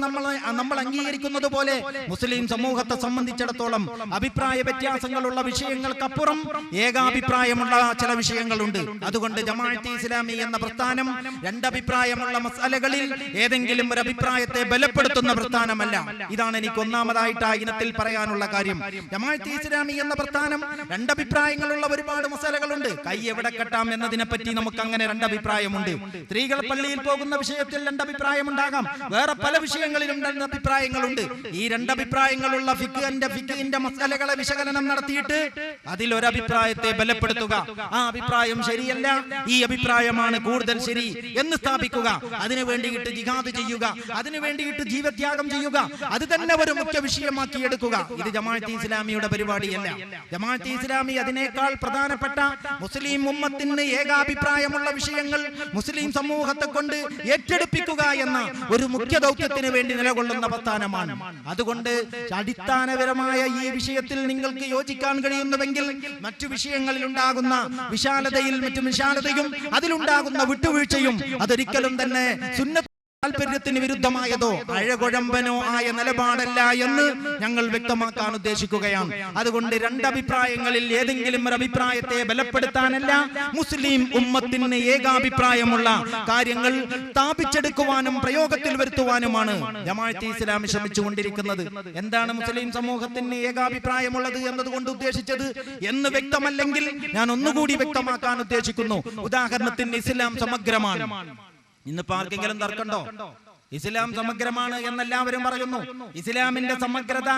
നമ്മൾ അംഗീകരിക്കുന്നത് പോലെ മുസ്ലിം സമൂഹത്തെ സംബന്ധിച്ചിടത്തോളം അഭിപ്രായ വ്യത്യാസങ്ങളുള്ള വിഷയങ്ങൾക്കപ്പുറം ഏകാഭിപ്രായമുള്ള ചില വിഷയങ്ങളുണ്ട്. അതുകൊണ്ട് ജമാഅത്തെ ഇസ്ലാമി എന്ന പ്രസ്ഥാനം രണ്ടഭിപ്രായമുള്ള മസലകളിൽ ഏതെങ്കിലും ഒരു അഭിപ്രായത്തെ ബലപ്പെടുത്തുന്ന പ്രസ്ഥാനമല്ല. ഇതാണ് എനിക്ക് ഒന്നാമതായിട്ട് ആ ഇനത്തിൽ പറയാനുള്ള കാര്യം. ജമാഅത്തെ ഇസ്ലാമി എന്ന പ്രസ്ഥാനം രണ്ടഭിപ്രായങ്ങളുള്ള ഒരുപാട് മസലകളുണ്ട്. കൈ എവിടെ കെട്ടാം എന്നതിനെ പറ്റി നമുക്ക് അങ്ങനെ രണ്ടഭിപ്രായമുണ്ട്. സ്ത്രീകൾ പള്ളിയിൽ പോകുന്ന വിഷയത്തിൽ രണ്ടഭിപ്രായം ഉണ്ടാകാം. വേറെ പല വിഷയങ്ങളിലും രണ്ടഭിപ്രായങ്ങളുണ്ട്. ഈ രണ്ടഭിപ്രായങ്ങളുള്ള ഫിഖിന്റെ മസലകളെ വിശകലനം നടത്തിയിട്ട് അതിലൊരഭിപ്രായത്തെ ബലപ്പെടുത്തുക. ആ അഭിപ്രായം ശരിയല്ല, ഈ അഭിപ്രായമാണ് കൂടുതൽ ശരി എന്ന് സ്ഥാപിക്കുക. അതിനു വേണ്ടിയിട്ട് ജിഹാദ് ചെയ്യുക, അതിനു വേണ്ടിയിട്ട് ജീവത്യാഗം ചെയ്യുക, അത് തന്നെ ഒരു മുഖ്യ വിഷയമാക്കി എടുക്കുക. ഇത് ജമാഅത്തെ ഇസ്ലാമിയുടെ പരിപാടിയല്ല. ജമാഅത്തെ ഇസ്ലാമി അതിനേക്കാൾ പ്രധാനപ്പെട്ട മുസ്ലിം ഉമ്മത്തിന് ഏകാഭിപ്രായമുള്ള വിഷയങ്ങൾ മുസ്ലിം സമൂഹത്തെ കൊണ്ട് ഏറ്റെടുപ്പിക്കുക എന്ന ഒരു മുഖ്യ ദൗത്യത്തിന് വേണ്ടി നിലകൊള്ളുന്ന പ്രസ്ഥാനമാണ്. അതുകൊണ്ട് അടിസ്ഥാനപരമായ ഈ വിഷയത്തിൽ നിങ്ങൾക്ക് യോജിക്കാൻ കഴിയുന്നുവെങ്കിൽ മറ്റു വിഷയങ്ങളിൽ ഉണ്ടാകുന്ന വിശാലതയും അതിലുണ്ടാകുന്ന വിട്ടുവീഴ്ചയും അതൊരിക്കലും തന്നെ സുന്നത്ത് താല്പര്യത്തിന് വിരുദ്ധമായതോ അഴകുഴമ്പനോ ആയ നിലപാടല്ല എന്ന് ഞങ്ങൾ വ്യക്തമാക്കാൻ ഉദ്ദേശിക്കുകയാണ്. അതുകൊണ്ട് രണ്ടഭിപ്രായങ്ങളിൽ ഏതെങ്കിലും ഒരു അഭിപ്രായത്തെ ബലപ്പെടുത്താനല്ല, മുസ്ലിം ഉമ്മത്തിന് ഏകാഭിപ്രായമുള്ള കാര്യങ്ങൾ സ്ഥാപിച്ചെടുക്കുവാനും പ്രയോഗത്തിൽ വരുത്തുവാനുമാണ് ജമാഅത്തെ ഇസ്ലാമി ശ്രമിച്ചുകൊണ്ടിരിക്കുന്നത്. എന്താണ് മുസ്ലിം സമൂഹത്തിന് ഏകാഭിപ്രായമുള്ളത് എന്നതുകൊണ്ട് ഉദ്ദേശിച്ചത് എന്ന് വ്യക്തമല്ലെങ്കിൽ ഞാൻ ഒന്നുകൂടി വ്യക്തമാക്കാൻ ഉദ്ദേശിക്കുന്നു. ഉദാഹരണത്തിന് ഇസ്ലാം സമഗ്രമാണ്. ഇന്നിപ്പോ ആർക്കെങ്കിലും തർക്കണ്ടോ? ഇസ്ലാം സമഗ്രമാണ് എന്നെല്ലാവരും പറയുന്നു. ഇസ്ലാമിന്റെ സമഗ്രത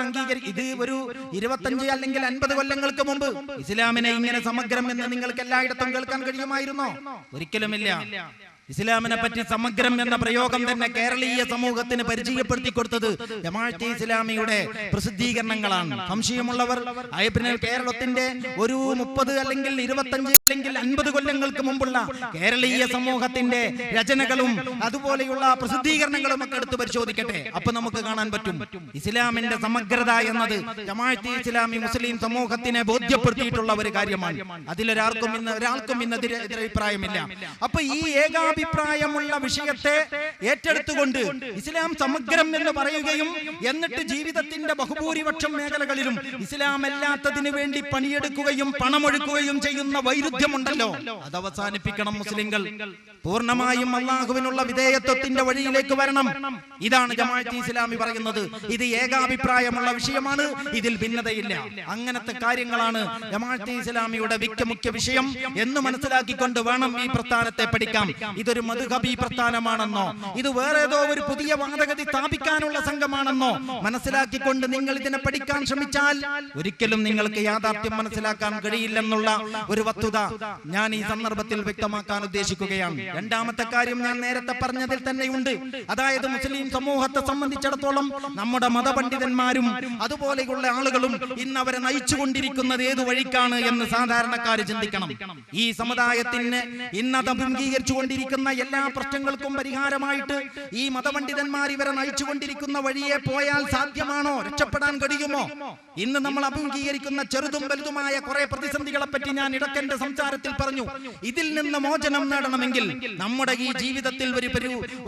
ഇത് ഒരു 25 അല്ലെങ്കിൽ 50 കൊല്ലങ്ങൾക്ക് മുമ്പ് ഇസ്ലാമിനെ ഇങ്ങനെ സമഗ്രം എന്ന് നിങ്ങൾക്ക് എല്ലായിടത്തും കേൾക്കാൻ കഴിയുമായിരുന്നോ? ഒരിക്കലുമില്ല. ഇസ്ലാമിനെ പറ്റി സമഗ്രം എന്ന പ്രയോഗം തന്നെ കേരളീയ സമൂഹത്തിന് പരിചയപ്പെടുത്തി കൊടുത്തത് ജമാഅത്തെ ഇസ്ലാമിയുടെ പ്രസിദ്ധീകരണങ്ങളാണ്. സംശയമുള്ളവർ കേരളത്തിന്റെ ഒരു 30 അല്ലെങ്കിൽ 25 അല്ലെങ്കിൽ 50 കൊല്ലങ്ങൾക്ക് മുമ്പുള്ള കേരളീയ സമൂഹത്തിന്റെ രചനകളും അതുപോലെയുള്ള പ്രസിദ്ധീകരണങ്ങളും ഒക്കെ എടുത്ത് പരിശോധിക്കട്ടെ. അപ്പൊ നമുക്ക് കാണാൻ പറ്റും ഇസ്ലാമിന്റെ സമഗ്രത എന്നത് ജമാഅത്തെ ഇസ്ലാമി മുസ്ലിം സമൂഹത്തിനെ ബോധ്യപ്പെടുത്തിയിട്ടുള്ള ഒരു കാര്യമാണ്. അതിലൊരാൾക്കും ഇന്ന് എതിരഭിപ്രായമില്ല. അപ്പൊ ഈ അഭിപ്രായമുള്ള വിഷയത്തെ ഏറ്റെടുത്തുകൊണ്ട് ഇസ്ലാം സമഗ്രം എന്ന് പറയുകയും എന്നിട്ട് ജീവിതത്തിന്റെ ബഹുഭൂരിപക്ഷം മേഖലകളിലും ഇസ്ലാം അല്ലാത്തതിനു വേണ്ടി പണിയെടുക്കുകയും പണമൊഴുക്കുകയും ചെയ്യുന്ന വൈരുദ്ധ്യമുണ്ടല്ലോ, അത് അവസാനിപ്പിക്കണം. മുസ്ലിങ്ങൾ പൂർണ്ണമായും അല്ലാഹുവിനുള്ള വിധേയത്വത്തിന്റെ വഴിയിലേക്ക് വരണം. ഇതാണ് ജമാഅത്തെ ഇസ്ലാമി പറയുന്നത്. ഇത് ഏകാഭിപ്രായമുള്ള വിഷയമാണ്, ഇതിൽ ഭിന്നതയില്ല. അങ്ങനത്തെ കാര്യങ്ങളാണ് ജമാഅത്തെ ഇസ്ലാമിയുടെ മുഖ്യ വിഷയം എന്ന് മനസ്സിലാക്കിക്കൊണ്ട് വേണം ഈ പ്രസ്ഥാനത്തെ പഠിക്കാം. ഇതൊരു മദ്ഹബി പ്രസ്ഥാനമാണെന്നോ ഇത് വേറെ ഏതോ ഒരു പുതിയ വാദഗതി സ്ഥാപിക്കാനുള്ള സംഘമാണെന്നോ മനസ്സിലാക്കിക്കൊണ്ട് നിങ്ങൾ ഇതിനെ പഠിക്കാൻ ശ്രമിച്ചാൽ ഒരിക്കലും നിങ്ങൾക്ക് യാഥാർത്ഥ്യം മനസ്സിലാക്കാൻ കഴിയില്ലെന്നുള്ള ഒരു വസ്തുത ഞാൻ ഈ സന്ദർഭത്തിൽ വ്യക്തമാക്കാൻ ഉദ്ദേശിക്കുകയാണ്. രണ്ടാമത്തെ കാര്യം ഞാൻ നേരത്തെ പറഞ്ഞതിൽ തന്നെയുണ്ട്. അതായത് മുസ്ലിം സമൂഹത്തെ സംബന്ധിച്ചിടത്തോളം നമ്മുടെ മതപണ്ഡിതന്മാരും അതുപോലെയുള്ള ആളുകളും ഇന്ന് അവരെ നയിച്ചുകൊണ്ടിരിക്കുന്നത് ഏതു വഴിക്കാണ് എന്ന് സാധാരണക്കാർ ചിന്തിക്കണം. ഈ സമുദായത്തിന് ഇന്നത് അഭിമുഖീകരിച്ചുകൊണ്ടിരിക്കുന്ന എല്ലാ പ്രശ്നങ്ങൾക്കും പരിഹാരമായിട്ട് ഈ മതപണ്ഡിതന്മാർ ഇവരെ നയിച്ചുകൊണ്ടിരിക്കുന്ന വഴിയെ പോയാൽ സാധ്യമാണോ? രക്ഷപ്പെടാൻ കഴിയുമോ? ഇന്ന് നമ്മൾ അഭിമുഖീകരിക്കുന്ന ചെറുതും വലുതുമായ കുറെ പ്രതിസന്ധികളെ പറ്റി ഞാൻ ഇടയ്ക്കെന്റെ സംസാരത്തിൽ പറഞ്ഞു. ഇതിൽ നിന്ന് മോചനം നേടണമെങ്കിൽ നമ്മുടെ ഈ ജീവിതത്തിൽ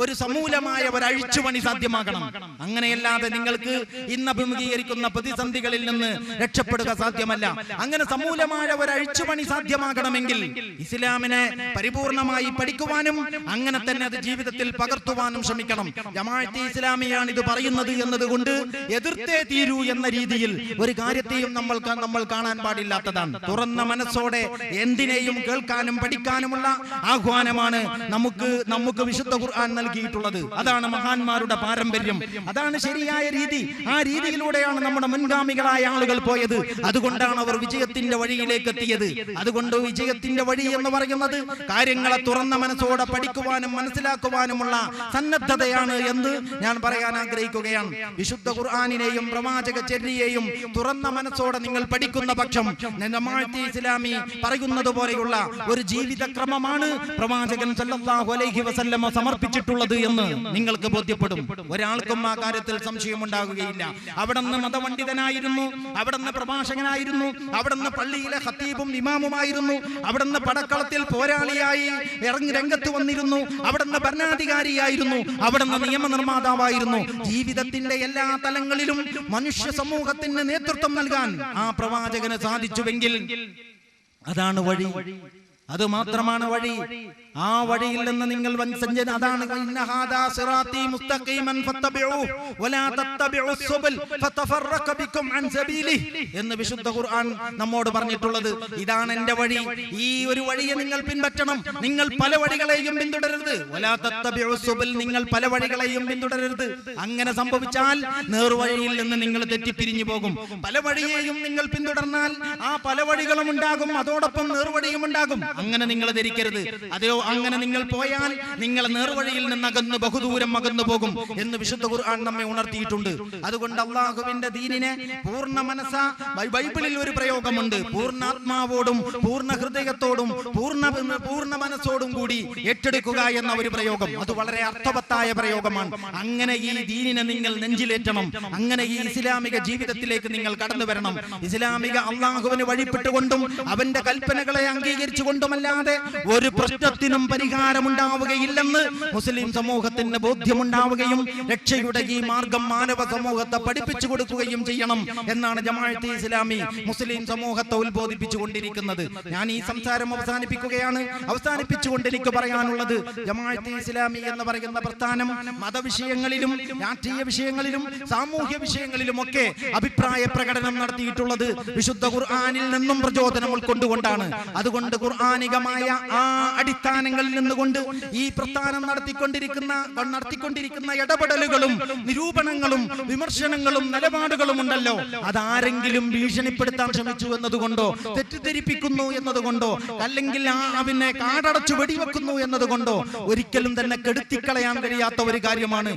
ഒരു സമൂലമായ ഒരു അഴിച്ചുപണി സാധ്യമാകണം. അങ്ങനെയല്ലാതെ നിങ്ങൾക്ക് ഇന്ന് അഭിമുഖീകരിക്കുന്ന പ്രതിസന്ധികളിൽ നിന്ന് രക്ഷപ്പെടുക സാധ്യമല്ല. അങ്ങനെ സമൂലമായ ഒരു അഴിച്ചുപണി സാധ്യമാകണമെങ്കിൽ ഇസ്ലാമിനെ പരിപൂർണമായി പഠിക്കുവാനും അങ്ങനെ തന്നെ അത് ജീവിതത്തിൽ പകർത്തുവാനും ശ്രമിക്കണം. ജമാഅത്തെ ഇസ്ലാമിയാണ് ഇത് പറയുന്നത് എന്നതുകൊണ്ട് എതിർത്തേ തീരൂ എന്ന രീതിയിൽ ഒരു കാര്യത്തെയും നമ്മൾ കാണാൻ പാടില്ലാത്തതാണ്. തുറന്ന മനസ്സോടെ എന്ത് എന്തിനേയും കേൾക്കാനും പഠിക്കാനുമുള്ള ആഹ്വാനമാണ് നമുക്ക് വിശുദ്ധ ഖുർആൻ നൽകിയിട്ടുള്ളത്. അതാണ് മഹാന്മാരുടെ പാരമ്പര്യം, അതാണ് ശരിയായ രീതി. ആ രീതിയിലൂടെയാണ് നമ്മുടെ മുൻഗാമികളായ ആളുകൾ പോയത്. അതുകൊണ്ടാണ് അവർ വിജയത്തിന്റെ വഴിയിലേക്ക് എത്തിയത്. അതുകൊണ്ട് വിജയത്തിന്റെ വഴി എന്ന് പറയുന്നത് കാര്യങ്ങളെ തുറന്ന മനസ്സോടെ പഠിക്കുവാനും മനസ്സിലാക്കുവാനുമുള്ള സന്നദ്ധതയാണ് എന്ന് ഞാൻ പറയാൻ ആഗ്രഹിക്കുകയാണ്. വിശുദ്ധ ഖുർആനിനെയും പ്രവാചക ചര്യയെയും തുറന്ന മനസ്സോടെ നിങ്ങൾ പഠിക്കുന്ന പക്ഷം ജമാഅത്തെ ഇസ്ലാമി പറയുന്നത് പോലെയുള്ള ഒരു ജീവിതക്രമമാണ് പ്രവാചകൻ സല്ലല്ലാഹു അലൈഹി വസല്ലമ സമർപ്പിച്ചിട്ടുള്ളത് എന്ന് നിങ്ങൾക്ക് ബോധ്യപ്പെടും. ഒരാൾക്കും ആ കാര്യത്തിൽ സംശയമുണ്ടാകുകയില്ല. അവിടുന്ന് മതപണ്ഡിതനായിരുന്നു, അവിടുന്ന് പ്രഭാഷകനായിരുന്നു, അവിടുന്ന് പള്ളിയിലെ ഖത്തീബും ഇമാമുമായിരുന്നു, അവിടുന്ന് പടക്കളത്തിൽ പോരാളിയായി ഇറങ്ങി രംഗത്ത് വന്നിരുന്നു, അവിടുന്ന് ഭരണാധികാരിയായിരുന്നു, അവിടുന്ന് നിയമനിർമ്മാതാവായിരുന്നു. ജീവിതത്തിന്റെ എല്ലാ തലങ്ങളിലും മനുഷ്യ സമൂഹത്തിന് നേതൃത്വം നൽകാൻ ആ പ്രവാചകന് സാധിച്ചുവെങ്കിൽ അതാണ് വഴി, അത് മാത്രമാണ് വഴി. ആ വഴിയിൽ നിന്ന് നിങ്ങൾ അതാണ് എന്ന് വിശുദ്ധ ഖുർആൻ നമ്മോട് പറഞ്ഞിട്ടുള്ളത്. ഇതാണ് എന്റെ വഴി, ഈ ഒരു വഴിയെ നിങ്ങൾ പിൻപറ്റണം. നിങ്ങൾ പല വഴികളെയും പിന്തുടരരുത്. നിങ്ങൾ പല വഴികളെയും പിന്തുടരരുത്. അങ്ങനെ സംഭവിച്ചാൽ നേർവഴിയിൽ നിന്ന് നിങ്ങൾ തെറ്റിപ്പിരിഞ്ഞു പോകും. പല വഴിയെയും നിങ്ങൾ പിന്തുടർന്നാൽ ആ പല വഴികളും ഉണ്ടാകും, അതോടൊപ്പം നേർവഴിയും ഉണ്ടാകും. അങ്ങനെ നിങ്ങൾ ധരിക്കരുത്. അതെയോ അങ്ങനെ നിങ്ങൾ പോയാൽ നിങ്ങൾ നേർവഴിയിൽ നിന്ന് അകന്ന് ബഹുദൂരം അകന്നു പോകും എന്ന് വിശുദ്ധ ഖുർആൻ നമ്മെ ഉണർത്തിയിട്ടുണ്ട്. അതുകൊണ്ട് അള്ളാഹുവിന്റെ ദീനിനെ പൂർണ്ണ മനസ്സാ, ബൈബിളിൽ ഒരു പ്രയോഗമുണ്ട്, പൂർണ്ണാത്മാവോടും പൂർണ്ണ ഹൃദയത്തോടും പൂർണ്ണ മനസ്സോടും കൂടി ഏറ്റെടുക്കുക എന്ന ഒരു പ്രയോഗം. അത് വളരെ അർത്ഥവത്തായ പ്രയോഗമാണ്. അങ്ങനെ ഈ ദീനിനെ നിങ്ങൾ നെഞ്ചിലേറ്റണം. അങ്ങനെ ഈ ഇസ്ലാമിക ജീവിതത്തിലേക്ക് നിങ്ങൾ കടന്നു വരണം. ഇസ്ലാമിക അള്ളാഹുവിന് വഴിപ്പെട്ടുകൊണ്ടും അവന്റെ കൽപ്പനകളെ അംഗീകരിച്ചുകൊണ്ടുമല്ലാതെ ഒരു പ്രശ്നത്തിനും പരിഹാരമുണ്ടാവുകയില്ലെന്ന് മുസ്ലിം സമൂഹത്തിന് ബോധ്യമുണ്ടാവുകയും രക്ഷയുടെ ഈ മാർഗം മാനവ സമൂഹത്തെ പഠിപ്പിച്ചു കൊടുക്കുകയും ചെയ്യണം എന്നാണ് ജമാഅത്തെ ഇസ്ലാമി മുസ്ലിം സമൂഹത്തെ ഉത്ബോധിപ്പിച്ചു കൊണ്ടിരിക്കുന്നത്. ഞാൻ ഈ സംസാരം അവസാനിപ്പിച്ചുകൊണ്ട് എനിക്ക് പറയാനുള്ളത്, ജമാഅത്തെ ഇസ്ലാമി എന്ന് പറയുന്ന പ്രസ്ഥാനം മതവിഷയങ്ങളിലും രാഷ്ട്രീയ വിഷയങ്ങളിലും സാമൂഹ്യ വിഷയങ്ങളിലും ഒക്കെ അഭിപ്രായ പ്രകടനം നടത്തിയിട്ടുള്ളത് വിശുദ്ധ ഖുർആനിൽ നിന്നും പ്രചോദനം ഉൾക്കൊണ്ടുകൊണ്ടാണ്. അതുകൊണ്ട് ഖുർആനികമായ ആ അടിസ്ഥാനങ്ങളിൽ നിന്നുകൊണ്ട് ഈ പ്രസ്ഥാനം നടത്തിക്കൊണ്ടിരിക്കുന്ന ഇടപെടലുകളും നിരൂപണങ്ങളും വിമർശനങ്ങളും നിലപാടുകളും ഉണ്ടല്ലോ, അതാരെങ്കിലും ഭീഷണിപ്പെടുത്താൻ ശ്രമിച്ചു എന്നതുകൊണ്ടോ തെറ്റിദ്ധരിപ്പിക്കുന്നു എന്നതുകൊണ്ടോ അല്ലെങ്കിൽ അവനെ കാടടച്ചു വെടിവെക്കുന്നു എന്നതുകൊണ്ടോ ഒരിക്കലും തന്നെ കെടുത്തിക്കളയാൻ കഴിയാത്ത ഒരു കാര്യമാണ്.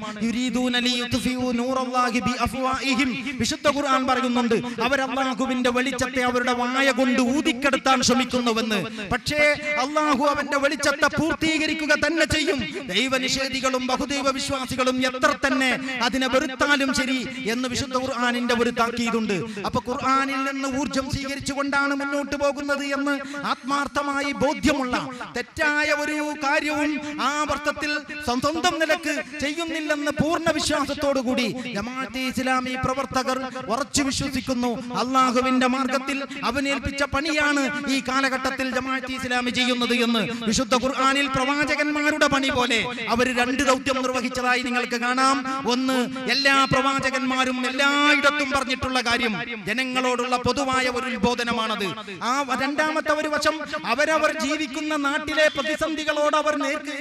വിശുദ്ധ ഖുർആൻ പറയുന്നുണ്ട്, അവർ അല്ലാഹുവിന്റെ വെളിച്ചത്തെ അവരുടെ വായ കൊണ്ട് ഊതിക്കെടുത്താൻ ശ്രമിക്കുന്നുവെന്ന്. പക്ഷേ അല്ലാഹു അവന്റെ വെളിച്ചത്തെ പൂർത്തീകരിക്കുക തന്നെ ചെയ്യും. ദൈവനിഷേധികളും ബഹുദൈവ വിശ്വാസികളും എത്ര തന്നെ അതിനെ വെറുത്താലും ശരി എന്ന് വിശുദ്ധ ഖുർആനിന്റെ ഒരു താക്കീതുണ്ട്. അപ്പൊ ഖുർആനിൽ നിന്ന് ഊർജം സ്വീകരിച്ചുകൊണ്ടാണ് മുന്നോട്ട് പോകുന്നത് എന്ന് ആത്മാർത്ഥമായി ബോധ്യമുള്ള തെറ്റായ ഒരു കാര്യവും ആ അർത്ഥത്തിൽ സ്വന്തം നിലക്ക് ചെയ്യുന്നില്ലെന്ന് പൂർണ്ണ വിശ്വാസത്തോടു കൂടി ജമാഅത്തെ ഇസ്ലാമി പ്രവർത്തകർ ഉറച്ചു വിശ്വസിക്കുന്നു. അള്ളാഹുവിന്റെ മാർഗത്തിൽ അവനേൽപ്പിച്ച പണിയാണ് ഈ കാലഘട്ടത്തിൽ ജമാഅത്തെ ഇസ്ലാമി ചെയ്യുന്നത് എന്ന് വിശുദ്ധ ഖുർആനിൽ പ്രവാചകന്മാരുടെ പണി പോലെ അവർ രണ്ട് ദൗത്യം നിർവഹിച്ചതായി നിങ്ങൾക്ക് കാണാം. ഒന്ന്, എല്ലാ പ്രവാചകന്മാരും എല്ലായിടത്തും പറഞ്ഞിട്ടുള്ള കാര്യം ജനങ്ങളോടുള്ള പൊതുവായ ഒരു ഉത്ബോധനമാണത്. ആ രണ്ടാമത്തെ ഒരു വശം, അവരവർ ജീവിക്കുന്ന നാട്ടിലെ പ്രതിസന്ധികളോട് അവർ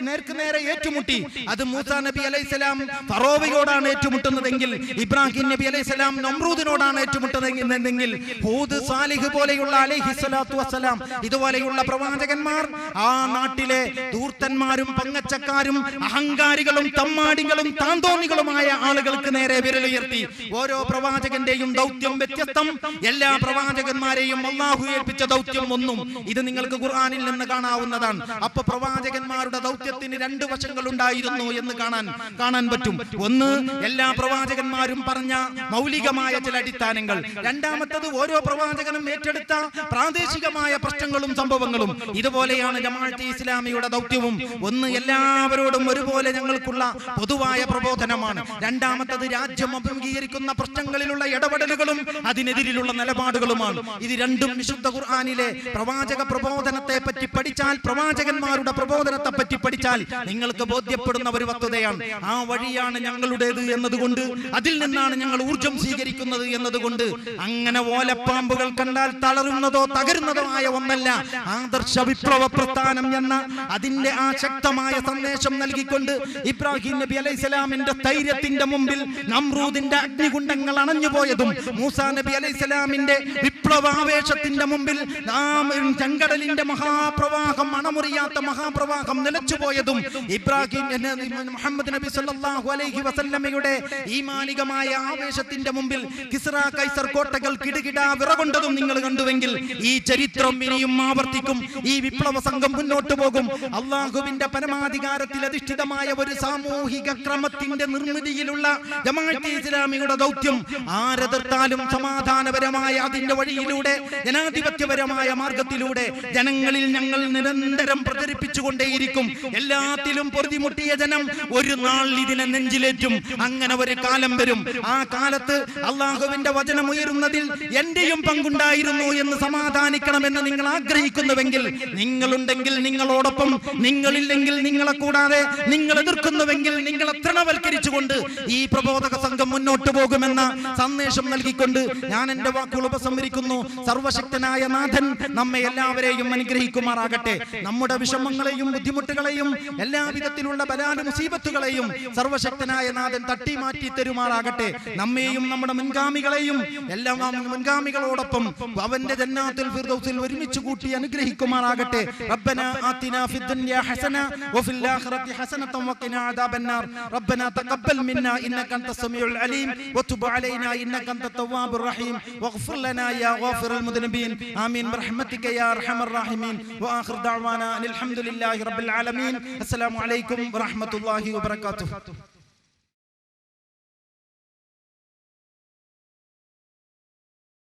നേർക്കുനേരെ ഏറ്റുമുട്ടി. അത് മൂസാ നബി അലൈഹിസ്സലാം ഫറോവയോടാണ് ഏറ്റുമുട്ടുന്നതെങ്കിൽ, ഇബ്രാഹിം നബി അലൈഹിസ്സലാം നമ്രൂദിനോടാണ് ഏറ്റുമുട്ടുന്നതെങ്കിൽ, ഹൂദ് സാലിഹ് പോലെയുള്ള അലൈഹിസ്സലാത്തു വസ്സലാം ഇതുപോലെയുള്ള പ്രവാചകന്മാർ ആ നാട്ടിലെ ധൂർത്തന്മാരും പങ്കച്ചക്കാരും അഹങ്കാരികളും തമ്മാടികളും താന്തോന്നികളുമായ ആളുകൾക്ക് നേരെ വിരലുയർത്തി. ഓരോ പ്രവാചകന്റെയും ദൗത്യം വ്യത്യസ്തം, എല്ലാ പ്രവാചകന്മാരെയും അല്ലാഹു ഏൽപ്പിച്ച ദൗത്യം ഒന്നും. ഇത് നിങ്ങൾക്ക് ഖുർആനിൽ നിന്ന് കാണാവുന്നതാണ്. അപ്പൊ പ്രവാചകന്മാരുടെ ദൗത്യത്തിന് രണ്ട് വശങ്ങൾ ഉണ്ടായിരുന്നു എന്ന് കാണാൻ പറ്റും. ഒന്ന്, എല്ലാ പ്രവാചകന്മാരും പറഞ്ഞ മൗലികമായ ചില അടിസ്ഥാനങ്ങൾ. രണ്ടാമത്തത്, ഓരോ പ്രവാചകനും ഏറ്റെടുത്ത പ്രാദേശികമായ പ്രശ്നങ്ങളും സംഭവങ്ങളും. ഇതുപോലെയാണ് ജമാഅത്തെ ഇസ്ലാമി ഇസ്ലാമിയുടെ ദൗത്യവും ഒന്ന് എല്ലാവരോടും ഒരുപോലെ ഞങ്ങൾക്കുള്ള പൊതുവായ പ്രബോധനമാണ്. രണ്ടാമത്തത് രാജ്യം അഭിമുഖീകരിക്കുന്ന പ്രശ്നങ്ങളിലുള്ള ഇടപെടലുകളും അതിനെതിരിലുള്ള നിലപാടുകളുമാണ്. ഇത് രണ്ടും വിശുദ്ധ ഖുർആനിലെ പ്രവാചക പ്രബോധനത്തെ പറ്റി പഠിച്ചാൽ, പ്രവാചകന്മാരുടെ പ്രബോധനത്തെ പറ്റി പഠിച്ചാൽ നിങ്ങൾക്ക് ബോധ്യപ്പെടുന്ന ഒരു വസ്തുതയാണ്. ആ വഴിയാണ് ഞങ്ങളുടേത് എന്നതുകൊണ്ട്, അതിൽ നിന്നാണ് ഞങ്ങൾ ഊർജം സ്വീകരിക്കുന്നത് എന്നതുകൊണ്ട് അങ്ങനെ ഓലപ്പാമ്പുകൾ കണ്ടാൽ തളരുന്നതോ തകരുന്നതോ ആയ ഒന്നല്ല ആദർശ വിപ്ലവ പ്രസ്ഥാനം എന്ന അതിന്റെ ആ ശക്തമായ സന്ദേശം നൽകിക്കൊണ്ട് ഇബ്രാഹിം നബി അലൈഹിസ്സലാമിന്റെ സ്ഥൈര്യത്തിന്റെ മുമ്പിൽ നമ്രൂദിന്റെ അഗ്നികുണ്ഡങ്ങൾ അണഞ്ഞുപോയതും, മൂസാ നബി അലൈഹിസ്സലാമിന്റെ വിപ്ലവാവേശത്തിന്റെ മുമ്പിൽ ചെങ്കടലിന്റെ മഹാപ്രവാഹം, അണമുറിയാത്ത മഹാപ്രവാഹം നിലച്ചുപോയതും, ഇബ്രാഹിം മുഹമ്മദ് നബി സല്ലല്ലാഹു അലൈഹി വസല്ലമയുടെ ഈമാനികമായ ആവേശത്തിന്റെ മുമ്പിൽ കിസ്റ കൈസർ കോട്ടകൾ കിടുകിടാ വിറകൊണ്ടതും നിങ്ങൾ കണ്ടുവെങ്കിൽ ഈ ചരിത്രം ഇനിയും ആവർത്തിക്കും. ഈ വിപ്ലവ സംഘം മുന്നോട്ട് പോകും. അള്ളാഹുവിന്റെ പരമാധികാരത്തിൽ അധിഷ്ഠിതമായ ഒരു സാമൂഹിക ക്രമത്തിന്റെ നിർമ്മിതിയിലുള്ള ജമാഅത്തെ ഇസ്ലാമിയുടെ ദൗത്യം ആരെതിർത്താലും സമാധാനപരമായ അതിന്റെ വഴിയിലൂടെ, ജനാധിപത്യപരമായ മാർഗത്തിലൂടെ ജനങ്ങളിൽ ഞങ്ങൾ നിരന്തരം പ്രചരിപ്പിച്ചുകൊണ്ടേയിരിക്കും. എല്ലാത്തിലും പൊറുതിമുട്ടിയ ജനം ഒരു നാൾ ഇതിനെ നെഞ്ചിലേറ്റും. അങ്ങനെ ഒരു കാലം വരും. ആ കാലത്ത് അള്ളാഹുവിന്റെ വചനം ഉയരുന്നതിൽ എന്റെയും പങ്കുണ്ടായിരുന്നു എന്ന് സമാധാനിക്കണമെന്ന് നിങ്ങൾ ആഗ്രഹിക്കുന്നുവെങ്കിൽ, നിങ്ങളുണ്ടെങ്കിൽ നിങ്ങളോടൊപ്പം, നിങ്ങളില്ലെങ്കിൽ നിങ്ങളെ കൂടാതെ, നിങ്ങൾ എതിർക്കുന്നുവെങ്കിൽ നിങ്ങളെ തൃണവൽക്കരിച്ചുകൊണ്ട് ഈ പ്രബോധക സംഘം മുന്നോട്ട് പോകുമെന്ന സന്ദേശം നൽകിക്കൊണ്ട് ഞാൻ എന്റെ വാക്കുകൾ ഉപസംഹരിക്കുന്നു. സർവശക്തനായ നാഥൻ നമ്മെ എല്ലാവരെയും അനുഗ്രഹിക്കുമാറാകട്ടെ. നമ്മുടെ വിഷമങ്ങളെയും ബുദ്ധിമുട്ടുകളെയും എല്ലാവിധത്തിലുള്ള ബലാല് മുസീബത്തുകളെയും സർവശക്തനായ നാഥൻ തട്ടിമാറ്റി തരുമാറാകട്ടെ. നമ്മെയും നമ്മുടെ മുൻഗാമികളെയും എല്ലാ മുൻഗാമികളോടൊപ്പം അവന്റെ ജന്നാത്തുൽ ഫിർദൗസിൽ ഒരുമിച്ച് കൂട്ടി അനുഗ്രഹിക്കുമാറാകട്ടെ. റബ്ബനാ ആതിനാ ഫിദ്ദുനിയാ ഹസന വഫിൽ ആഖിറതി ഹസനതൻ വഖിനാ അദാബന്നാർ. റബ്ബനാ തഖബ്ബൽ മിന്നാ ഇന്നക അൻതസ് സമീഉൽ അലീം വതുബ് അലൈനാ ഇന്നക അൻതത് തവ്വാബുർ റഹീം വഗ്ഫിർ ലനാ യാ ഗാഫിറൽ മുദ്നിബീൻ. ആമീൻ ബിറഹ്മതിക യാ അർഹമർ റഹീമീൻ. വആഖിർ ദഅവാനാ അൽഹംദുലില്ലാഹി റബ്ബിൽ ആലമീൻ. അസ്സലാമു അലൈക്കും വറഹ്മത്തുള്ളാഹി വബറകാതുഹു.